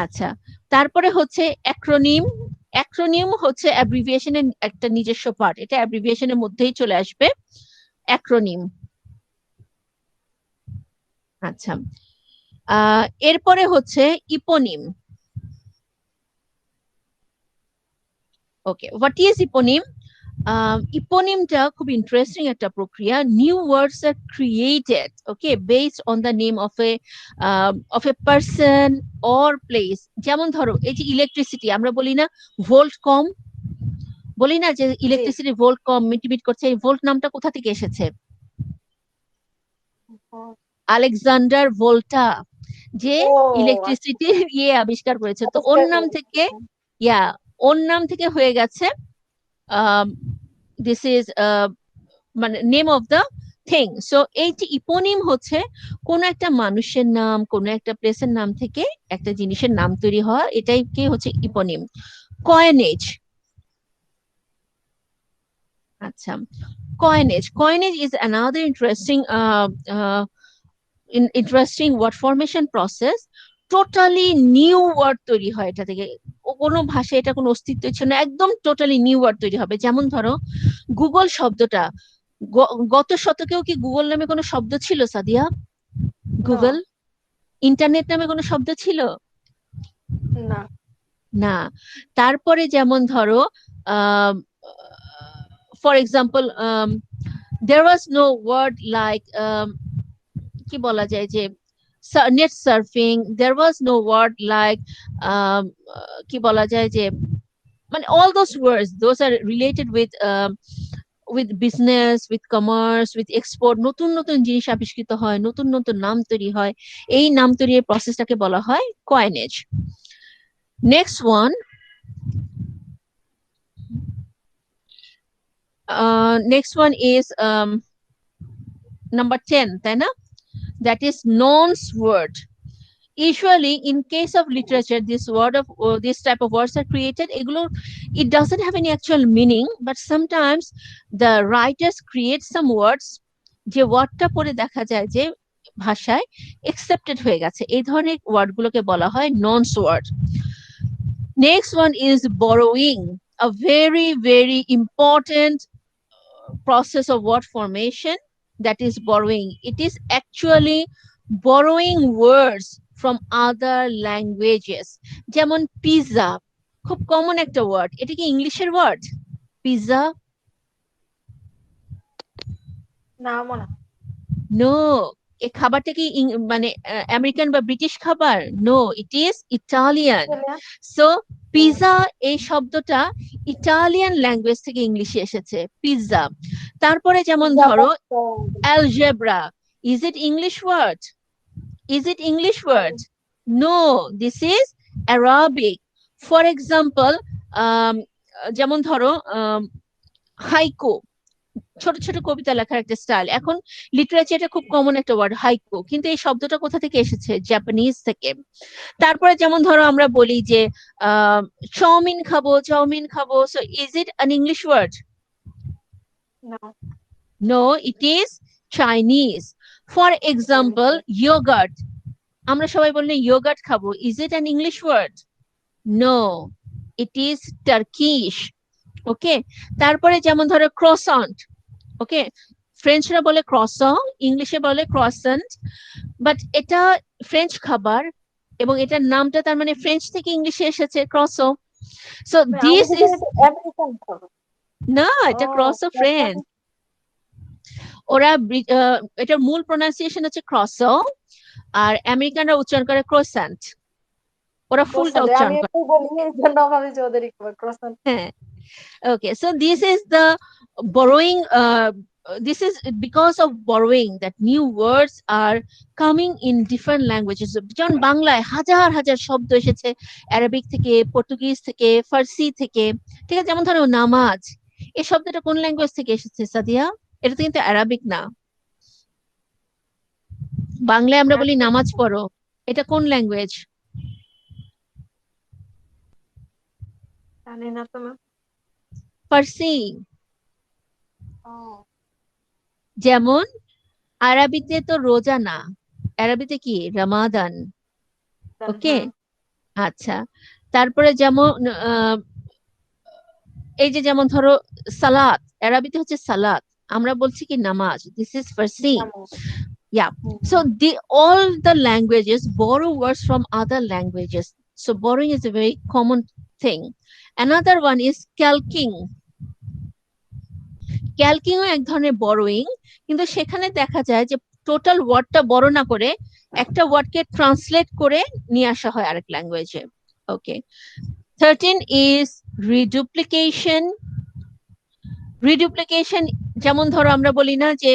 Speaker 2: আচ্ছা, তারপরে হচ্ছে অ্যাক্রোনিম। অ্যাক্রোনিম হচ্ছে অ্যাব্রিভিয়েশনের একটা নিজস্ব পার্ট, এটা অ্যাব্রিভিয়েশনের মধ্যেই চলে আসবে, অ্যাক্রোনিম। আচ্ছা, এরপরে হচ্ছে ইপোনিম। ওকে, হোয়াট ইজ ইপোনিম? ইপোনিমটা খুব ইন্টারেস্টিং একটা প্রক্রিয়া। New words R created, okay, based on the name of a person or place. যেমন ধরো এই যে ইলেকট্রিসিটি, আমরা বলি না ভোল্ট কম, বলি না যে ইলেকট্রিসিটি ভোল্ট কম, মিটমিট করছে, এই ভোল্ট নামটা কোথা থেকে এসেছে? আলেকজান্ডার ভোল্টা, যে ইলেকট্রিসিটি ইয়ে আবিষ্কার করেছে, তো ওর নাম থেকে, ইয়া, ওর নাম থেকে হয়ে গেছে দিস ইজ মানে name of the thing. So এই যে ইপোনিম হচ্ছে কোন একটা মানুষের নাম, কোন একটা প্লেসের নাম থেকে একটা জিনিসের নাম তৈরি হওয়া, এটাই কি হচ্ছে ইপোনিম। কয়েনেজ। আচ্ছা, coinage. Coinage is another interesting word formation process. Totally new word তৈরি হয় এটা থেকে। কোনো ভাষায় এটা কোনো অস্তিত্ব ছিল না, একদম টোটালি নিউ ওয়ার্ড তৈরি হবে। যেমন ধরো গুগল শব্দটা, গত শতকেও কি গুগল নামে কোনো শব্দ ছিল সাদিয়া? গুগল, ইন্টারনেট নামে কোনো শব্দ ছিল
Speaker 3: না।
Speaker 2: না। তারপরে যেমন ধরো for example, there was no word like কি বলা যায় যে net surfing, there was no word like কি বলা যায় যে, মানে all those words, those are related with business, with commerce, with export. নতুন নতুন জিনিস আবিষ্কৃত হয়, নতুন নতুন নাম তৈরি হয়, এই নাম তৈরির প্রসেসটাকে বলা হয় coinage. Next one, next one is number 10, তাই না? That is nouns word. Usually in case of literature, this type of words are created. It doesn't have any actual meaning, but sometimes the writers create some words যে ওয়ার্ডটা পড়ে দেখা যায় যে ভাষায় accepted হয়ে গেছে, এই ধরনের ওয়ার্ড গুলোকে বলা হয় nouns word. Next one is borrowing, a very very important process of word formation, that is borrowing. It is actually borrowing words from other languages. যেমন পিৎজা, খুব কমন একটা ওয়ার্ড, এটা কি ইংলিশের ওয়ার্ড পিৎজা?
Speaker 3: না মনে
Speaker 2: নো। এই খাবারটা কি মানে আমেরিকান বা ব্রিটিশ খাবার? No, it is Italian. So pizza এই শব্দটা ইটালিয়ান ল্যাঙ্গুয়েজ থেকে ইংলিশে এসেছে, পিৎজা। তারপরে যেমন ধরো algebra, is it English word? Is it English word? No, this is Arabic. For example, যেমন ধরো হাইকো, ছোট ছোট কবিতা লেখার একটা স্টাইল। এখন লিটারেচারে খুব কমন একটা ওয়ার্ড হাইকো, কিন্তু এই শব্দটা কোথা থেকে এসেছে? জাপানিজ থেকে। তারপরে যেমন ধরো আমরা বলি যে চাউমিন খাবো, চাউমিন খাবো, so is it an English word? No, it is Chinese. For example, yogurt. আমরা সবাই বললে yogurt খাবো, is it an English word? No, it is Turkish. Okay, তারপরে যেমন ধরো croissant. Okay, ফ্রেঞ্চরা বলে croissant, ইংলিশে বলে croissant, বাট এটা ফ্রেঞ্চ খাবার এবং এটার নামটা তার মানে ফ্রেঞ্চ থেকে ইংলিশে এসেছে croissant. So this is না,
Speaker 3: ও
Speaker 2: এটা ক্রস ও ফ্রেঞ্চ। ওরা এটার মূল প্রোনাউন্সিয়েশন হচ্ছে ক্রসো, আর আমেরিকানরা উচ্চারণ করে ক্রোসেন্ট, ওরা ফুলটা
Speaker 3: ক্রোসেন্ট,
Speaker 2: উচ্চারণ
Speaker 3: আমি
Speaker 2: করে।
Speaker 3: একটু বলি এই জন্য ভাবি যে ওদেরই ক্রোসেন্ট।
Speaker 2: হ্যাঁ, okay, so this is the borrowing, this is because of borrowing that new words are coming in different languages. যেমন বাংলায় হাজার হাজার শব্দ এসেছে অ্যারাবিক থেকে, পর্তুগিজ থেকে, ফার্সি থেকে, ঠিক আছে? যেমন ধরো নামাজ, এই শব্দটা কোন ল্যাঙ্গুয়েজ থেকে এসেছে সাদিয়া? এটা তো কিন্তু অ্যারাবিক না। বাংলায় আমরা বলি নামাজ পড়ো, এটা কোন ল্যাঙ্গুয়েজ?
Speaker 3: জানি না তো ম্যাম।
Speaker 2: ফার্সি।
Speaker 3: ও
Speaker 2: যেমন আরবিতে তো রোজা না, আরবিতে কি রমাদান। ওকে, আচ্ছা। তারপরে যেমন এই যে যেমন ধরো সালাত, আরবিতে হচ্ছে সালাত, আমরা বলছি কি নামাজ, this is Farsi. Yeah, so all the languages borrow words from other languages, so borrowing is a very common thing. Another one is calking. Calking ও এক ধরনের borrowing, কিন্তু সেখানে দেখা যায় যে টোটাল ওয়ার্ডটা বড় না করে একটা ওয়ার্ডকে ট্রান্সলেট করে নিয়ে আসা হয় আরেক ল্যাঙ্গুয়েজে। ওকে, 13 is reduplication. Reduplication যেমন ধরো আমরা বলি না যে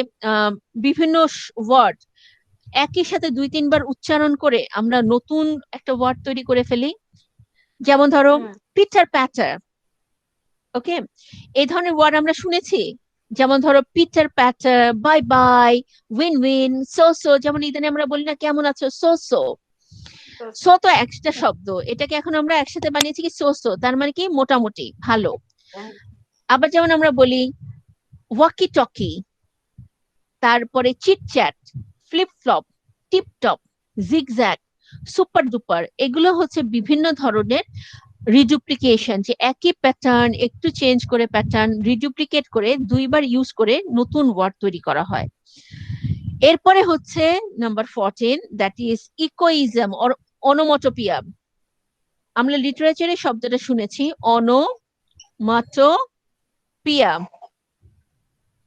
Speaker 2: বিভিন্ন ওয়ার্ড একই সাথে দুই তিনবার উচ্চারণ করে আমরা নতুন একটা ওয়ার্ড তৈরি করে ফেলি। যেমন ধরো পিটার প্যাটার, ওকে, এই ধরনের ওয়ার্ড আমরা শুনেছি। যেমন ধরো pitter patter, bye bye, win win, so so. যেমন ইদানে আমরা বলি না কেমন আছো, সো সো। সো তো একটা শব্দ, এটাকে এখন আমরা একসাথে বানিয়েছি কি সো সো, তার মানে কি মোটামুটি ভালো। আবার যেমন আমরা বলি ওয়াকি টকি, তারপরে chit-chat, flip flop, tiptop, zigzag, super duper, এগুলো হচ্ছে বিভিন্ন ধরনের রিডুপ্লিকেশন, যে একই প্যাটার্ন একটু চেঞ্জ করে প্যাটার্ন রিডুপ্লিকেট করে দুইবার ইউজ করে নতুন ওয়ার্ড তৈরি করা হয়। এরপরে হচ্ছে নাম্বার 14, দ্যাট ইজ ইকোইজম অর অনোমাটোপিয়া। আমরা লিটারেচারে শব্দটা শুনেছি অনোমাটোপিয়া।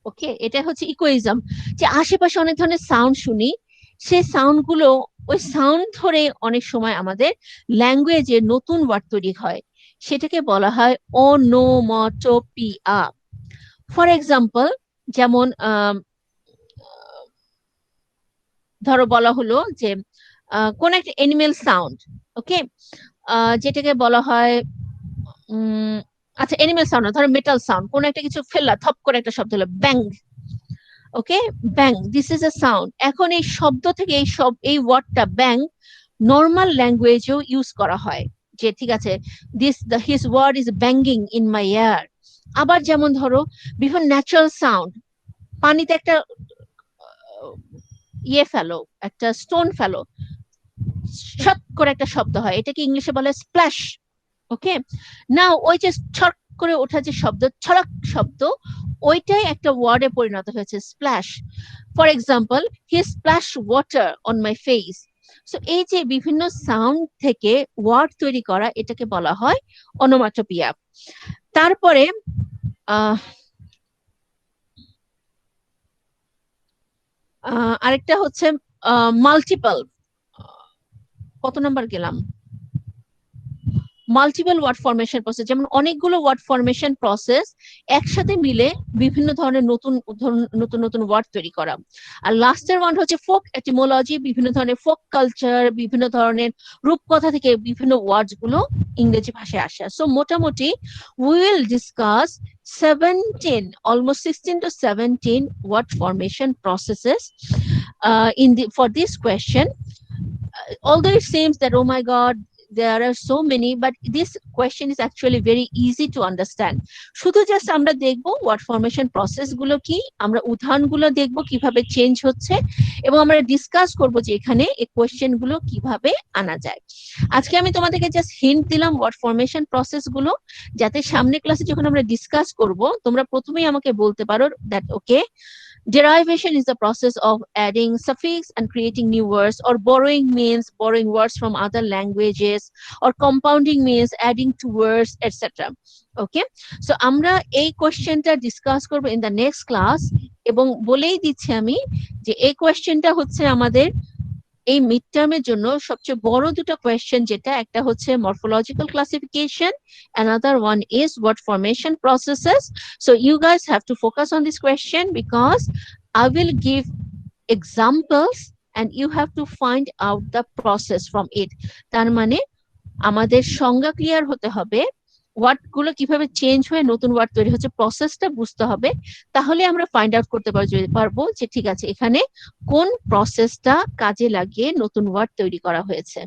Speaker 2: ওকে, এটা হচ্ছে ইকোইজম, যে আশেপাশে অনেক ধরনের সাউন্ড শুনি, সেই সাউন্ড গুলো ওই সাউন্ড ধরে অনেক সময় আমাদের ল্যাঙ্গুয়েজে নতুন ওয়ার্ড তৈরি হয়, সেটাকে বলা হয় অনোমাটোপিয়া। ফর এক্সাম্পল, যেমন ধরো বলা হলো যে কোন একটা এনিমেল সাউন্ড, ওকে, যেটাকে বলা হয় আচ্ছা এনিমেল সাউন্ড, ধরো মেটাল সাউন্ড, কোন একটা কিছু ফেললা, থপ করে একটা শব্দ হলো ব্যাং, ওকে, ব্যাং, দিস ইজ আ সাউন্ড। এখন এই শব্দ থেকে এই ওয়ার্ডটা ব্যাং নর্মাল ল্যাঙ্গুয়েজেও ইউজ করা হয়, যে ঠিক আছে his word is banging in my ear. আবার যেমন ধরো বিভিন্ন ন্যাচারাল সাউন্ড, পানিতে একটা ইয়ে ফেলো, একটা স্টোন ফেলো, ছট করে একটা শব্দ হয়, এটাকে ইংলিশে বলে স্প্ল্যাশ। ওকে, না ওই যে ছট করে ওঠা যে শব্দ, ছড়ক শব্দ, ওইটাই একটা ওয়ার্ডে পরিণত হয়েছে splash. For example, he splash water on my face. So এই যে বিভিন্ন সাউন্ড থেকে ওয়ার্ড তৈরি করা, এটাকে বলা হয় অনোমাটোপিয়া। তারপরে আরেকটা হচ্ছে মাল্টিপল, কত নাম্বার গেলাম, মাল্টিপল ওয়ার্ড ফরমেশন প্রসেস, যেমন অনেকগুলো ওয়ার্ড ফরমেশন প্রসেস একসাথে মিলে বিভিন্ন ধরনের নতুন নতুন নতুন ওয়ার্ড তৈরি করা। আর লাস্টের ওয়ান হচ্ছে ফোক এটিমোলজি, বিভিন্ন ধরনের ফোক কালচার, বিভিন্ন ধরনের রূপকথা থেকে বিভিন্ন ওয়ার্ডস গুলো ইংরেজি ভাষায় আসে। সো মোটামুটি we will discuss 17, almost 16 to 17 word formation processes for this question. Although it seems that, oh my God, there are so many, but this question is actually very easy to understand. শুধু just আমরা দেখব word formation process গুলো কি, আমরা উদাহরণগুলো দেখব কিভাবে change হচ্ছে, এবং আমরা ডিসকাস করব যে এখানে এই কোয়েশ্চেন গুলো কিভাবে আনা যায়। আজকে আমি তোমাদেরকে জাস্ট হিন্ট দিলাম ওয়ার্ড ফরমেশন প্রসেস গুলো, যাতে সামনে ক্লাসে যখন আমরা ডিসকাস করব তোমরা প্রথমেই আমাকে বলতে পারো that okay Derivation is the process of adding suffix and creating new words, or borrowing means borrowing words from other languages, or compounding means adding to words, etc. Okay, so আমরা এই কোশ্চেনটা discuss করব in the next class, এবং বলেই দিচ্ছি আমি যে এই কোশ্চেনটা হচ্ছে আমাদের এই মিড টার্মের জন্য সবচেয়ে বড় দুটো কোয়েশ্চেন, যেটা একটা হচ্ছে morphological classification, another one is word formation processes. So you guys have to focus on this question because I will give examples and you have to find out the process from it. তার মানে আমাদের সংজ্ঞা clear হতে হবে, word গুলো কিভাবে change হয়ে নতুন ওয়ার্ড তৈরি হচ্ছে, প্রসেসটা বুঝতে হবে, তাহলে আমরা ফাইন্ড আউট করতে পারবো যে ঠিক আছে এখানে কোন প্রসেসটা কাজে লাগিয়ে নতুন ওয়ার্ড তৈরি করা হয়েছে।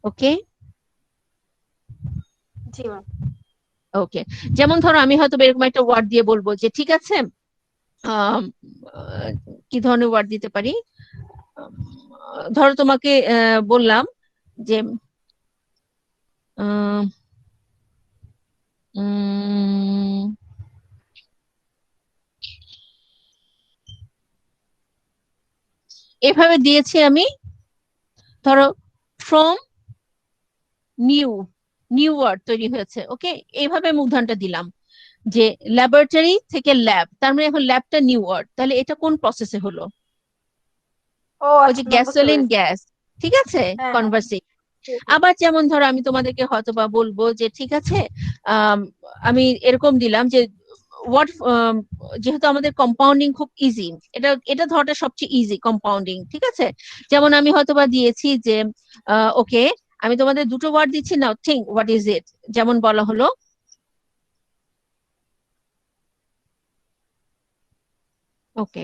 Speaker 2: ওকে
Speaker 3: জি ম্যাম।
Speaker 2: ওকে, যেমন ধরো আমি হয়তো এরকম একটা ওয়ার্ড দিয়ে বলবো যে ঠিক আছে কি ধরনের ওয়ার্ড দিতে পারি, ধরো তোমাকে বললাম যে এভাবে দিয়েছি আমি, ধরো ফ্রম নিউ ওয়ার্ড তৈরি হয়েছে। ওকে, এইভাবে আমি উদাহরণটা দিলাম যে ল্যাবরেটরি থেকে ল্যাব, তার মানে এখন ল্যাবটা নিউ ওয়ার্ড, তাহলে এটা কোন প্রসেসে হলো?
Speaker 3: ও
Speaker 2: ওই যে
Speaker 3: আচ্ছা, বুঝতে
Speaker 2: গ্যাসোলিন
Speaker 3: পেরেছি।
Speaker 2: গ্যাস, ঠিক আছে,
Speaker 3: হ্যাঁ হ্যাঁ,
Speaker 2: কনভার্সেশন।
Speaker 3: ঠিক আছে।
Speaker 2: আবার যেমন ধরো আমি তোমাদেরকে হয়তো বা বলবো যে ঠিক আছে আমি এরকম দিলাম যে হোয়াট, যেহেতু আমাদের কম্পাউন্ডিং খুব ইজি, এটা ধরাটা সবচেয়ে ইজি কম্পাউন্ডিং, ঠিক আছে। যেমন আমি হয়তো বা দিয়েছি যে ওকে, আমি তোমাদের দুটো ওয়ার্ড দিচ্ছি, নাও থিঙ্ক হোয়াট ইজ ইট। যেমন বলা হলো ওকে,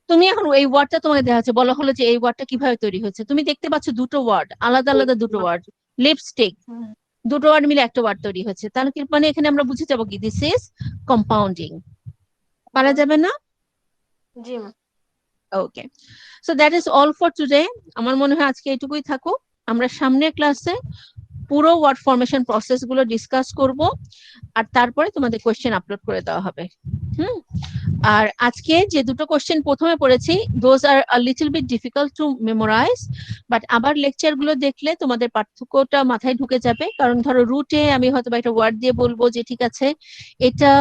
Speaker 2: তুমি এখন এই ওয়ার্ডটা তোমাকে দেখা যাচ্ছে, বলা হলো যে এই ওয়ার্ডটা কিভাবে তৈরি হয়েছে, তুমি দেখতে পাচ্ছ দুটো ওয়ার্ড, আলাদা আলাদা দুটো ওয়ার্ড, লিপস্টিক,
Speaker 3: হুম,
Speaker 2: দুটো ওয়ার্ড মিলে একটা ওয়ার্ড তৈরি হয়েছে, তাহলে কি মানে এখানে আমরা বুঝে যাবো কি দিস ইজ কম্পাউন্ডিং। পারা যাবে না?
Speaker 3: জি ma'am.
Speaker 2: Okay, so that is all for today. আমার মনে হয় আজকে এটুকুই থাকুক, আমরা সামনের ক্লাসে পুরো ওয়ার্ড ফরমেশন প্রসেস গুলো ডিসকাস করব, আর তারপরে তোমাদের কোয়েশ্চেন আপলোড করে দেওয়া হবে। আর আজকে যে দুটো কোশ্চেন প্রথমে পড়েছি, those are a little bit difficult to memorize, but আবার লেকচার গুলো দেখলে তোমাদের পার্থক্যটা মাথায় ঢুকে যাবে। কারণ ধরো রুটে আমি হয়তো একটা ওয়ার্ড দিয়ে বলবো যে ঠিক আছে এটা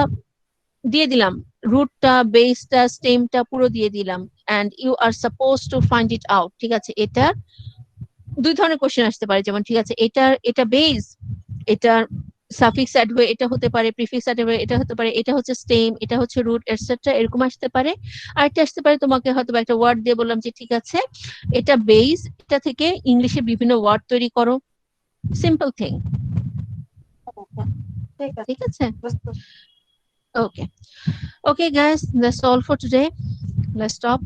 Speaker 2: দিয়ে দিলাম, রুটটা, বেসটা, স্টেমটা পুরো দিয়ে দিলাম, and you are suppose to find it out. ঠিক আছে, এটা দুই ধরনের কোশ্চেন আসতে পারে, যেমন ঠিক আছে এটা বেস, এটা সাফিক্স অ্যাড হয়ে এটা হতে পারে, প্রিফিক্স অ্যাড হয়ে এটা হতে পারে, এটা হচ্ছে স্টেম, এটা হচ্ছে রুট, এটসেট্রা, এরকম আসতে পারে। আরেকটা আসতে পারে তোমাকে হয়তো একটা ওয়ার্ড দিয়ে বললাম যে ঠিক আছে এটা বেস, এটা থেকে ইংলিশে বিভিন্ন ওয়ার্ড তৈরি করো, সিম্পল থিং।
Speaker 3: ঠিক আছে,
Speaker 2: ঠিক আছে,
Speaker 3: বুঝতে
Speaker 2: okay okay guys, that's all for today, let's stop.